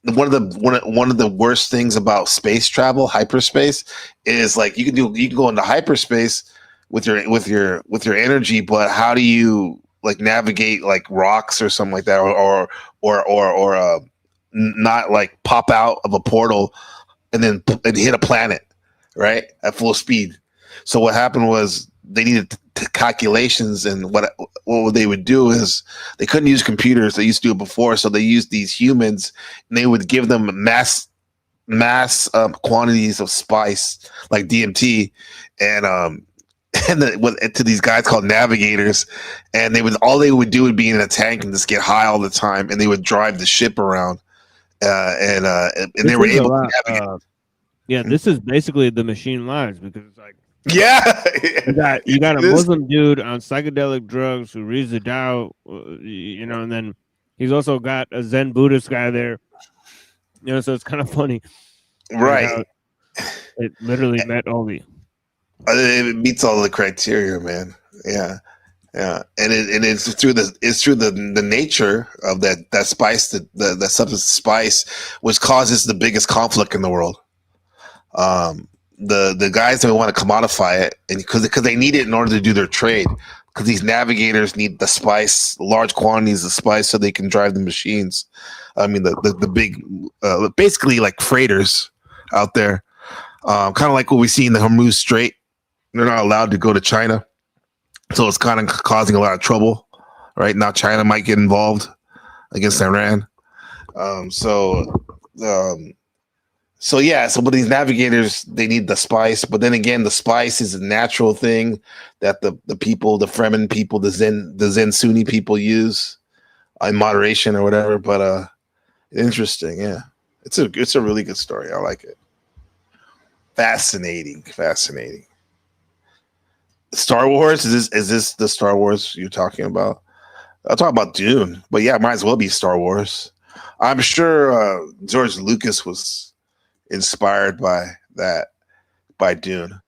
one of the worst things about space travel, hyperspace, is like you can go into hyperspace with your energy, but how do you like navigate like rocks or something like that, or not like pop out of a portal and then hit a planet, right, at full speed? So what happened was they needed calculations, and what they would do is they couldn't use computers. They used to do it before, so they used these humans, and they would give them mass quantities of spice like DMT, and to these guys called navigators, and all they would do would be in a tank and just get high all the time, and they would drive the ship around, and they were able to navigate. Yeah, this is basically the machine lives, because it's like, yeah, you got a Muslim dude on psychedelic drugs who reads the Tao, and then he's also got a Zen Buddhist guy there, so it's kind of funny, right? It literally met all the. It meets all the criteria, man. Yeah, and it's through the nature of that spice, that substance spice, which causes the biggest conflict in the world. The guys that want to commodify it, and because they need it in order to do their trade, because these navigators need the spice, large quantities of spice, so they can drive the machines. I mean, the big, basically like freighters out there, kind of like what we see in the Hormuz Strait. They're not allowed to go to China, so it's kind of causing a lot of trouble. Right now, China might get involved against Iran. But these navigators, they need the spice. But then again, the spice is a natural thing that the people, the Fremen people, the Zen Sunni people use in moderation or whatever. But interesting, yeah. It's a really good story. I like it. Fascinating. Star Wars, is this the Star Wars you're talking about? I'll talk about Dune, but yeah, it might as well be Star Wars. I'm sure George Lucas was inspired by Dune.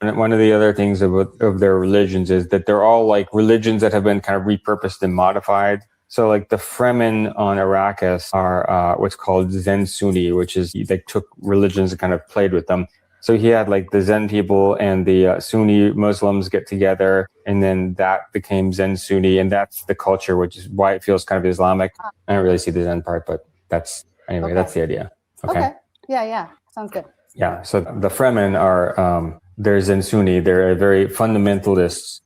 And one of the other things of their religions is that they're all like religions that have been kind of repurposed and modified. So like the Fremen on Arrakis are what's called Zen Sunni, which is they took religions and kind of played with them. So he had like the Zen people and the Sunni Muslims get together, and then that became Zen Sunni, and that's the culture, which is why it feels kind of Islamic. I don't really see the Zen part, but that's the idea. Okay. Yeah. Sounds good. Yeah. So the Fremen are they're Zen Sunni. They're a very fundamentalist,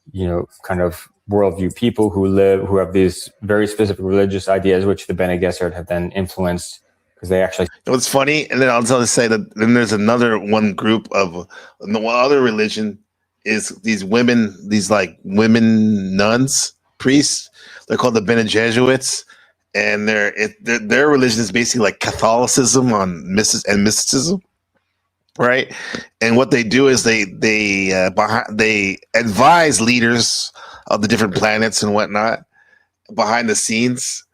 kind of worldview people who have these very specific religious ideas, which the Bene Gesserit have then influenced because they actually. What's funny, and then I'll just say that then there's another one group of the one other religion is these women, these like women nuns, priests. They're called the Bene Jesuits, and their religion is basically like Catholicism on mysticism. Right, and what they do is they advise leaders of the different planets and whatnot behind the scenes,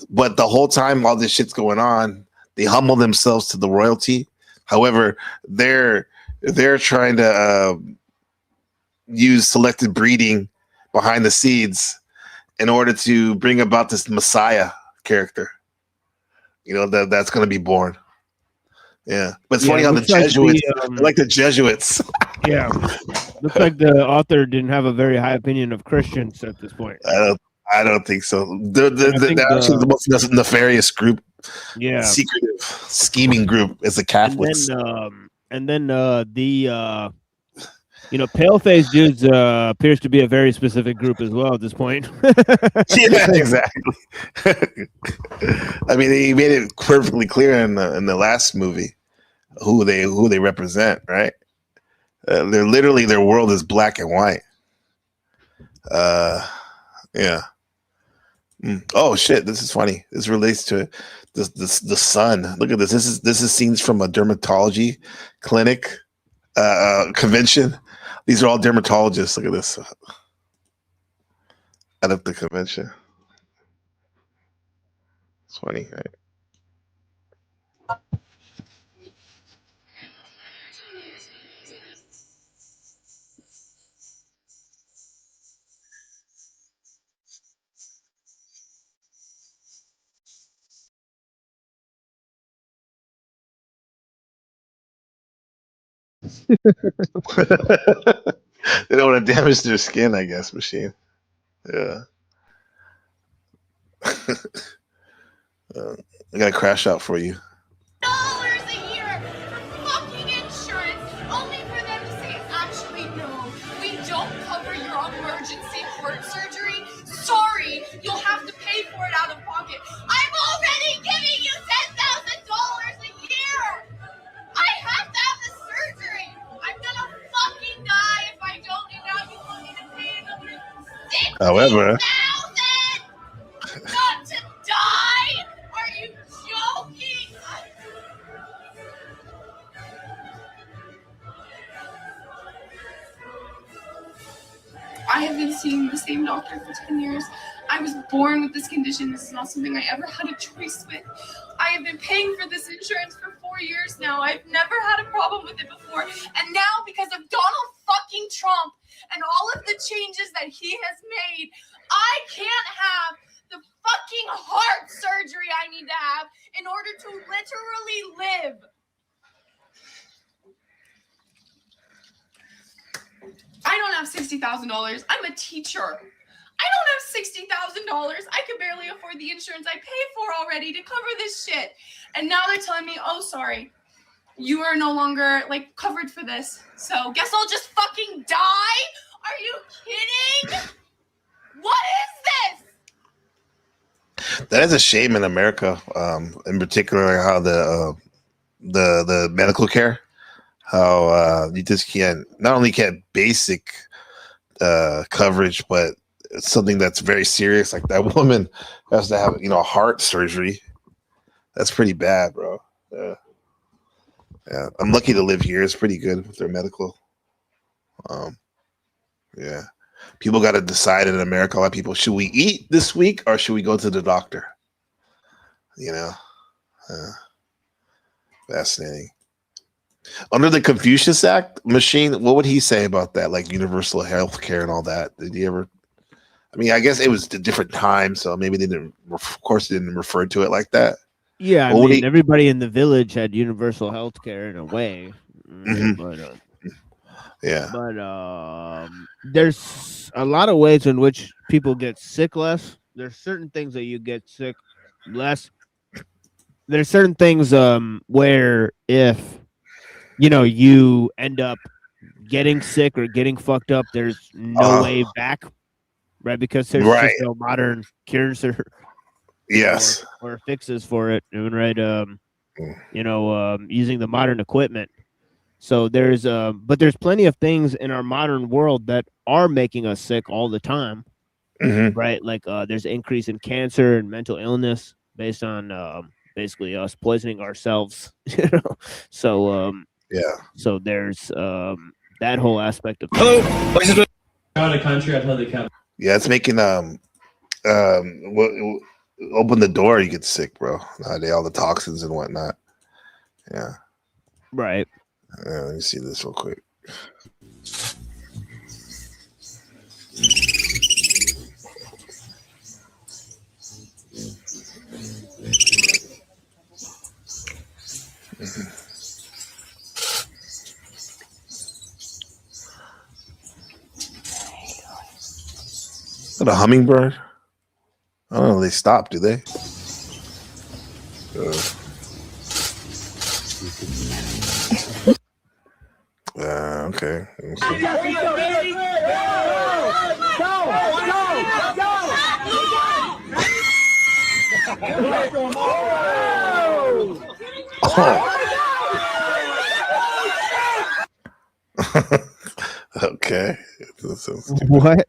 but the whole time while this shit's going on, they humble themselves to the royalty. However, they're trying to use selective breeding behind the scenes in order to bring about this Messiah character. That's going to be born. Yeah, but it's funny how the Jesuits, they're like the Jesuits. Yeah, looks like the author didn't have a very high opinion of Christians at this point. I don't think so. They're actually the most nefarious group. Yeah, secretive, scheming group is the Catholics. And then pale-faced dudes appears to be a very specific group as well at this point. Yeah, exactly. I mean, he made it perfectly clear in the last movie who they represent, right? They're literally, their world is black and white. Yeah. Oh shit! This is funny. This relates to the sun. Look at this. This is scenes from a dermatology clinic convention. These are all dermatologists. Look at this. At the convention. It's funny, right? They don't want to damage their skin, I guess, machine. Yeah. I got a crash out for you. $1 a year for fucking insurance, only for them to say, actually, no, we don't cover your emergency heart surgery. Sorry, you'll have to pay for it out of pocket. I'm already giving you $10,000 a year. I have to have the surgery. I'm gonna fucking die if I don't, and now you want me to pay another $60,000 However, not to die? Are you joking? I have been seeing the same doctor for 10 years. I was born with this condition. This is not something I ever had a choice with. I have been paying for this insurance for 4 years now. I've never had a problem with it before. And now, because of Donald fucking Trump and all of the changes that he has made, I can't have the fucking heart surgery I need to have in order to literally live. I don't have $60,000. I'm a teacher. I don't have $60,000. I can barely afford the insurance I pay for already to cover this shit. And now they're telling me, oh, sorry, you are no longer covered for this. So guess I'll just fucking die? Are you kidding? What is this? that is a shame in America, in particular, how the medical care, how you just not only can't basic coverage, but it's something that's very serious. Like that woman has to have, a heart surgery. That's pretty bad, bro. Yeah, I'm lucky to live here. It's pretty good with their medical. Yeah, people got to decide in America. A lot of people, should we eat this week or should we go to the doctor? Fascinating. Under the Confucius Act, Machine, what would he say about that? Like universal health care and all that? Did he ever? I mean, I guess it was a different time, so maybe they didn't. Of course, they didn't refer to it like that. Yeah, I mean, everybody in the village had universal health care in a way. But yeah, but there's a lot of ways in which people get sick less. There's certain things that you get sick less there's certain things where if you end up getting sick or getting fucked up, there's no way back, right? Because there's Right. just no modern cures or Yes. or fixes for it, right? Using the modern equipment. So there's but there's plenty of things in our modern world that are making us sick all the time, right? Like there's increase in cancer and mental illness based on basically us poisoning ourselves, So yeah. So there's that whole aspect of Out of country, I totally come. Yeah, it's making open the door, you get sick, bro. Nowadays, all the toxins and whatnot. Yeah. Right. Let me see this real quick. Is that a hummingbird? I don't know. They stop, do they? Okay. Let me see. Okay. What?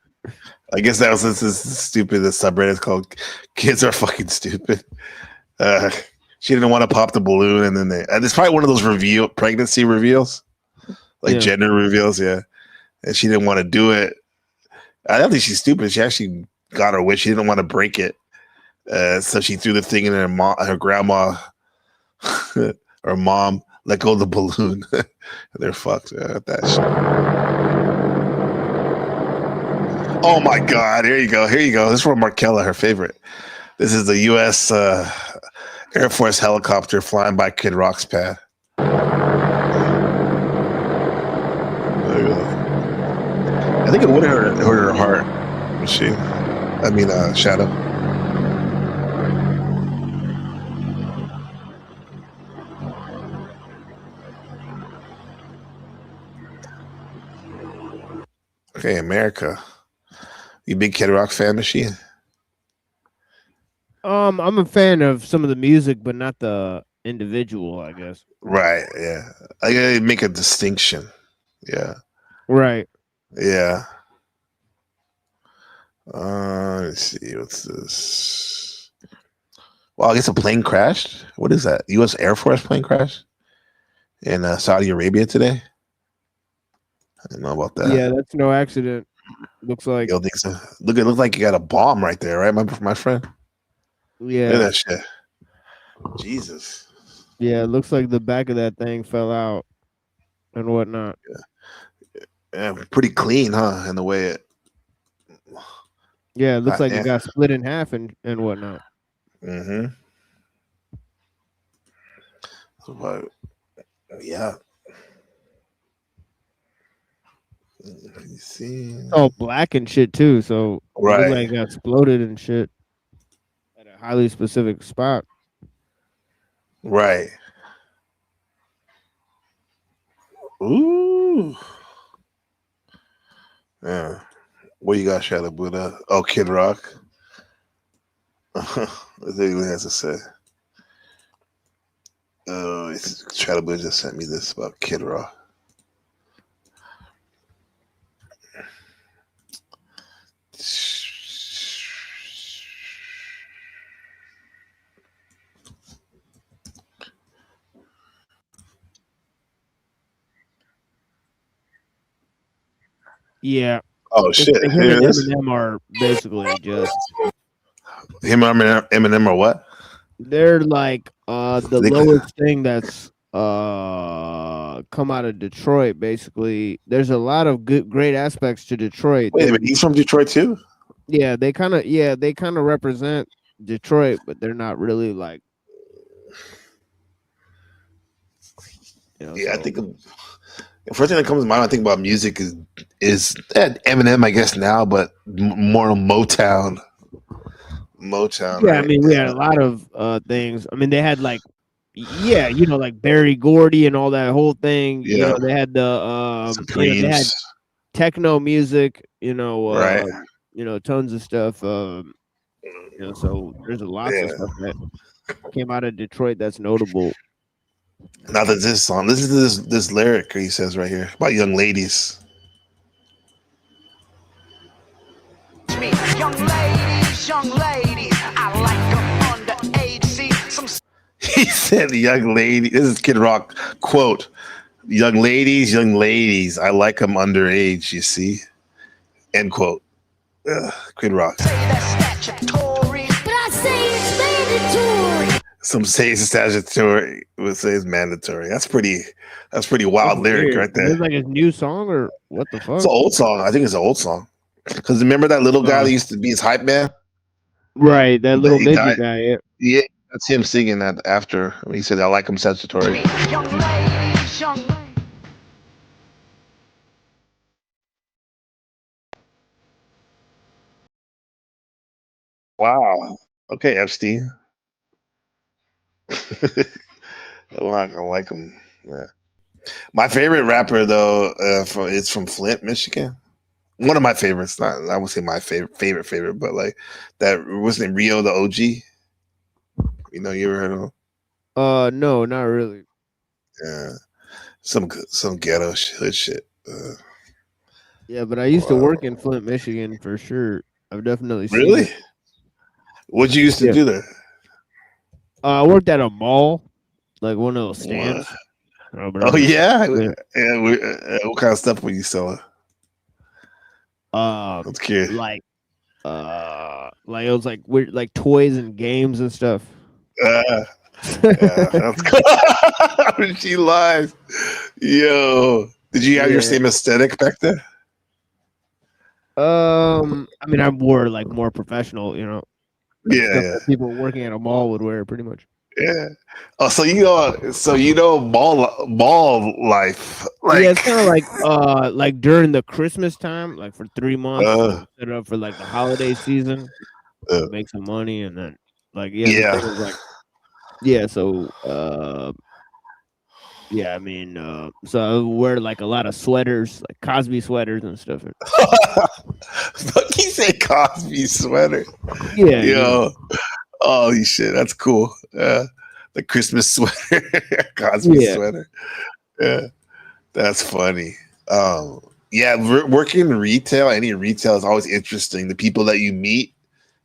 I guess that was this stupid. The subreddit is called "Kids Are Fucking Stupid." She didn't want to pop the balloon, and then it's probably one of those pregnancy reveals, like gender reveals. Yeah, and she didn't want to do it. I don't think she's stupid. She actually got her wish. She didn't want to break it, so she threw the thing in her grandma, her mom. Let go of the balloon. They're fucked. That shit. Oh my God! Here you go. Here you go. This is from Markella, her favorite. This is the U.S. Air Force helicopter flying by Kid Rock's pad. There you go. I think it would hurt her heart. Shadow. Okay, America. You big Kid Rock fan, Machine? I'm a fan of some of the music, but not the individual, I guess. Right, yeah. I gotta make a distinction. Yeah. Right. Yeah. Let's see. What's this? Well, I guess a plane crashed. What is that? U.S. Air Force plane crashed in Saudi Arabia today? I didn't know about that. Yeah, that's no accident. Looks like. You don't think so? It looked like you got a bomb right there, right, my friend? Yeah. Look at that shit. Jesus. Yeah, it looks like the back of that thing fell out and whatnot. Yeah, pretty clean, huh? In the way it. Yeah, it looks like it got split in half and whatnot. Mm-hmm. So, yeah. Let me see. It's all black and shit too, so right, it looked like it got exploded and shit at a highly specific spot. Right. Ooh. Yeah. What you got, Shadow Buddha? Oh, Kid Rock. Let's see what he has to say. Oh, Shadow Buddha just sent me this about Kid Rock. Yeah. Oh shit! Him and Eminem are basically just him and Eminem are what? They're like the lowest thing that's come out of Detroit. Basically, there's a lot of great aspects to Detroit. Wait a minute, he's from Detroit too? Yeah, they kind of represent Detroit, but they're not really like. I think the first thing that comes to mind when I think about music is Eminem, I guess now, but more Motown, Motown, Yeah, I right? mean, we had a lot of things. I mean, they had like, yeah, you know, like Barry Gordy and all that whole thing. You Yeah. know, they had the you know, they had Supremes, techno music. right? You know, tons of stuff. You know, so there's lots of Yeah. stuff that came out of Detroit that's notable. Now there's this song. Listen to this lyric he says right here about young ladies. Young ladies, I like them underage. See, some He said, "Young lady." This is Kid Rock quote. Young ladies, I like them underage. You see, end quote. Kid Rock. say that's statutory, but I say it's mandatory. Some say it's statutory, would say it's mandatory. That's pretty wild lyric right Is there. this like his new song or what the fuck? It's an old song. I think it's an old song. Because remember that little guy that used to be his hype man? Right, that little He midget died. guy. Yeah. Yeah, that's him singing that after. He said, I like him statutory. Young ladies, young ladies. Wow. Okay, Epstein. I like him. Yeah. My favorite rapper, though, is from Flint, Michigan. One of my favorites. Not, I would say my favorite, but like that wasn't it Rio the OG. You know, you ever heard of him? No, not really. Yeah, some ghetto hood shit. Yeah, but I used to Wow. work in Flint, Michigan for sure. I've definitely seen Really? it. What'd you used to Yeah. do there? I worked at a mall, like one of those stands. Oh yeah, what kind of stuff were you selling? Let's curious. Like it was like weird, like toys and games and stuff. Yeah, that's cool. She lies. Yo, did you have your Yeah. same aesthetic back then? I mean, I wore like more professional, you know. Like Yeah, stuff yeah. that people working at a mall would wear, pretty much. Yeah. Oh, so you know mall life. Like, Yeah, it's kind of like during the Christmas time, like for 3 months, set it up for like the holiday season, make some money, and then like the Yeah. thing was like, yeah, so yeah, I mean, so I would wear like a lot of sweaters, like Cosby sweaters and stuff. he said Cosby sweater. Yeah, Yo. Holy shit, that's cool. The Christmas sweater, Cosby Yeah. sweater. Yeah, that's funny. Yeah, working in retail, any retail is always interesting. The people that you meet,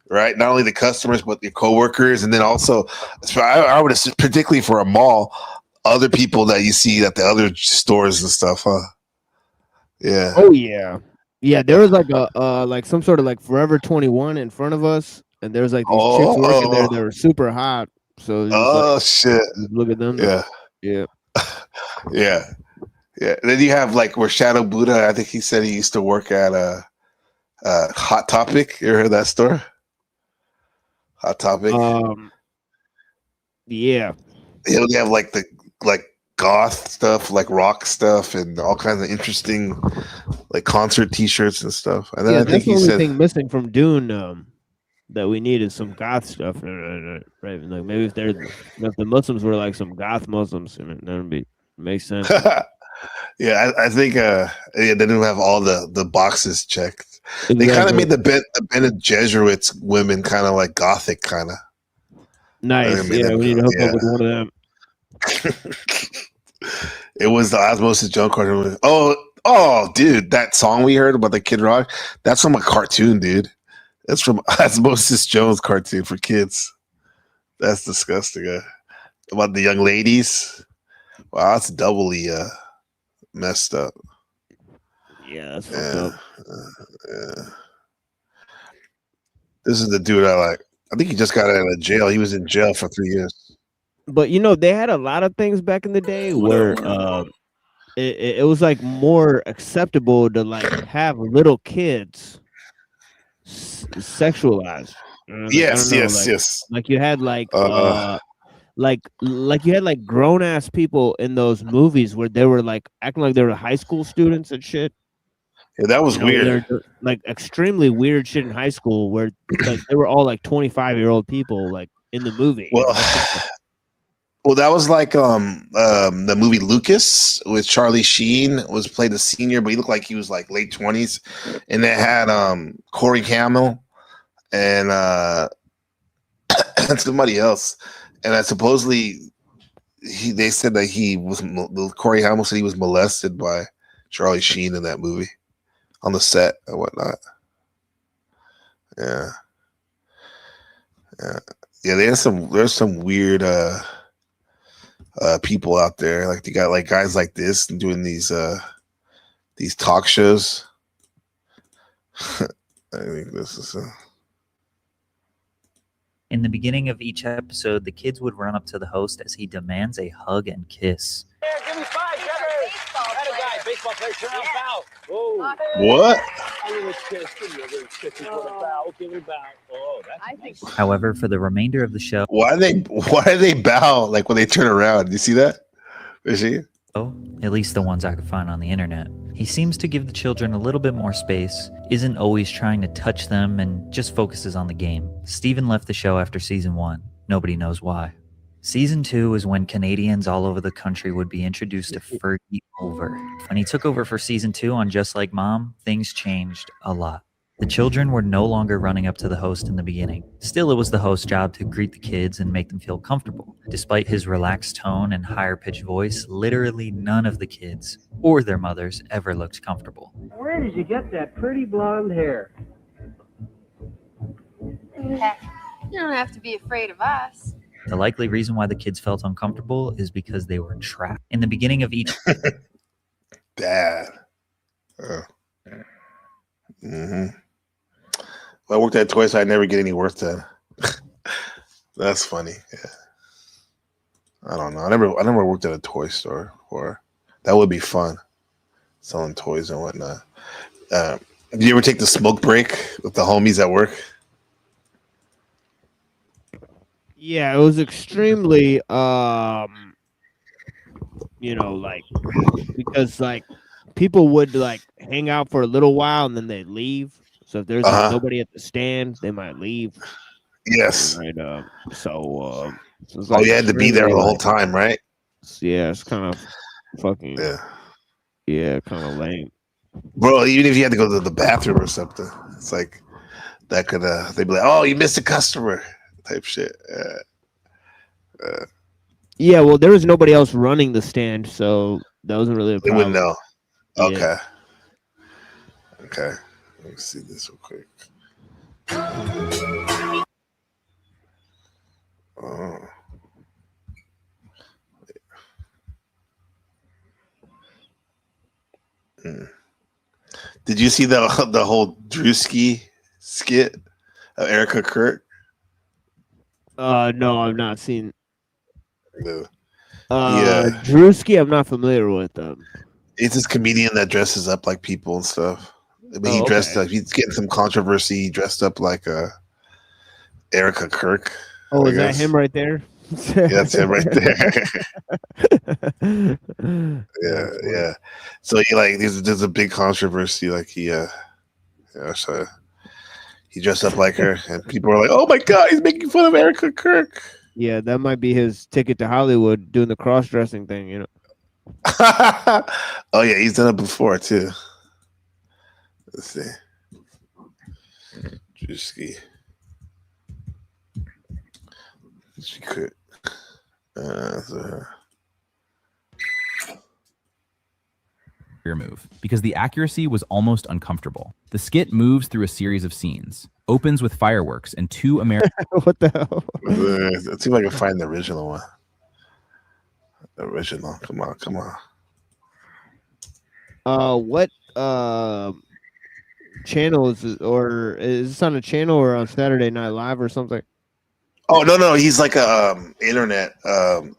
right? Not only the customers, but your coworkers, and then also, I would assume, particularly for a mall, other people that you see at the other stores and stuff, huh? Yeah. Oh yeah, yeah. There was like a like some sort of like Forever 21 in front of us, and there was like these chicks working there that were super hot. So Shit. Look at them. Yeah. Yeah. Yeah. Yeah. And then you have like where Shadow Buddha, I think he said he used to work at Hot Topic. You ever heard that store? Hot Topic. Yeah. They have like goth stuff, like rock stuff, and all kinds of interesting like concert T-shirts and stuff. And then Yeah, I that's think the he only said, thing missing from Dune that we need is some goth stuff. Right? Like maybe if the Muslims were like some goth Muslims, that would makes sense. yeah, I think they didn't have all the boxes checked. They kind of Exactly. made the Bene Gesserit's women kind of like gothic, kind of. Nice. Yeah, we need to hook up with one of them. It was the Osmosis Jones cartoon. Oh, dude, that song we heard about the Kid Rock, that's from a cartoon, dude. That's from Osmosis Jones cartoon for kids. That's disgusting. About the young ladies. Wow, that's doubly messed up. Yeah, that's fucked up. Yeah. This is the dude I like. I think he just got out of jail. He was in jail for 3 years. But they had a lot of things back in the day where it was like more acceptable to like have little kids sexualized. Yes. Like you had like you had like grown ass people in those movies where they were like acting like they were high school students and shit. Yeah, that was weird. They're like extremely weird shit in high school where like they were all like 25-year-old people like in the movie. Well, well, that was like the movie Lucas with Charlie Sheen was played a senior, but he looked like he was like late 20s, and it had Corey Hamill and and somebody else, and supposedly they said that Corey Hamill said he was molested by Charlie Sheen in that movie on the set and whatnot. Yeah. There's some weird people out there. Like they got like guys like this doing these talk shows. I think this is In the beginning of each episode, the kids would run up to the host as he demands a hug and kiss. Give me 5, Jeffrey. That a guy, baseball player, turn around, bow. Whoa. What? However, for the remainder of the show, why do they bow like when they turn around? You see that? Is he? Oh, at least the ones I could find on the internet. He seems to give the children a little bit more space, isn't always trying to touch them, and just focuses on the game. Steven left the show after season 1. Nobody knows why. Season 2 is when Canadians all over the country would be introduced to Fergie Over. When he took over for season 2 on Just Like Mom, things changed a lot. The children were no longer running up to the host in the beginning. Still, it was the host's job to greet the kids and make them feel comfortable. Despite his relaxed tone and higher-pitched voice, literally none of the kids or their mothers ever looked comfortable. Where did you get that pretty blonde hair? Heck, you don't have to be afraid of us. The likely reason why the kids felt uncomfortable is because they were trapped. In the beginning of each... Dad. Well, I worked at Toys, so I never get any work done. That's funny. Yeah. I don't know. I never worked at a toy store before. That would be fun, selling toys and whatnot. Did you ever take the smoke break with the homies at work? Yeah, it was extremely because like people would like hang out for a little while and then they leave. So if there's like, nobody at the stand, they might leave. Yes. Right. So you had to be there the whole time, right? Yeah, it's kind of fucking kind of lame. Bro, even if you had to go to the bathroom or something, it's like that could they'd be like, "Oh, you missed a customer," type shit. Yeah, well, there was nobody else running the stand, so that wasn't really a problem. They wouldn't know. Okay. Yeah. Okay. Let me see this real quick. Oh. Did you see the whole Drewski skit of Erica Kirk? No, I've not seen. No. Drewski, I'm not familiar with them. It's this comedian that dresses up like people and stuff. I mean, he dressed up. He's getting some controversy. He dressed up like Erica Kirk. Oh, is that him right there? Yeah, that's him right there. yeah. So there's a big controversy. Like so he dressed up like her, and people are like, "Oh my god, he's making fun of Erica Kirk." Yeah, that might be his ticket to Hollywood, doing the cross-dressing thing, you know. Oh yeah, he's done it before too. Let's see. Drewski. She could. Move because the accuracy was almost uncomfortable. The skit moves through a series of scenes, opens with fireworks and two American. What the hell? Let's see if I can find the original one. The original. Come on. What channel is it, or is this on a channel or on Saturday Night Live or something? Oh no, he's like a internet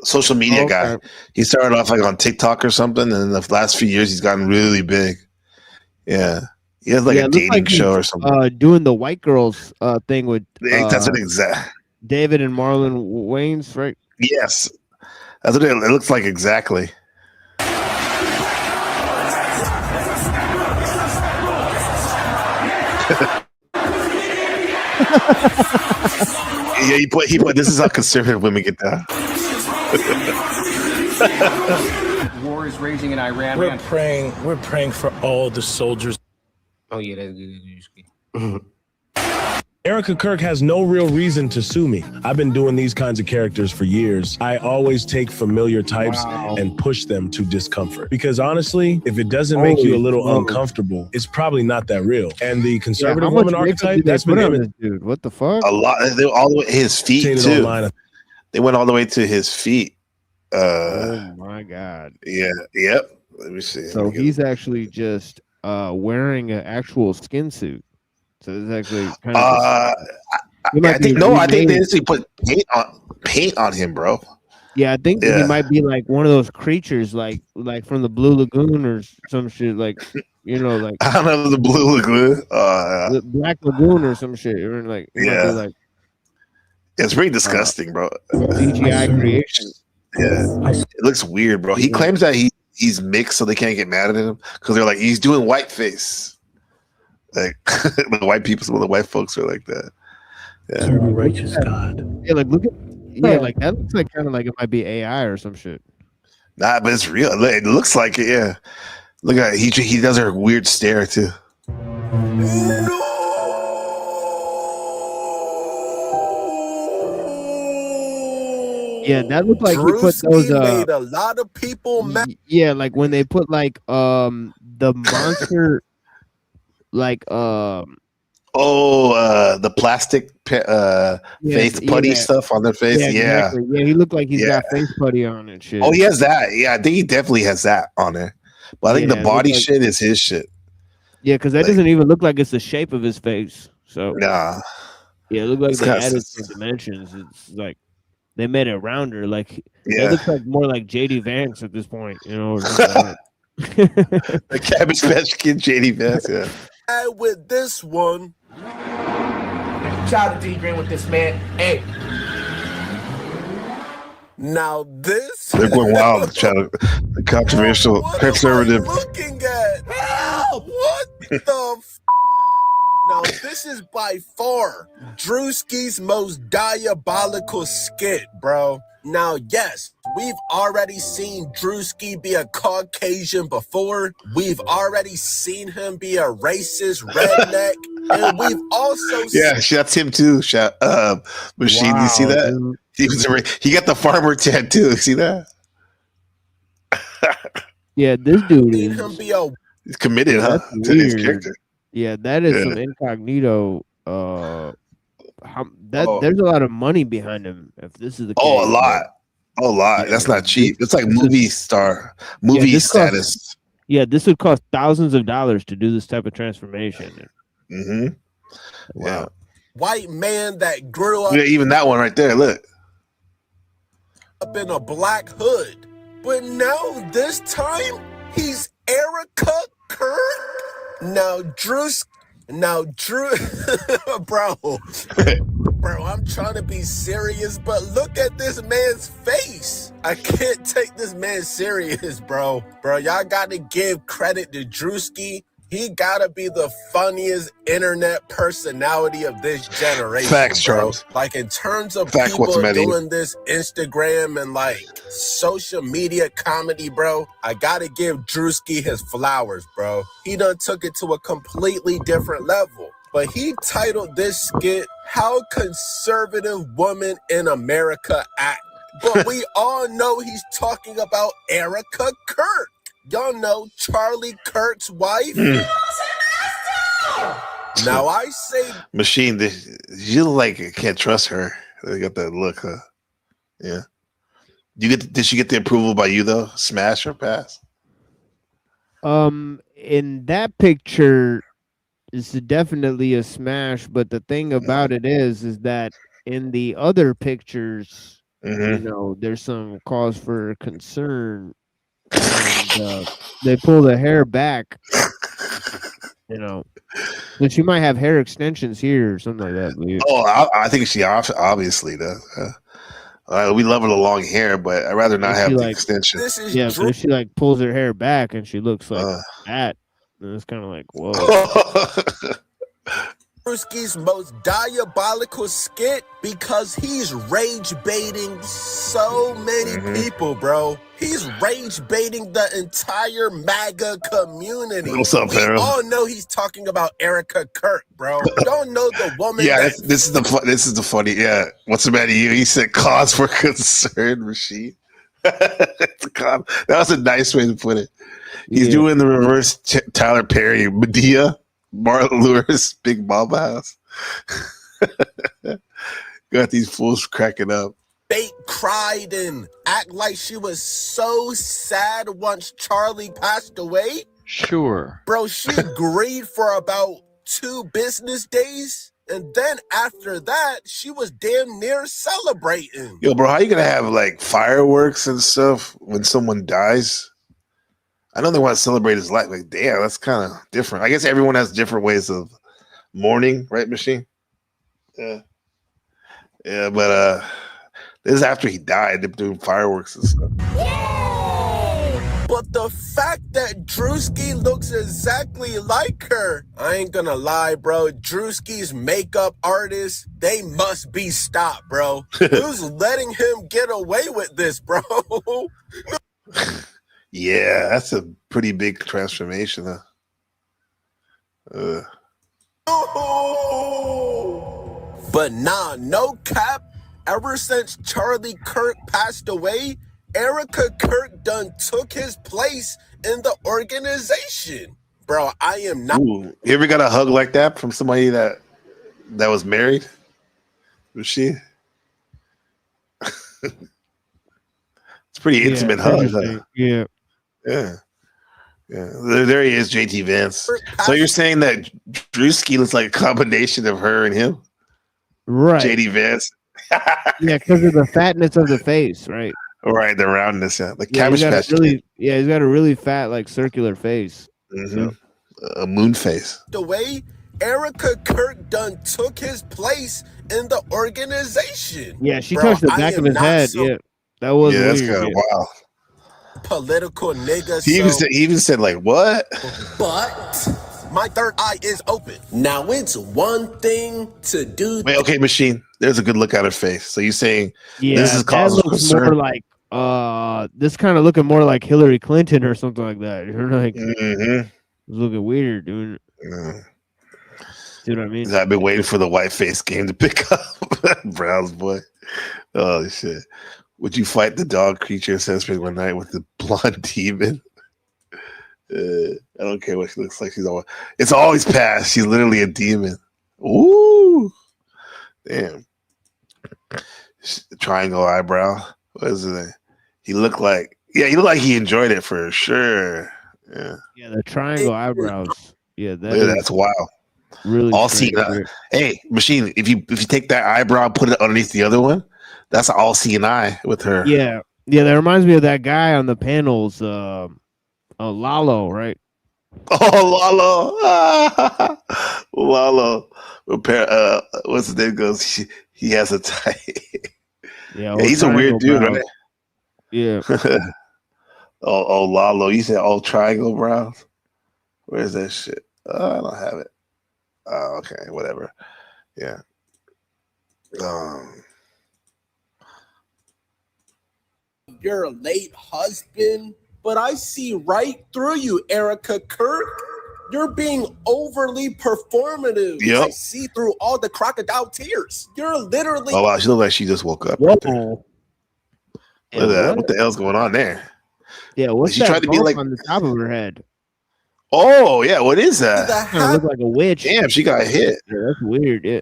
social media guy. He started off like on TikTok or something, and in the last few years he's gotten really big. Yeah, he has like a dating show or something. Doing the white girls thing with that's an exact David and Marlon Wayans, right? Yes, that's what it looks like exactly. Yeah, he put. This is how conservative women get down. War is raging in Iran. We're praying for all the soldiers. Oh yeah, that's good. Erica Kirk has no real reason to sue me. I've been doing these kinds of characters for years. I always take familiar types and push them to discomfort. Because honestly, if it doesn't make you a little uncomfortable, it's probably not that real. And the conservative woman archetype, that's been this dude. What the fuck? A lot. They all the way his feet too. They went all the way to his feet. Oh my god. Yeah. Yep. Let me see. So he's actually just wearing an actual skin suit. So it's actually kind of. I think they actually put paint on him, bro. Yeah, I think he might be like one of those creatures, like from the Blue Lagoon or some shit, like like I don't know, the Blue Lagoon, the Black Lagoon or some shit. Or like it's pretty disgusting, bro. CGI creation. Yeah, it looks weird, bro. He claims that he's mixed, so they can't get mad at him because they're like he's doing whiteface. Like the white people, some of the white folks are like that. Yeah, righteous God. Yeah, like look at like that looks like kind of like it might be AI or some shit. Nah, but it's real. It looks like it. Yeah, look at it. He does her weird stare too. Yeah, that looked like he put those. Made a lot of people mad. Yeah, like when they put like the monster. Like the plastic face putty stuff on their face. Yeah, exactly. Yeah, he looked like he's got face putty on and shit. Oh, he has that. Yeah, I think he definitely has that on there. But I think the body shit is his shit. Yeah, because that doesn't even look like it's the shape of his face. So nah. Yeah, it looked like they added some dimensions. It's like they made it rounder. Like it looks like more like JD Vance at this point. The Cabbage Patch Kid JD Vance. Yeah. With this one, Shout out to D Green with this, man. Hey. Now this they're going wild. The controversial conservative. Looking at help. What the? Now this is by far Drewski's most diabolical skit, bro. Now, yes, we've already seen Drewski be a Caucasian before. We've already seen him be a racist redneck. And we've also that's him too. Machine, you see that? He got the farmer tattoo. You see that? Yeah, this dude is he's committed, huh? To his character. Yeah, that is some incognito. There's a lot of money behind him. If this is the case, a lot. Yeah, that's not cheap. It's like movie status. This would cost thousands of dollars to do this type of transformation. Mm-hmm. Wow. Yeah. White man that grew up. Yeah, even that one right there. Look. Up in a black hood, but now this time he's Erica Kirk. Now Drew, bro, I'm trying to be serious, but look at this man's face. I can't take this man serious, bro. Y'all gotta give credit to Drewski. He gotta be the funniest internet personality of this generation. Facts, bro. Charles. Like in terms of people doing this Instagram and like social media comedy, bro, I gotta give Drewski his flowers, bro. He done took it to a completely different level. But he titled this skit, How Conservative Women in America Act. But we all know he's talking about Erica Kirk. Y'all know Charlie Kirk's wife. Now I say, Machine, you like can't trust her. They got that look, huh? Yeah. Did she get the approval by you though? Smash or pass? In that picture, it's definitely a smash. But the thing about it is that in the other pictures, there's some cause for concern. And, they pull the hair back, and she might have hair extensions here or something like that. Dude. I think she obviously does. We love her the long hair, but I'd rather not have the extension. This is but if she like pulls her hair back and she looks like that, then it's kind of like whoa. Drewski's most diabolical skit because he's rage baiting so many people, bro. He's rage baiting the entire MAGA community. What's up, we Pharaoh? all know he's talking about Erica Kirk, bro. Don't know the woman. Yeah, that this is the funny. Yeah, what's the matter? You? He said cause for concern, Rashid. That was a nice way to put it. He's doing the reverse Tyler Perry, Medea, Martin Lewis, Big Mama House. Got these fools cracking up. fake cried and act like she was so sad once Charlie passed away. Sure. Bro, she grieved for about 2 business days. And then after that, she was damn near celebrating. Yo, bro, how you gonna have like fireworks and stuff when someone dies? I know they want to celebrate his life. Like, damn, that's kind of different. I guess everyone has different ways of mourning, right, Machine? Yeah. Yeah, but this is after he died. They're doing fireworks and stuff. But the fact that Drewski looks exactly like her, I ain't gonna lie, bro. Drewski's makeup artists, they must be stopped, bro. Who's letting him get away with this, bro? Yeah, that's a pretty big transformation, huh? But nah, no cap. Ever since Charlie Kirk passed away, Erica Kirk done took his place in the organization. Bro, I am not. Ooh, you ever got a hug like that from somebody that was married? Was she? It's a pretty intimate hug. Huh? Yeah. Yeah. Yeah. There he is, JT Vance. So you're saying that Drewski looks like a combination of her and him? Right. JD Vance. Yeah, because of the fatness of the face, right? Right, the roundness, yeah. Like Yeah, Cabbage Patch Kid. he's got a really fat, like circular face. Mm-hmm. A moon face. The way Erica Kirk done took his place in the organization. Yeah, she Bro, touched the I back of am his not head. so Yeah, that was That's weird. kind of wild. Political nigga. He even said like, what? But my third eye is open. Now it's one thing to do. Wait, okay, Machine. There's a good look at her face. So you're saying Yeah, this is that cause of looks concern? more like this kind of looking more like Hillary Clinton or something like that. You're like, it's looking weird, dude. See what I mean? I've been waiting for the white face game to pick up. Browns boy. Oh shit. Would you fight the dog creature accessory one night with the blonde demon? I don't care what she looks like. It's always past. She's literally a demon. Ooh. Damn. Triangle eyebrow. What is it? He looked like he enjoyed it for sure. Yeah. Yeah, the triangle eyebrows. Yeah, That's wild. Really all strange, seeing weird. Hey, Machine, if you take that eyebrow, put it underneath the other one, that's an all seeing eye with her. Yeah, that reminds me of that guy on the panels, Lalo, right? Oh, Lalo. Lalo. What's his name goes? He has a tie. Yeah, he's a weird dude, brows. right? Yeah. oh, Lalo. You said all triangle brows? Where's that shit? I don't have it. Oh, okay, whatever. Yeah. Your late husband, but I see right through you, Erica Kirk. You're being overly performative. Yep. I see through all the crocodile tears. You're literally. Oh wow, she looks like she just woke up. Whoa. Right there. Look at that. What the hell's going on there? Yeah, what's She that tried to be bump like- on the top of her head? Oh yeah, what is that? Kinda look like a witch. Damn, she got hit. Yeah, that's weird. Yeah.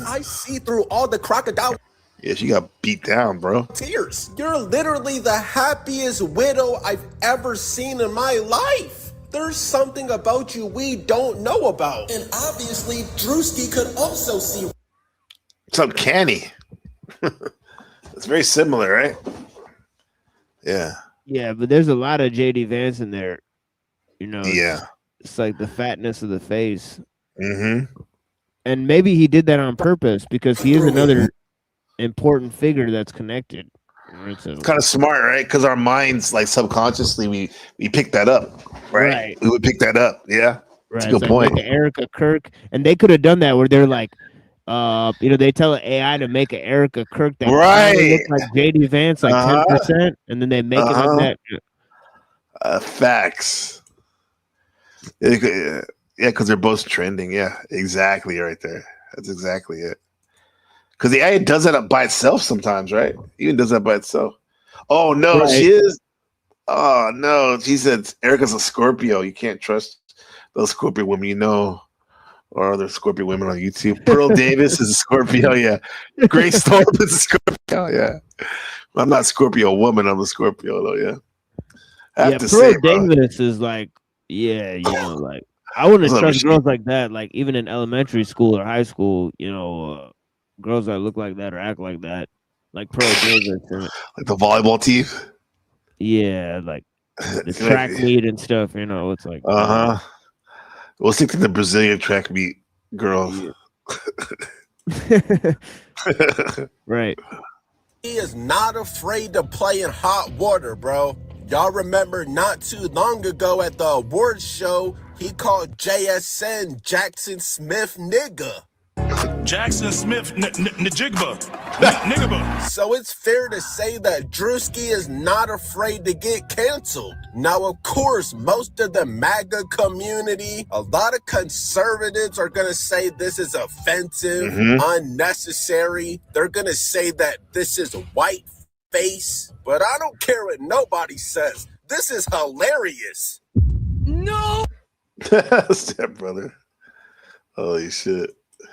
I see through all the crocodile Yeah, she got beat down, bro. tears. You're literally the happiest widow I've ever seen in my life. There's something about you we don't know about. And obviously, Drewski could also see. It's uncanny. It's very similar, right? Yeah. Yeah, but there's a lot of JD Vance in there. You know. Yeah. It's like the fatness of the face. Mm-hmm. And maybe he did that on purpose because he is another important figure that's connected. Right, so- It's kind of smart, right? Because our minds, like subconsciously, we pick that up, right? We would pick that up, yeah. That's a Right. good So like point. make an Erica Kirk, and they could have done that where they're like, they tell an AI to make an Erica Kirk that kind of Right. looks like JD Vance, like 10%, and then they make it like that. Facts. Yeah, because they're both trending. Yeah, exactly right there. That's exactly it. Because the AI does that by itself sometimes, right? Even does that by itself. Oh no, Right. she is. Oh no, she said Erica's a Scorpio. You can't trust those Scorpio women, or other Scorpio women on YouTube. Pearl Davis is a Scorpio. Yeah, Grace Thorpe is a Scorpio. Yeah, I'm not a Scorpio woman. I'm a Scorpio though. Yeah. I have to Pearl say, bro. Davis is like, like I wouldn't What's up, trust Rasheed? girls like that, like even in elementary school or high school, girls that look like that or act like that, like Pearl Davis, Like the volleyball team. Yeah, like the track meet and stuff. It's like, We'll stick to the Brazilian track meet girls. Right. He is not afraid to play in hot water, bro. Y'all remember not too long ago at the awards show, he called JSN Jackson Smith nigga. Jackson Smith Njigba. So it's fair to say that Drewski is not afraid to get canceled. Now, of course, most of the MAGA community, a lot of conservatives are going to say this is offensive, unnecessary. They're going to say that this is white face, but I don't care what nobody says. This is hilarious. No! Step brother. Holy shit.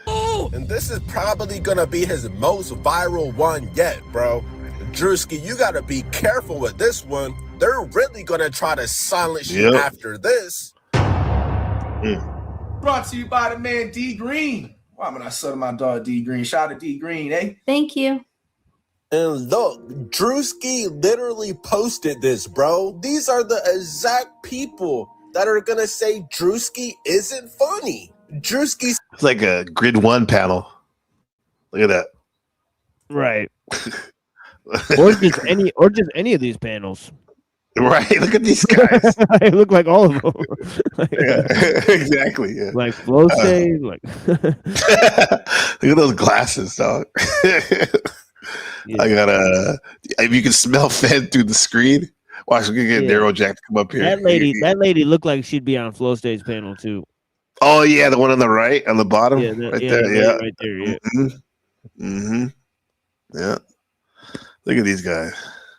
And this is probably gonna be his most viral one yet, bro. Drewski, you gotta be careful with this one. They're really gonna try to silence you after this. Brought to you by the man D Green. Why am I selling my dog D Green? Shout out to D Green, eh? Thank you. And look, Drewski literally posted this, bro. These are the exact people that are gonna say Drewski isn't funny. Drewski's It's like a grid 1 panel. Look at that. Right. or just any of these panels. Right. Look at these guys. They look like all of them. Exactly. Yeah. Like flow stage. Look at those glasses, dog. I got if you can smell Fed through the screen. Watch, we're gonna get Narrow Jack to come up here. That lady looked like she'd be on flow stage panel too. Oh yeah, the one on the right, on the bottom, Yeah, right there. Yeah, right there. Yeah. Yeah. Look at these guys.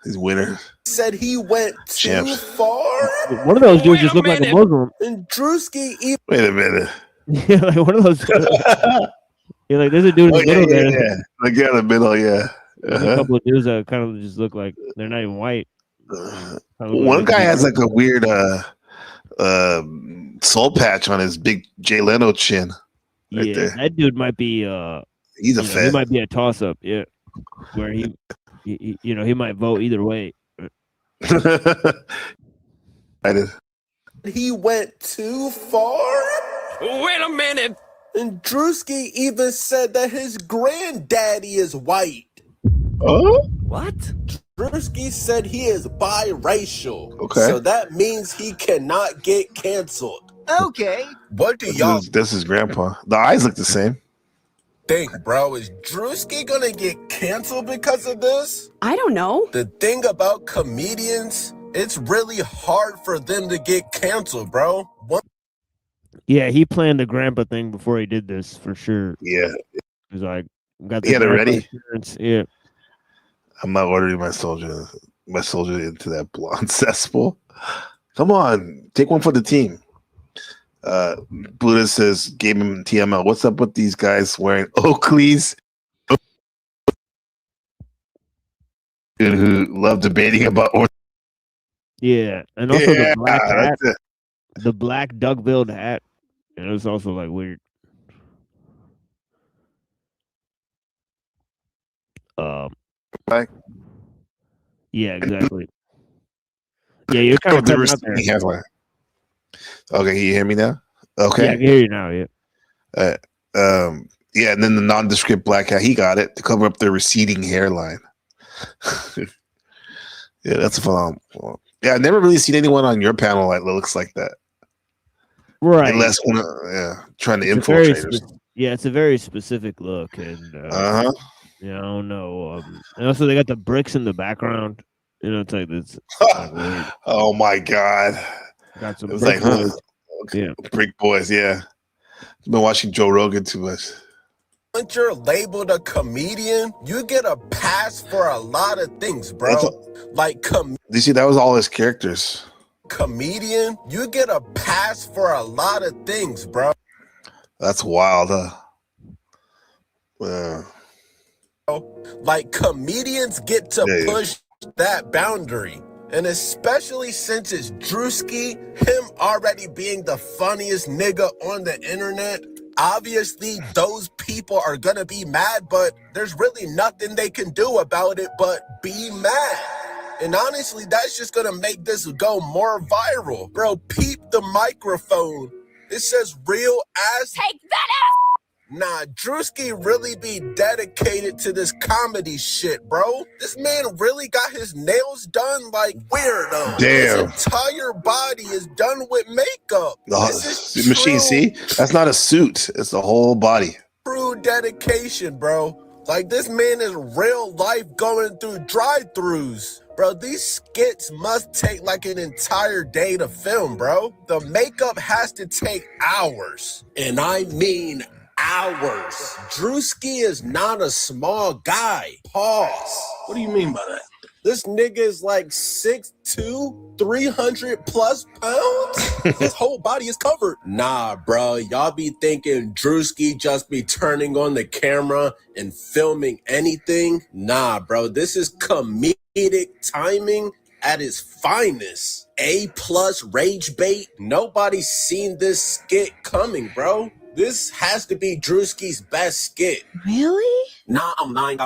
These winners. said he went too far. One of those dudes just looked like a Muslim. And Drewski Wait a minute. Yeah, like one of those. You're like, there's a dude in the middle there. Yeah. Like in the middle, yeah. There's a couple of dudes that kind of just look like they're not even white. One guy has like a weird soul patch on his big Jay Leno chin. Right there. That dude might be he's a Fed. He might be a toss up, where he might vote either way. I did. He went too far. Wait a minute. And Drewski even said that his granddaddy is white. Oh? What? Drewski said he is biracial. Okay. So that means he cannot get canceled. Okay. What do y'all This is grandpa. The eyes look the same. think, bro? Is Drewski gonna get canceled because of this? I don't know. The thing about comedians, it's really hard for them to get canceled, bro. Yeah, he planned the grandpa thing before he did this for sure. Yeah. He's like, got He had it grandpa ready? insurance. Yeah. I'm not ordering my soldier into that blonde cesspool. Come on, take one for the team. Buddha says, gave him TML. What's up with these guys wearing Oakleys? Who love debating about Yeah, and also the black that's hat, it. the black duck-billed hat. And it was also like weird. Black. Yeah, exactly. Yeah, you're kind of the cutting out there. receding hairline. Okay, can you hear me now? Okay. Yeah, I can hear you now. Yeah. Yeah, and then the nondescript black hat, he got it to cover up the receding hairline. Yeah, that's phenomenal. Yeah, I've never really seen anyone on your panel that looks like that. Right. Unless trying to It's a very infiltrate. it's a very specific look, and Uh-huh. yeah, I don't know. And also they got the bricks in the background. You know, it's like this. Like weird. Oh my god. Got some It was brick like, boys. Yeah. Brick Boys, yeah. I've been watching Joe Rogan too much. Once you're labeled a comedian, you get a pass for a lot of things, bro. You see, that was all his characters. Comedian, you get a pass for a lot of things, bro. That's wild, huh? Yeah. Like comedians get to push that boundary. And especially since it's Drewski, him already being the funniest nigga on the internet, obviously those people are gonna be mad, but there's really nothing they can do about it but be mad. And honestly, that's just gonna make this go more viral. Bro, peep the microphone. It says real ass. Take that ass! Nah, Drewski really be dedicated to this comedy shit, bro. This man really got his nails done like weirdo. Damn. His entire body is done with makeup. This is Machine, see? That's not a suit. It's the whole body. true dedication, bro. Like, this man is real life going through drive-thrus. Bro, these skits must take like an entire day to film, bro. The makeup has to take hours. And I mean hours. Drewski is not a small guy. Pause. What do you mean by that? This nigga is like 6'2", 300 plus pounds. His whole body is covered. Nah, bro. Y'all be thinking Drewski just be turning on the camera and filming anything? Nah, bro. This is comedic timing at its finest. A+ rage bait. Nobody's seen this skit coming, bro. This has to be Drewski's best skit. Really? Nah, I'm lying.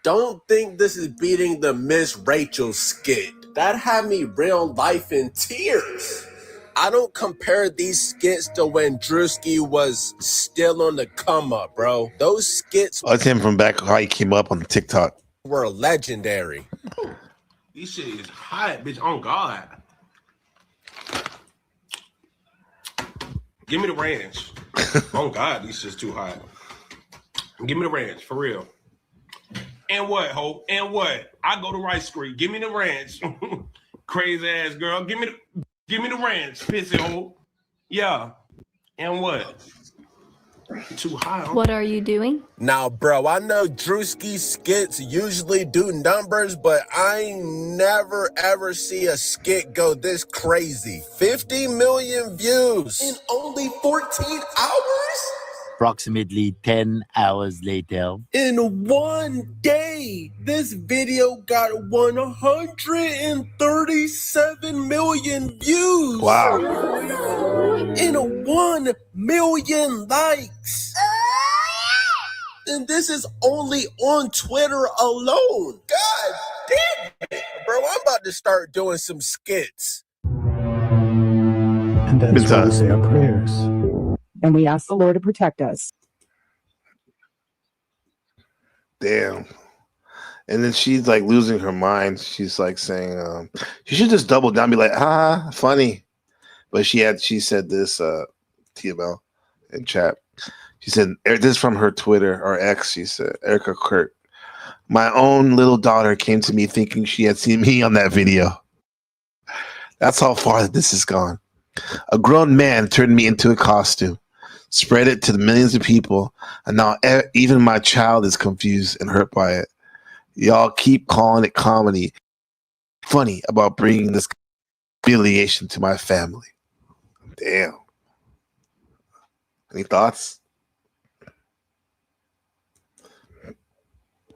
Don't think this is beating the Miss Rachel skit. That had me real life in tears. I don't compare these skits to when Drewski was still on the come up, bro. Those skits That's him from back how he came up on TikTok. were legendary. This shit is hot, bitch. On God. Give me the ranch. On God, this shit's too hot. Give me the ranch, for real. And what, ho? And what? I go to Rice Street. Give me the ranch. Crazy ass girl. Give me the ranch, pissy ho. Yeah. And what? Too high. Huh? What are you doing? Now, bro, I know Drewski skits usually do numbers, but I ain't never ever see a skit go this crazy. 50 million views in only 14 hours? Approximately 10 hours later. In one day, this video got 137 million views. Wow. And 1 million likes. And this is only on Twitter alone. God damn it. Bro, I'm about to start doing some skits. And that's why we say our prayers. And we ask the Lord to protect us. Damn. And then she's like losing her mind. She's like saying, you should just double down, be like, funny. But she said this, TML in chat. She said, this from her Twitter or X. She said, Erica Kirk, my own little daughter came to me thinking she had seen me on that video. That's how far this has gone. A grown man turned me into a costume, spread it to the millions of people, and now even my child is confused and hurt by it. Y'all keep calling it comedy. Funny about bringing this humiliation to my family. Damn. Any thoughts?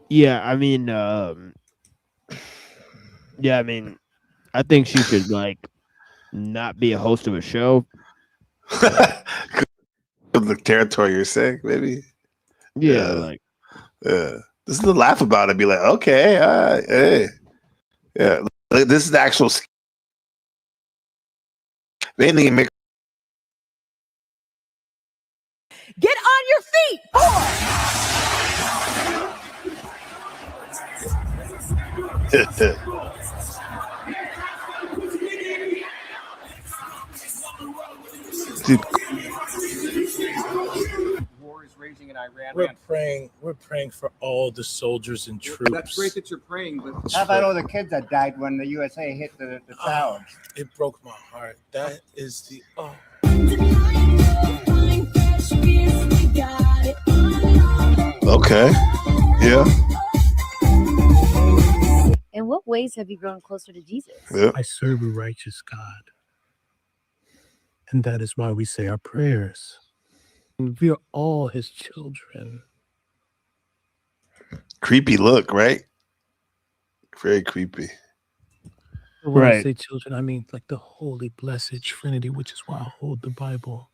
Yeah, I mean, I think she should like not be a host of a show. The territory you're saying, maybe. Yeah, this is the laugh about it. Be like, okay, hey, yeah. Like, this is the actual. They didn't even make. Get on your feet, boy! Dude. War is raging in Iran. We're praying for all the soldiers and troops. That's great that you're praying, but How about all the kids that died when the USA hit the towers? It broke my heart. That is the Okay. Yeah. In what ways have you grown closer to Jesus? Yeah. I serve a righteous God. And that is why we say our prayers. And we are all his children. Creepy look, right? Very creepy. When I Right. say children, I mean like the holy, blessed Trinity, which is why I hold the Bible.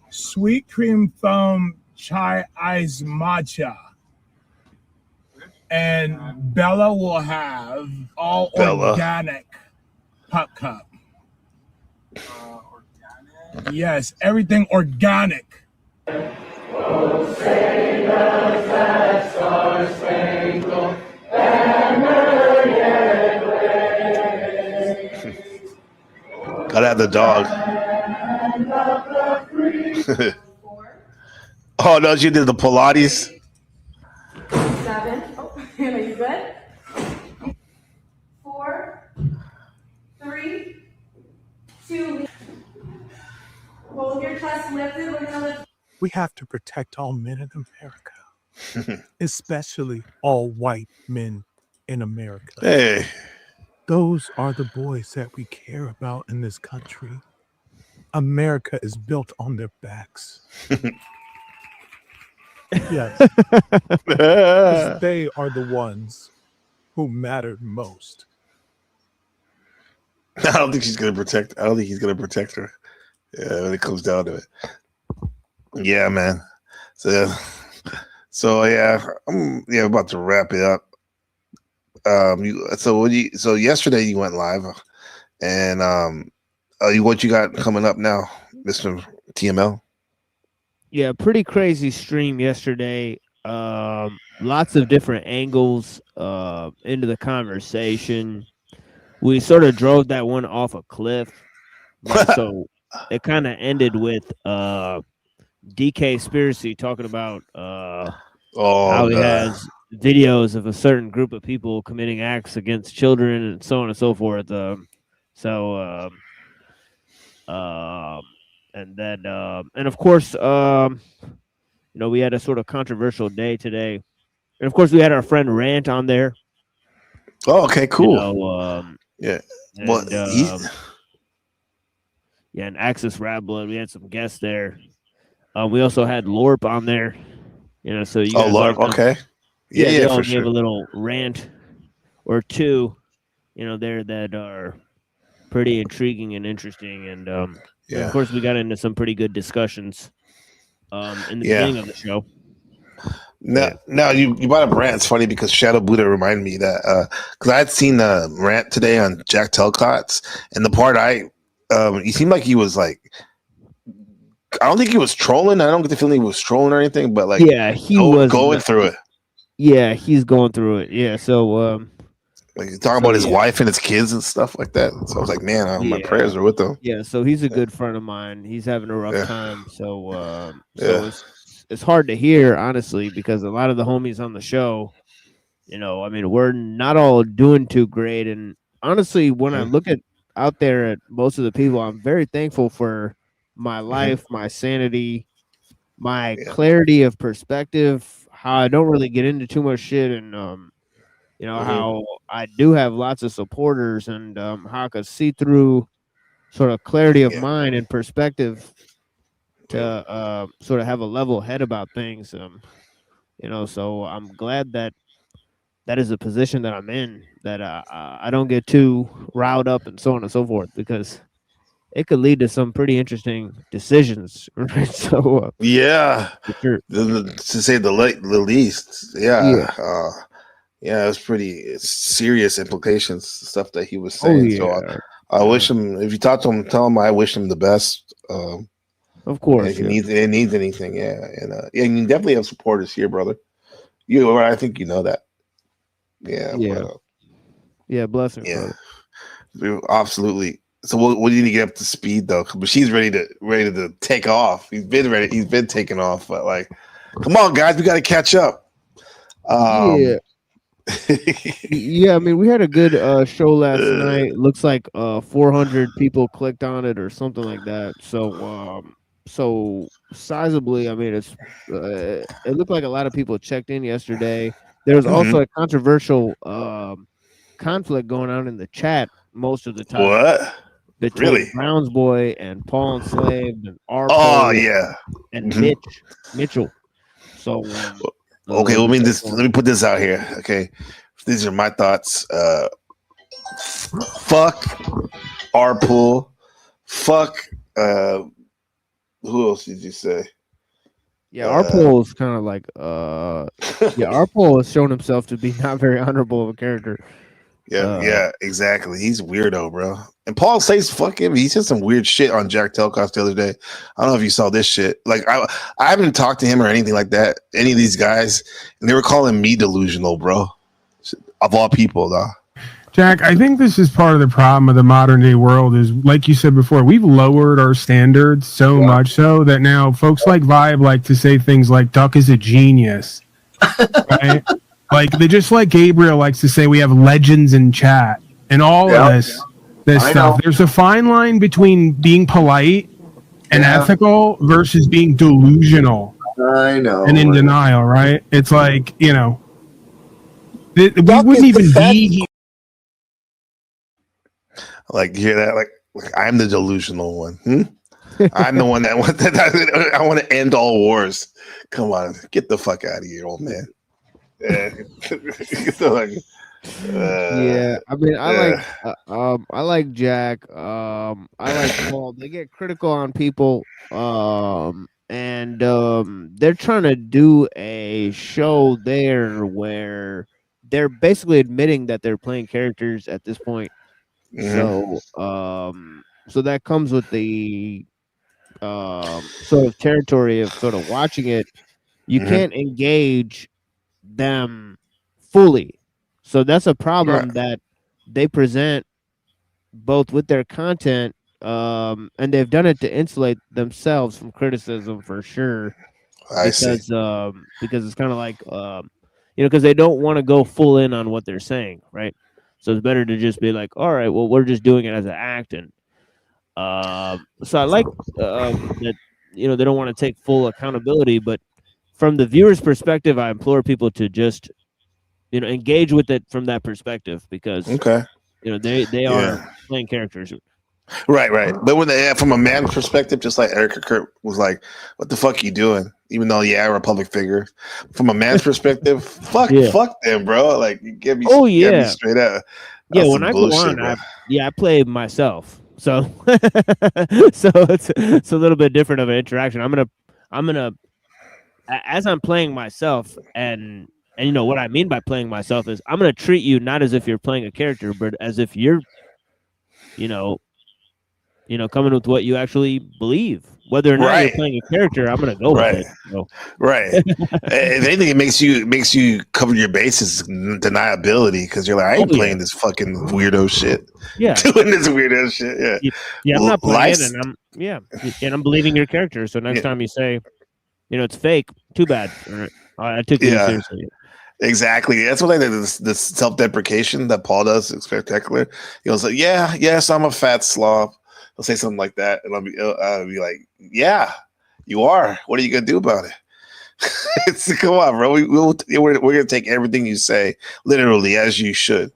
Sweet cream foam chai ice matcha. And Bella will have all Bella. organic pup cup. Yes, everything organic. Gotta have the dog. Oh no, she did the Pilates. 7. Oh, are you good? 4, 3, 2. Hold your chest lifted. We're gonna lift. We have to protect all men in America, especially all white men in America. Hey. Those are the boys that we care about in this country. America is built on their backs. Yes. 'Cause they are the ones who mattered most. I don't think she's gonna protect. I don't think he's gonna protect her. Yeah, when it comes down to it. Yeah, man. So yeah, I'm about to wrap it up. So yesterday you went live, and what you got coming up now, Mr. TML? Yeah, pretty crazy stream yesterday. Lots of different angles into the conversation. We sort of drove that one off a cliff. But so it kind of ended with DK Spiracy talking about how he has videos of a certain group of people committing acts against children and so on and so forth. And then, and of course, we had a sort of controversial day today. And of course, we had our friend Rant on there. Oh, okay, cool. Yeah. And, well, yeah, and Axis Radblood. We had some guests there. We also had Lorp on there. So you guys Lorp, okay. Yeah, they all for gave sure. a little rant or two, there that are pretty intriguing and interesting. And of course, we got into some pretty good discussions in the beginning of the show. Now you brought up Rant. It's funny because Shadow Buddha reminded me that because I had seen Rant today on Jack Telcott's, and the part he seemed like he was like, I don't think he was trolling. I don't get the feeling he was trolling or anything, but like, he was going through it. Yeah, he's going through it. Yeah, so like he's talking about his wife and his kids and stuff like that. So I was like, man, my prayers are with him. Yeah, so he's a good friend of mine. He's having a rough time. So it's hard to hear, honestly, because a lot of the homies on the show, we're not all doing too great. And honestly, when I look out there at most of the people, I'm very thankful for my life, my sanity, my clarity of perspective, how I don't really get into too much shit, and how I do have lots of supporters, and how I could see through sort of clarity of mind and perspective to sort of have a level head about things. So I'm glad that is a position that I'm in, that I don't get too riled up and so on and so forth, because it could lead to some pretty interesting decisions. Right? So to say the least, it was pretty serious implications, stuff that he was saying. So I wish him, if you talk to him, tell him I wish him the best. Of course, if it needs anything, and you definitely have supporters here, brother. I think you know that. Yeah, yeah, blessings, yeah, brother. absolutely. So what do you need to get up to speed though? But she's ready to take off. He's been ready. He's been taking off. But like, come on, guys, we got to catch up. Yeah. Yeah, I mean, we had a good show last night. Looks like 400 people clicked on it or something like that. So sizably, I mean, it looked like a lot of people checked in yesterday. There was also a controversial conflict going on in the chat most of the time. What? Between Really? Browns Boy and Paul Enslaved and and Mitchell. So okay, let me put this out here. Okay, these are my thoughts. Fuck Arpool. Fuck. Who else did you say? Yeah, Arpool is kind of like Arpool has shown himself to be not very honorable of a character. Yeah, exactly. He's a weirdo, bro. And Paul says fuck him. He said some weird shit on Jack Telcos the other day. I don't know if you saw this shit. Like I haven't talked to him or anything like that. Any of these guys, and they were calling me delusional, bro. Of all people, though. Jack, I think this is part of the problem of the modern day world is, like you said before, we've lowered our standards so much so that now folks like Vibe like to say things like Duck is a genius. Right? Like they just like Gabriel likes to say we have legends in chat and all of this stuff. There's a fine line between being polite and ethical versus being delusional. I know. And in denial, right? It's like, we wouldn't even be here. Like, you hear that? Like I'm the delusional one. I'm the one that I want to end all wars. Come on, get the fuck out of here, old man. Yeah, I mean, I like Jack. I like Paul. They get critical on people, and they're trying to do a show there where they're basically admitting that they're playing characters at this point. So that comes with the sort of territory of sort of watching it. You can't engage them fully, so that's a problem that they present both with their content, and they've done it to insulate themselves from criticism for sure. Because it's kind of like because they don't want to go full in on what they're saying, right? So it's better to just be like, all right, well, we're just doing it as an act, and so I like that they don't want to take full accountability, but from the viewer's perspective, I implore people to just, engage with it from that perspective because, they are playing characters. Right. But when from a man's perspective, just like Erica Kurt was like, "What the fuck you doing?" Even though, we're a public figure. From a man's perspective, fuck them, bro. Like, you get me, get me straight out. Yeah, when I go on, I play myself, so so it's a little bit different of an interaction. I'm gonna. As I'm playing myself, and what I mean by playing myself is I'm going to treat you not as if you're playing a character, but as if you're, coming with what you actually believe. Whether or not you're playing a character, I'm going to go with it. So. Right. If anything, it makes you cover your bases, deniability, because you're like, I ain't playing this fucking weirdo shit. Yeah, doing this weirdo shit. Yeah. I'm not playing it, and I'm believing your character. So next time you say, it's fake. Too bad. I took it seriously. Exactly. That's what I did. This self-deprecation that Paul does is spectacular. He'll say, yes, I'm a fat slob. He'll say something like that, and I'll be like, yeah, you are. What are you gonna do about it? Come on, bro. We're gonna take everything you say literally as you should.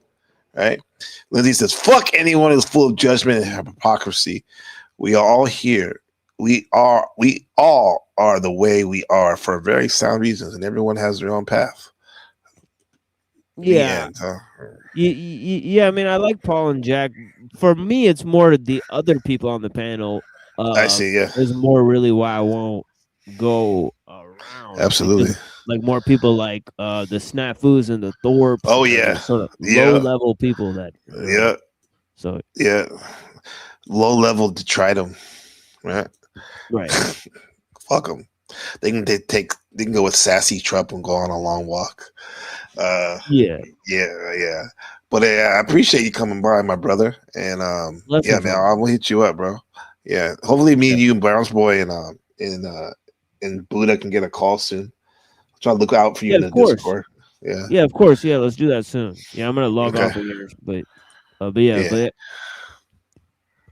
Right? Lindsay says, fuck anyone who's full of judgment and hypocrisy. We are all here. We all are the way we are for very sound reasons, and everyone has their own path. Yeah. Yeah, I mean, I like Paul and Jack. For me, it's more the other people on the panel. I see, is more really why I won't go around. Absolutely. Like more people like the Snafus and the Thorpes. Oh, yeah. Sort of low-level people that... low-level detritum, right? Right. Fuck them. They can go with Sassy Trump and go on a long walk. Yeah. Yeah. But I appreciate you coming by, my brother. And yeah, man, I will hit you up, bro. Yeah. Hopefully me and you and Browns Boy and Buddha can get a call soon. I'll try to look out for you in the Discord. Yeah. Yeah, of course. Yeah, let's do that soon. Yeah, I'm gonna log off of here, but yeah,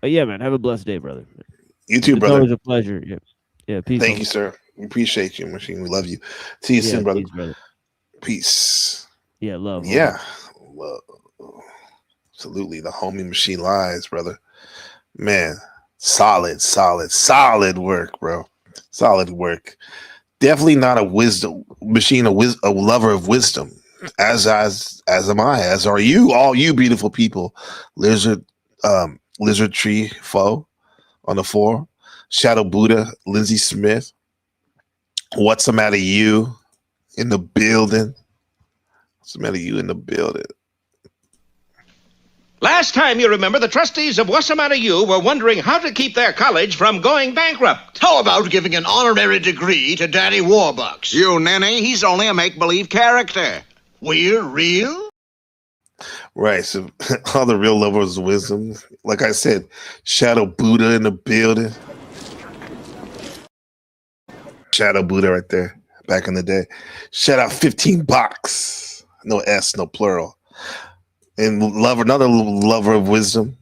yeah, man. Have a blessed day, brother. You too, brother. It's always a pleasure. Yeah. Yeah, peace. Thank you, sir. We appreciate you, Machine. We love you. See you soon, brother. Peace, brother. Peace. Yeah, love. Yeah. Love. Absolutely. The homie Machine lies, brother. Man, solid work, bro. Solid work. Definitely not a wisdom machine, a lover of wisdom. As am I, as are you, all you beautiful people. Lizard Tree Foe on the 4. Shadow Buddha, Lindsay Smith. What's the matter, you in the building? What's the matter, you in the building? Last time, you remember, the trustees of What's the Matter You were wondering how to keep their college from going bankrupt. How about giving an honorary degree to Daddy Warbucks? You ninny, he's only a make-believe character. We're real? Right, so all the real lovers of wisdom. Like I said, Shadow Buddha in the building. Shadow Buddha right there, back in the day. Shout out 15 Box. No S, no plural. And another lover of wisdom,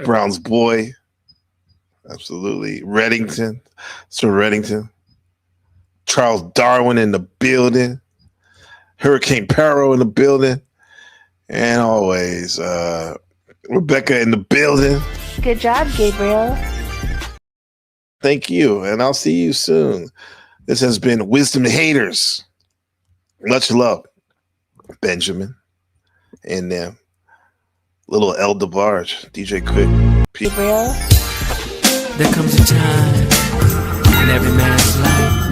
Brown's boy. Absolutely. Reddington, Sir Reddington. Charles Darwin in the building. Hurricane Paro in the building. And always, Rebecca in the building. Good job, Gabriel. Thank you. And I'll see you soon. This has been Wisdom Haters. Much love, Benjamin. And little El DeBarge, DJ Quick. Gabriel. There comes a time in every man's life.